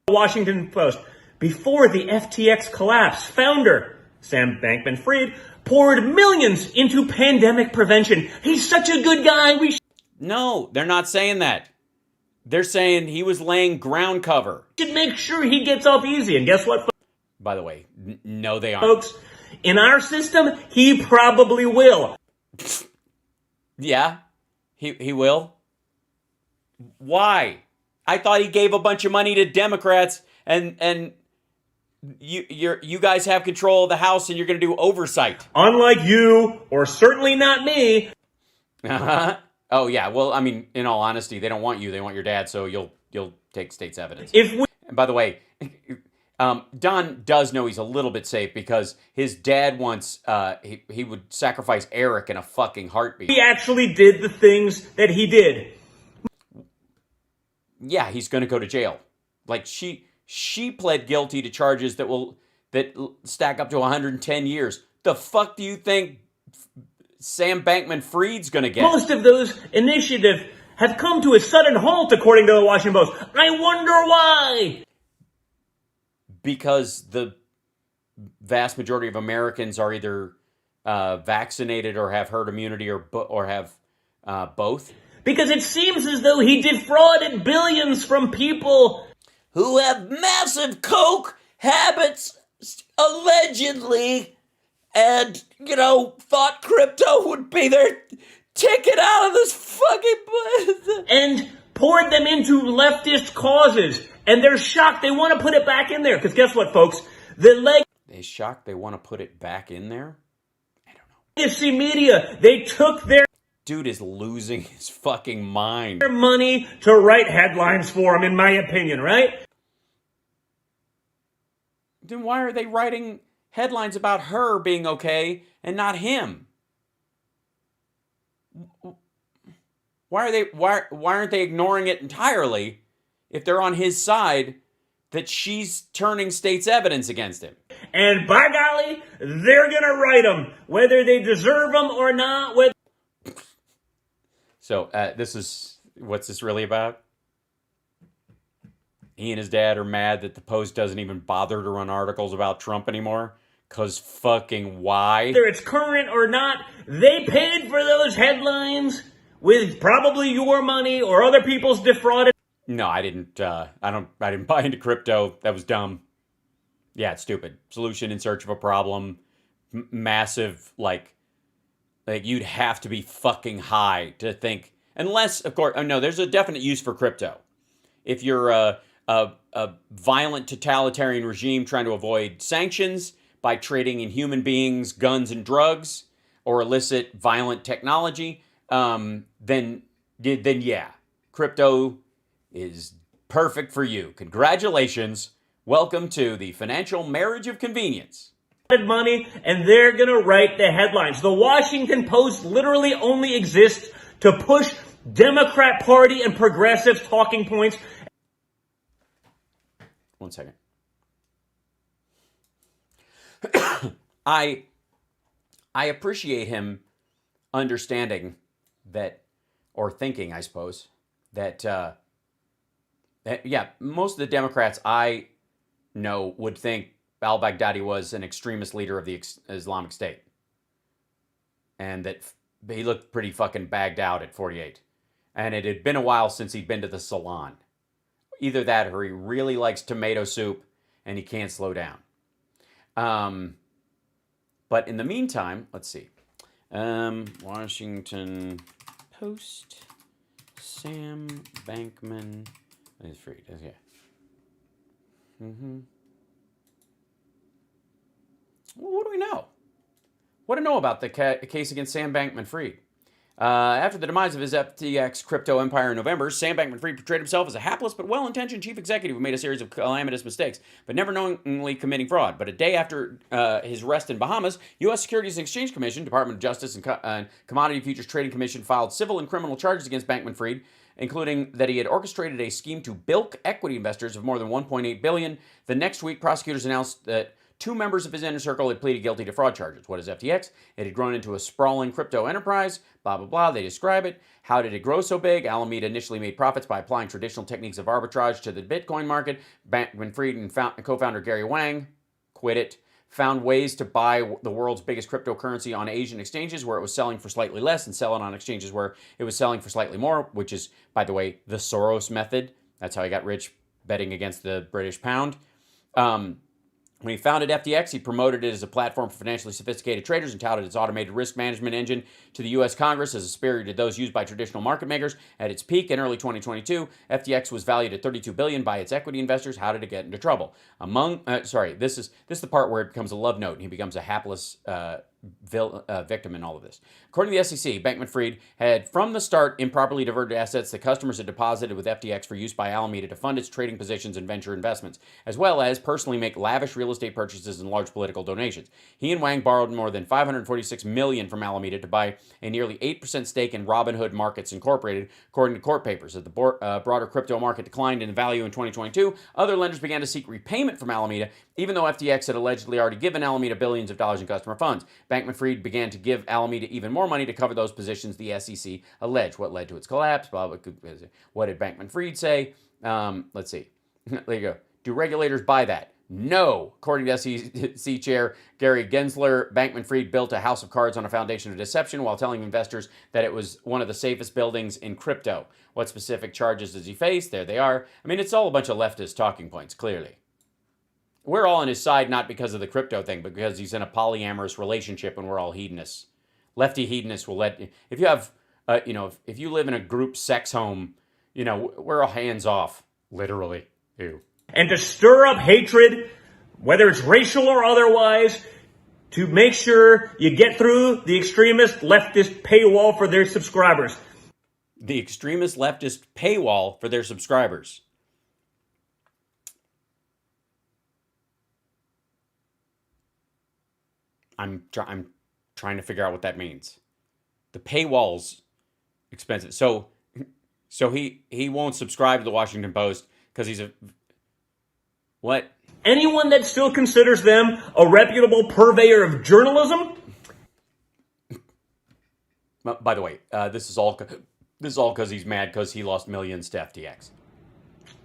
Washington Post. Before the FTX collapse, founder Sam Bankman-Fried poured millions into pandemic prevention. He's such a good guy. No, they're not saying that. They're saying he was laying ground cover. Should make sure he gets off easy. And guess what? By the way, no, they aren't. Folks, in our system, he probably will. Yeah, he will. Why? I thought he gave a bunch of money to Democrats, and you guys have control of the House, and you're going to do oversight. Unlike you, or certainly not me. Oh yeah. Well, I mean, in all honesty, they don't want you. They want your dad. So you'll take state's evidence. And by the way. Don does know he's a little bit safe because his dad once, he would sacrifice Eric in a fucking heartbeat. He actually did the things that he did. Yeah, he's going to go to jail. She pled guilty to charges that stack up to 110 years. The fuck do you think Sam Bankman-Fried's going to get? Most of those initiatives have come to a sudden halt, according to the Washington Post. I wonder why. Because the vast majority of Americans are either vaccinated or have herd immunity or have both. Because it seems as though he defrauded billions from people who have massive coke habits, allegedly, and, thought crypto would be their ticket out of this fucking... and poured them into leftist causes. And they're shocked. They want to put it back in there. Because guess what, folks? They're shocked they want to put it back in there? I don't know. Legacy media, they took their... Dude is losing his fucking mind. Their money to write headlines for him, in my opinion, right? Then why are they writing headlines about her being okay and not him? Why aren't they ignoring it entirely if they're on his side, that she's turning state's evidence against him. And by golly, they're going to write them, whether they deserve them or not. So what's this really about? He and his dad are mad that the Post doesn't even bother to run articles about Trump anymore. 'Cause fucking why? Whether it's current or not, they paid for those headlines with probably your money or other people's defrauded. No, I didn't. I didn't buy into crypto. That was dumb. Yeah, it's stupid. Solution in search of a problem. Massive, like you'd have to be fucking high to think. Unless, of course, no, there's a definite use for crypto. If you're a violent totalitarian regime trying to avoid sanctions by trading in human beings, guns, and drugs, or illicit violent technology, then yeah, crypto is perfect for you. Congratulations. Welcome to the financial marriage of convenience. Money, and they're going to write the headlines. The Washington Post literally only exists to push Democrat Party and progressives' talking points. 1 second. I appreciate him understanding that, or thinking, I suppose, that most of the Democrats I know would think al-Baghdadi was an extremist leader of the Islamic State. And that he looked pretty fucking bagged out at 48. And it had been a while since he'd been to the salon. Either that or he really likes tomato soup and he can't slow down. But in the meantime, let's see. Washington Post, Sam Bankman is Fried. Okay. Well, what do we know? What do we know about the case against Sam Bankman-Fried? After the demise of his FTX crypto empire in November, Sam Bankman-Fried portrayed himself as a hapless but well-intentioned chief executive who made a series of calamitous mistakes, but never knowingly committing fraud. But a day after his arrest in Bahamas, U.S. Securities and Exchange Commission, Department of Justice, and Commodity Futures Trading Commission filed civil and criminal charges against Bankman-Fried, including that he had orchestrated a scheme to bilk equity investors of more than $1.8 billion. The next week, prosecutors announced that 2 members of his inner circle had pleaded guilty to fraud charges. What is FTX? It had grown into a sprawling crypto enterprise, blah, blah, blah. They describe it. How did it grow so big? Alameda initially made profits by applying traditional techniques of arbitrage to the Bitcoin market. Bankman-Fried and co-founder Gary Wang quit it, found ways to buy the world's biggest cryptocurrency on Asian exchanges where it was selling for slightly less and sell it on exchanges where it was selling for slightly more, which is, by the way, the Soros method. That's how he got rich, betting against the British pound. When he founded FTX, he promoted it as a platform for financially sophisticated traders and touted its automated risk management engine to the U.S. Congress as superior to those used by traditional market makers. At its peak in early 2022, FTX was valued at $32 billion by its equity investors. How did it get into trouble? This is the part where it becomes a love note and he becomes a hapless victim in all of this. According to the SEC, Bankman-Fried had from the start improperly diverted assets that customers had deposited with FTX for use by Alameda to fund its trading positions and venture investments, as well as personally make lavish real estate purchases and large political donations. He and Wang borrowed more than $546 million from Alameda to buy a nearly 8% stake in Robinhood Markets Incorporated, according to court papers. As the broader crypto market declined in value in 2022, other lenders began to seek repayment from Alameda, even though FTX had allegedly already given Alameda billions of dollars in customer funds. Bankman-Fried began to give Alameda even more money to cover those positions, the SEC alleged. What led to its collapse? Blah, blah, blah. What did Bankman-Fried say? Let's see. There you go. Do regulators buy that? No. According to SEC Chair Gary Gensler, Bankman-Fried built a house of cards on a foundation of deception while telling investors that it was one of the safest buildings in crypto. What specific charges does he face? There they are. I mean, it's all a bunch of leftist talking points, clearly. We're all on his side not because of the crypto thing, but because he's in a polyamorous relationship and we're all hedonists. Lefty hedonists will let, if you have, if you live in a group sex home, we're all hands off, literally. Ew. And to stir up hatred, whether it's racial or otherwise, to make sure you get through the extremist leftist paywall for their subscribers. The extremist leftist paywall for their subscribers. I'm trying to figure out what that means. The paywall's expensive. So he won't subscribe to the Washington Post because he's a what? Anyone that still considers them a reputable purveyor of journalism. By the way, this is all because he's mad because he lost millions to FTX.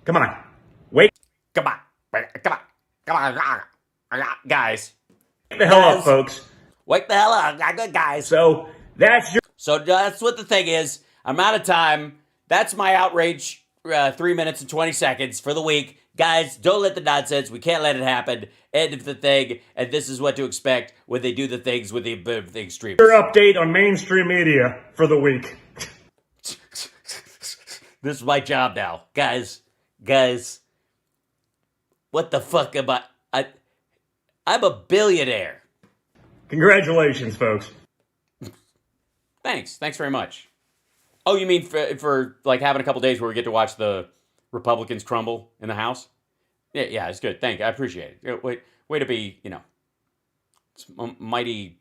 Come on, wake. Come on, guys. Wake the hell up, folks. Wake the hell up, guys. So that's what the thing is. I'm out of time. That's my outrage. 3 minutes and 20 seconds for the week. Guys, don't let the nonsense. We can't let it happen. End of the thing. And this is what to expect when they do the things with the extreme. your update on mainstream media for the week. This is my job now. Guys, what the fuck am I? I'm a billionaire. Congratulations, folks. Thanks very much. Oh, you mean for like having a couple days where we get to watch the Republicans crumble in the House? Yeah, it's good. Thank you. I appreciate it. Way to be, it's mighty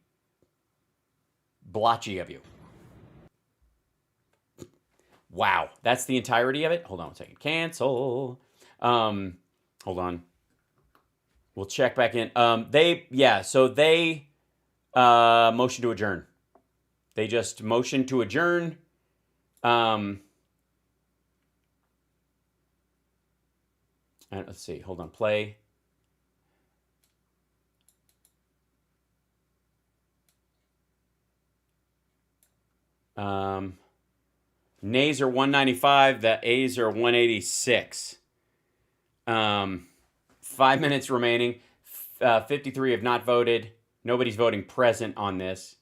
blotchy of you. Wow, that's the entirety of it? Hold on one second. Cancel. Hold on. We'll check back in. They motion to adjourn. They just motioned to adjourn. Let's see. Hold on. Play. Nays are 195. The A's are 186. 5 minutes remaining. 53 have not voted. Nobody's voting present on this.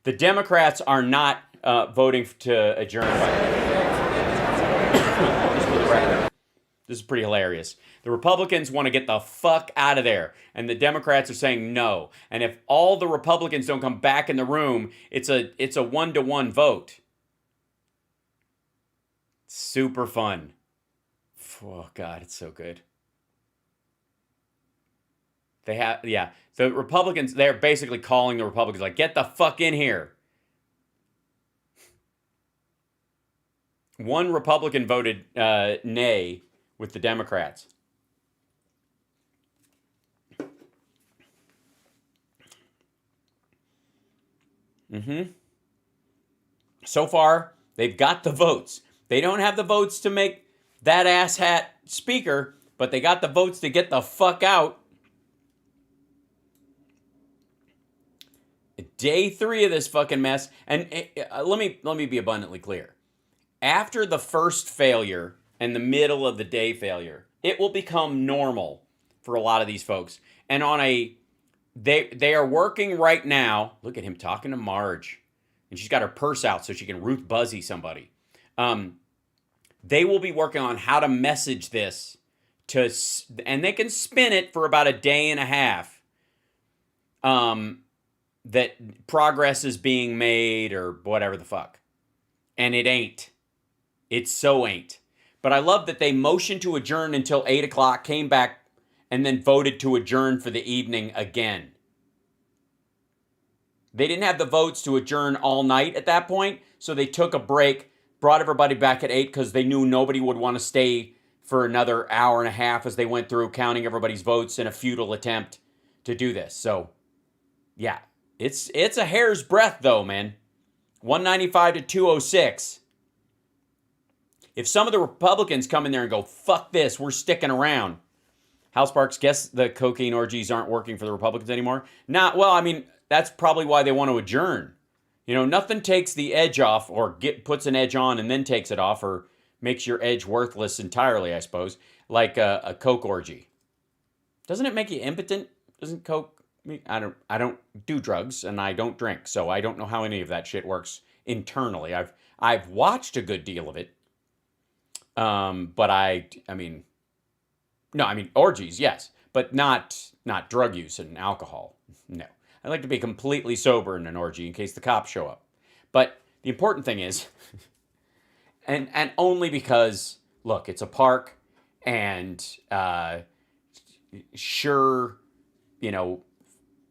The Democrats are not voting to adjourn. This is pretty hilarious. The Republicans want to get the fuck out of there, and the Democrats are saying no. And if all the Republicans don't come back in the room, it's a 1-to-1 vote. Super fun. Oh God, it's so good. The Republicans, they're basically calling the Republicans like, get the fuck in here. One Republican voted nay with the Democrats. So far, they've got the votes. They don't have the votes to make that asshat speaker, but they got the votes to get the fuck out. Day 3 of this fucking mess. And let me be abundantly clear. After the first failure and the middle of the day failure, it will become normal for a lot of these folks. And they are working right now. Look at him talking to Marge. And she's got her purse out so she can Ruth Buzzy somebody. They will be working on how to message this and they can spin it for about a day and a half. That progress is being made or whatever the fuck. And it ain't. It so ain't. But I love that they motioned to adjourn until 8 o'clock, came back, and then voted to adjourn for the evening again. They didn't have the votes to adjourn all night at that point, so they took a break, brought everybody back at 8 because they knew nobody would want to stay for another hour and a half as they went through counting everybody's votes in a futile attempt to do this. So, yeah. It's a hair's breadth, though, man. 195 to 206. If some of the Republicans come in there and go, fuck this, we're sticking around. Hal Sparks, guess the cocaine orgies aren't working for the Republicans anymore? That's probably why they want to adjourn. Nothing takes the edge off or puts an edge on and then takes it off or makes your edge worthless entirely, I suppose, like a coke orgy. Doesn't it make you impotent? Doesn't coke... I don't do drugs and I don't drink, so I don't know how any of that shit works internally. I've watched a good deal of it, but orgies, yes, but not drug use and alcohol. No, I like to be completely sober in an orgy in case the cops show up. But the important thing is, and only because look, it's a park, and sure,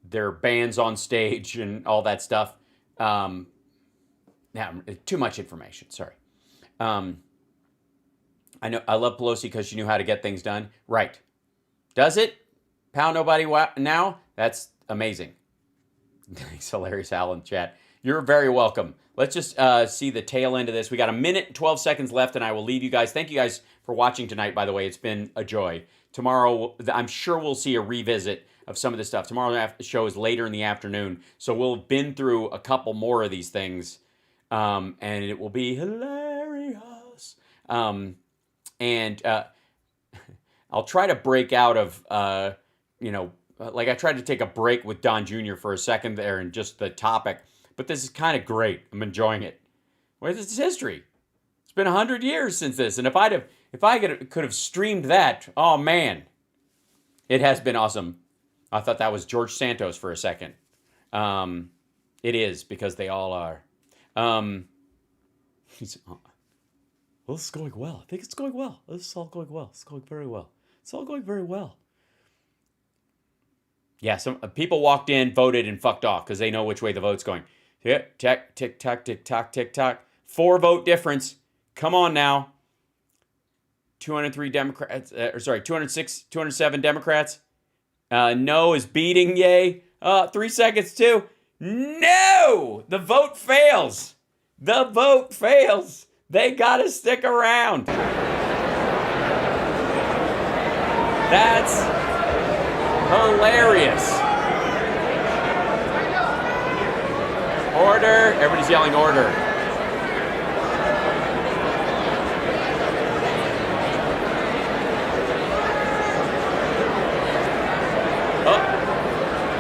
there are bands on stage and all that stuff, too much information. Sorry. I know I love Pelosi because she knew how to get things done. Right. Does it? Pound nobody now? That's amazing. Thanks, hilarious Hal in the chat. You're very welcome. Let's just see the tail end of this. We got a minute and 12 seconds left, and I will leave you guys. Thank you guys for watching tonight, by the way. It's been a joy. Tomorrow, I'm sure we'll see a revisit of some of this stuff. Tomorrow's show is later in the afternoon, so we'll have been through a couple more of these things, and it will be hilarious. I'll try to break out of, like I tried to take a break with Don Jr. for a second there and just the topic, but this is kind of great. I'm enjoying it. Well, this is history. It's been 100 years since this, and if I could have streamed that, oh man, it has been awesome. I thought that was George Santos for a second. It is, because they all are. Well, this is going well. I think it's going well. This is all going well. It's going very well. It's all going very well. Yeah, some people walked in, voted, and fucked off because they know which way the vote's going. Yeah, tick, tick, tock, tick, tock, tick, tock. 4 vote difference. Come on now. 203 Democrats, 207 Democrats. No is beating yay. 3 seconds too. No! The vote fails. The vote fails. They gotta stick around. That's hilarious. Order. Everybody's yelling order.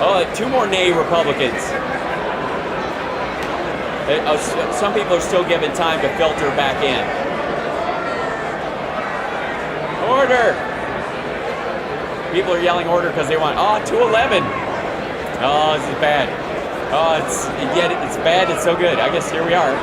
Oh, 2 more nay Republicans. Some people are still given time to filter back in. Order! People are yelling order because they want, 211. Oh, this is bad. Oh, it's bad, it's so good. I guess here we are.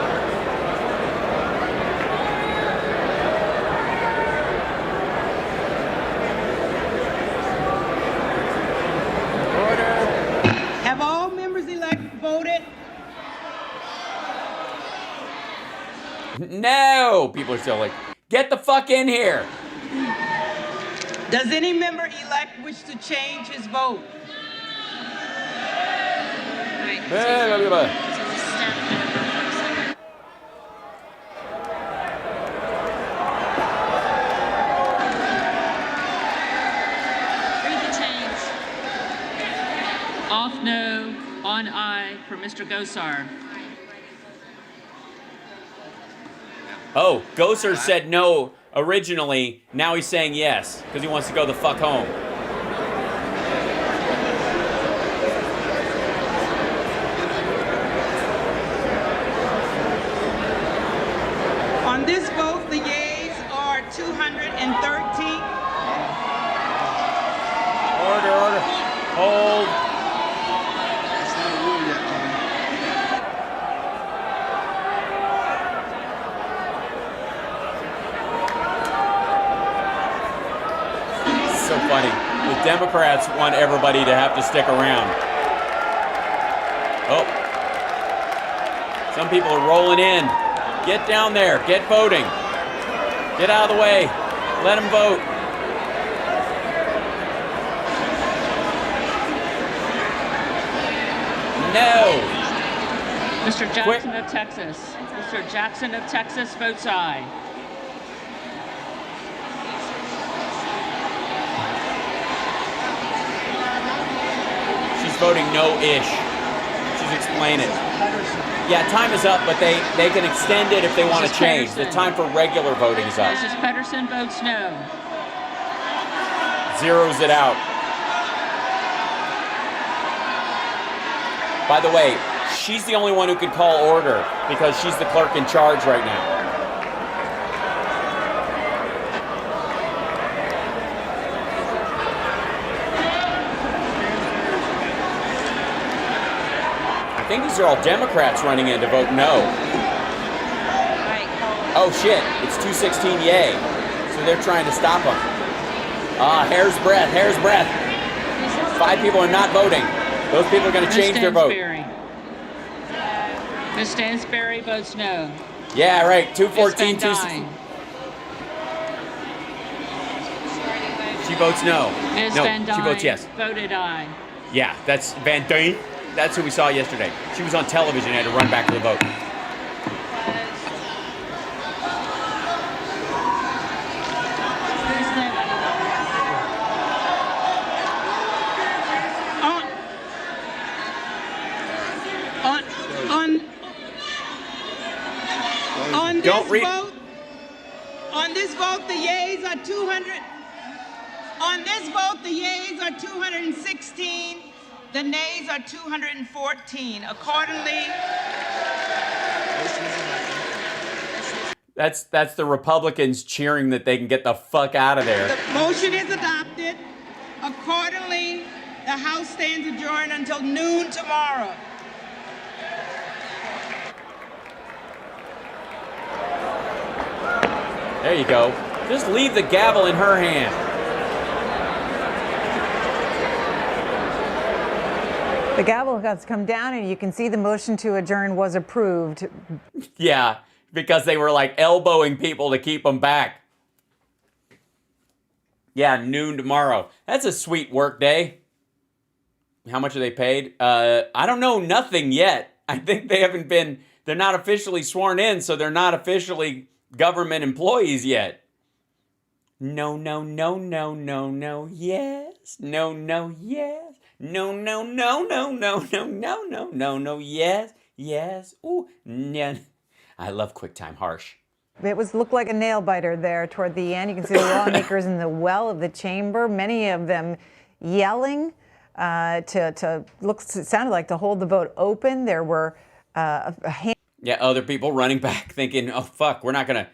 Have all members-elect voted? No! People are still like, get the fuck in here! Does any member-elect wish to change his vote? Read the change. Off no, on aye for Mr. Gosar. Oh, Gosar said no originally. Now he's saying yes because he wants to go the fuck home. On this vote, the yeas are 213. Order. Hold. So funny. The Democrats want everybody to have to stick around. Oh. Some people are rolling in. Get down there. Get voting. Get out of the way. Let them vote. No. Mr. Jackson of Texas. Mr. Jackson of Texas votes aye. Voting no-ish. She's explaining it. Yeah, time is up, but they can extend it if they want to change. The time for regular voting is up. Mrs. Pedersen votes no. Zeroes it out. By the way, she's the only one who can call order because she's the clerk in charge right now. I think these are all Democrats running in to vote no. Oh shit, it's 216 yay. So they're trying to stop them. Hair's breadth. 5 people are not voting. Those people are going to change their vote. Ms. Stansberry votes no. Yeah, right. 214, Ms. Van Dyne. She votes no. Ms. No, Van Dyne she votes yes. voted aye. Yeah, that's Van Dyne. That's who we saw yesterday. She was on television and had to run back to the vote. On this vote, the yeas are 200. On this vote, the yeas are 216. The nays are 214. Accordingly, That's the Republicans cheering that they can get the fuck out of there. the motion is adopted. Accordingly, the House stands adjourned until noon tomorrow. There you go. Just leave the gavel in her hand. The gavel has come down, and you can see the motion to adjourn was approved. Yeah, because they were like elbowing people to keep them back. Yeah, noon tomorrow. That's a sweet work day. How much are they paid? I don't know, nothing yet. I think they're not officially sworn in, so they're not officially government employees yet. No, no, no, no, no, no, yes. No, no, yes. No, no, no, no, no, no, no, no, no, no, yes, yes. Ooh, yeah. I love QuickTime Harsh. It looked like a nail biter there toward the end. You can see the lawmakers in the well of the chamber, many of them yelling it sounded like to hold the vote open. There were Yeah, other people running back thinking, oh, fuck, we're not going to...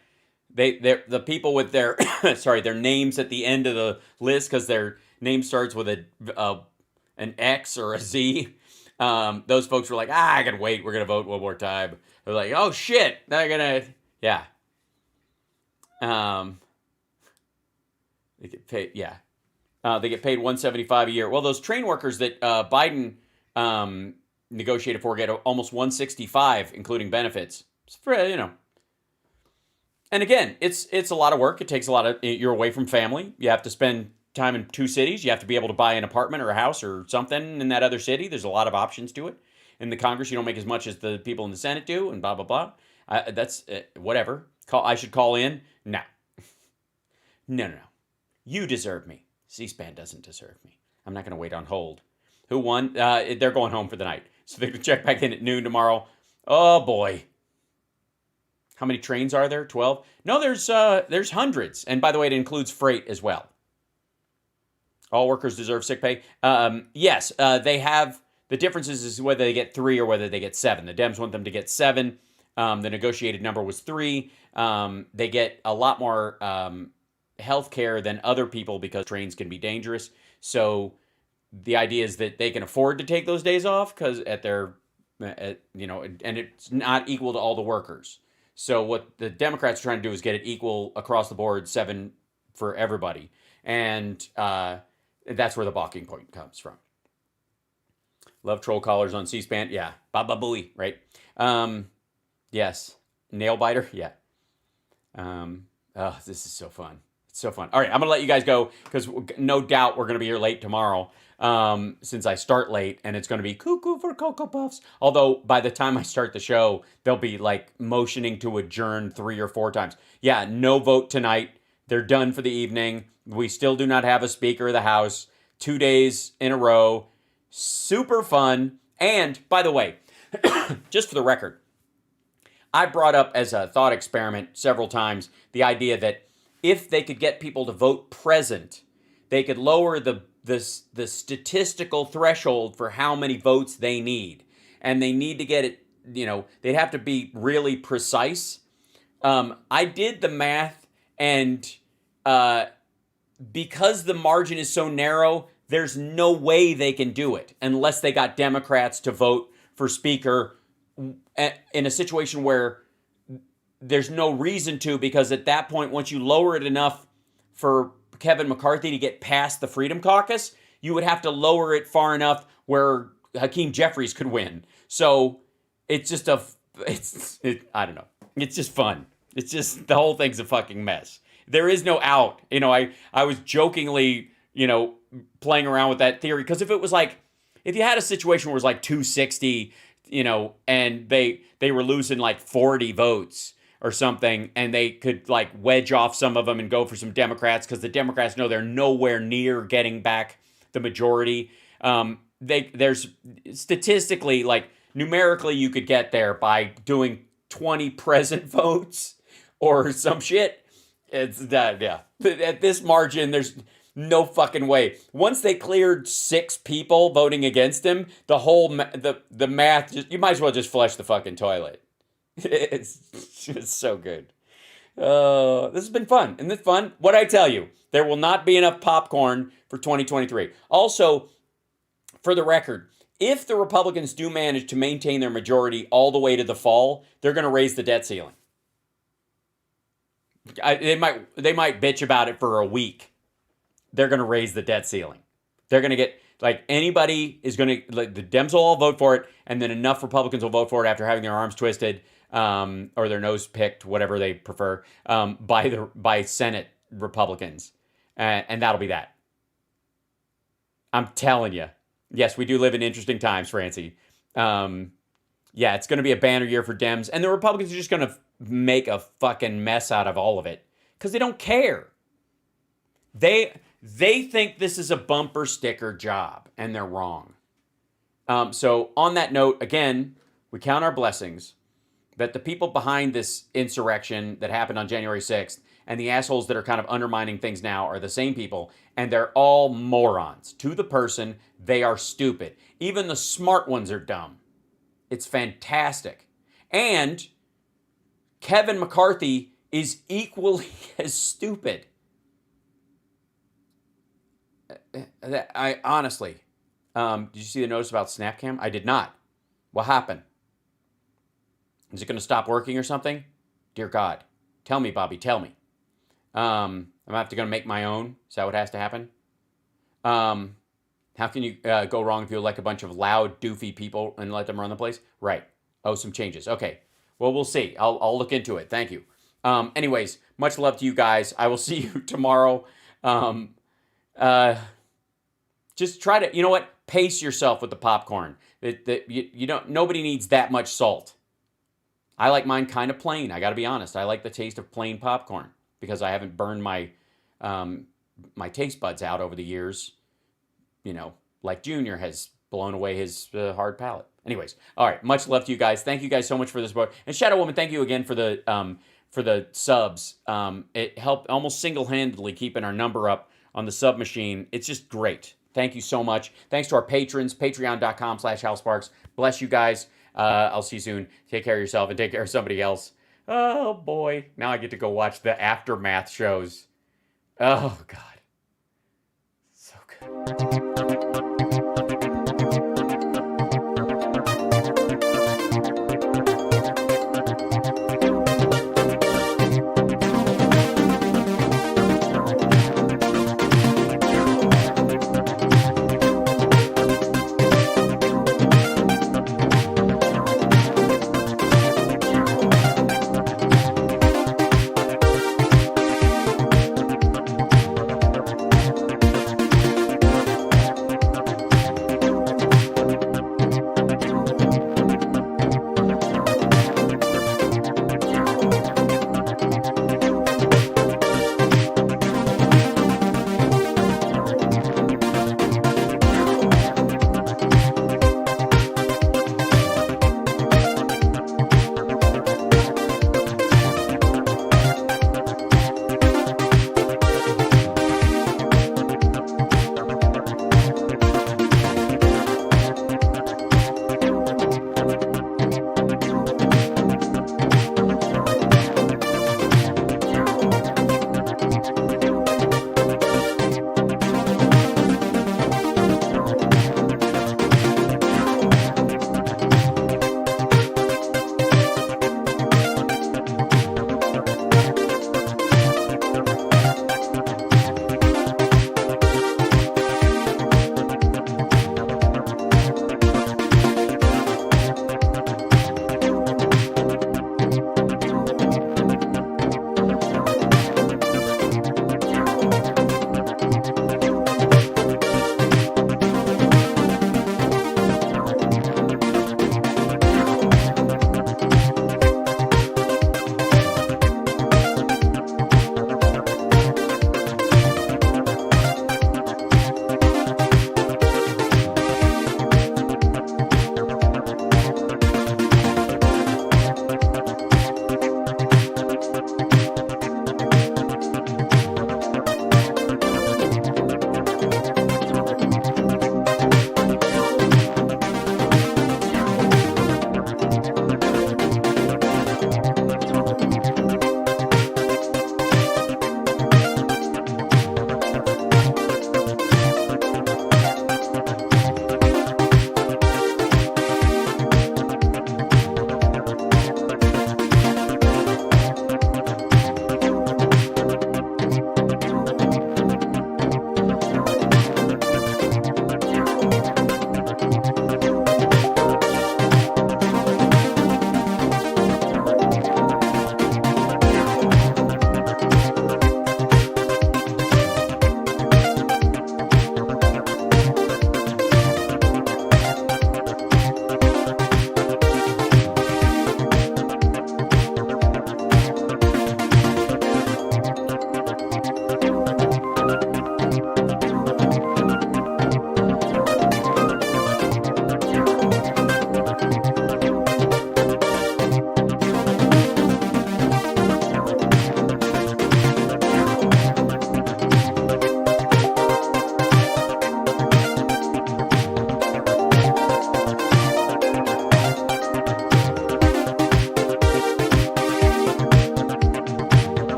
The people with their, their names at the end of the list because their name starts with an X or a Z. Those folks were like, I can wait. We're going to vote one more time. They're like, oh, shit. They're going to... Yeah. They get paid, yeah. They get paid $175 a year. Well, those train workers that Biden negotiated for get almost $165, including benefits. It's for, And again, it's a lot of work. It takes a lot of... You're away from family. You have to spend time in two cities. You have to be able to buy an apartment or a house or something in that other city. There's a lot of options to it. In the Congress, you don't make as much as the people in the Senate do, and blah, blah, blah. That's whatever. I should call in? No. No. You deserve me. C-SPAN doesn't deserve me. I'm not going to wait on hold. Who won? They're going home for the night. So they're going to check back in at noon tomorrow. Oh, boy. How many trains are there? 12? No, there's hundreds. And by the way, it includes freight as well. All workers deserve sick pay. Yes, they have... The difference is whether they get 3 or whether they get 7. The Dems want them to get 7. The negotiated number was 3. They get a lot more health care than other people because trains can be dangerous. So the idea is that they can afford to take those days off because and it's not equal to all the workers. So what the Democrats are trying to do is get it equal across the board, 7 for everybody. And that's where the balking point comes from. Love troll callers on C-SPAN. Yeah. Baba Booey, right? Yes. Nail biter? Yeah. Oh, this is so fun. It's so fun. All right, I'm going to let you guys go because no doubt we're going to be here late tomorrow since I start late and it's going to be cuckoo for Cocoa Puffs. Although by the time I start the show, they'll be like motioning to adjourn 3 or 4 times. Yeah, no vote tonight. They're done for the evening. We still do not have a Speaker of the House. 2 days in a row. Super fun. And by the way, just for the record, I brought up as a thought experiment several times the idea that if they could get people to vote present, they could lower the statistical threshold for how many votes they need. And they need to get it, they'd have to be really precise. I did the math, and because the margin is so narrow, there's no way they can do it unless they got Democrats to vote for Speaker in a situation where there's no reason to, because at that point, once you lower it enough for Kevin McCarthy to get past the Freedom Caucus, you would have to lower it far enough where Hakeem Jeffries could win. So it's just I don't know. It's just fun. It's just, the whole thing's a fucking mess. There is no out. You know, I was jokingly, you know, playing around with that theory, because if it was like, if you had a situation where it was like 260, you know, and they were losing like 40 votes or something, and they could like wedge off some of them and go for some Democrats, because the Democrats know they're nowhere near getting back the majority. There's statistically, like numerically, you could get there by doing 20 present votes or some shit. It's that, yeah. At this margin, there's no fucking way. Once they cleared 6 people voting against him, the whole the math, you might as well just flush the fucking toilet. It's so good. This has been fun. Isn't this fun? What'd I tell you? There will not be enough popcorn for 2023. Also, for the record, if the Republicans do manage to maintain their majority all the way to the fall, they're going to raise the debt ceiling. They might bitch about it for a week. They're going to raise the debt ceiling. They're going to get, like, anybody is going to, like, the Dems will all vote for it, and then enough Republicans will vote for it after having their arms twisted or their nose picked, whatever they prefer, by Senate Republicans. And that'll be that. I'm telling you. Yes, we do live in interesting times, Francie. Yeah, it's going to be a banner year for Dems, and the Republicans are just going to make a fucking mess out of all of it because they don't care. They think this is a bumper sticker job, and they're wrong. So on that note, again, we count our blessings that the people behind this insurrection that happened on January 6th and the assholes that are kind of undermining things now are the same people, and they're all morons. To the person, they are stupid. Even the smart ones are dumb. It's fantastic. And Kevin McCarthy is equally as stupid. I honestly, did you see the notice about SnapCam? I did not. What happened? Is it going to stop working or something? Dear God, tell me, Bobby, tell me. I'm going to make my own. Is that what has to happen? How can you go wrong if you elect a bunch of loud, doofy people and let them run the place? Right. Oh, some changes. Okay. Well, we'll see. I'll look into it. Thank you. Anyways, much love to you guys. I will see you tomorrow. Just try to, you know what? Pace yourself with the popcorn. You don't. Nobody needs that much salt. I like mine kind of plain. I got to be honest. I like the taste of plain popcorn because I haven't burned my my taste buds out over the years. You know, like Junior has blown away his hard palate. Anyways, all right. Much love to you guys. Thank you guys so much for the support. And Shadow Woman, thank you again for the subs. It helped almost single-handedly keeping our number up on the sub machine. It's just great. Thank you so much. Thanks to our patrons, patreon.com/HalSparks. Bless you guys. I'll see you soon. Take care of yourself and take care of somebody else. Oh, boy. Now I get to go watch the aftermath shows. Oh, God.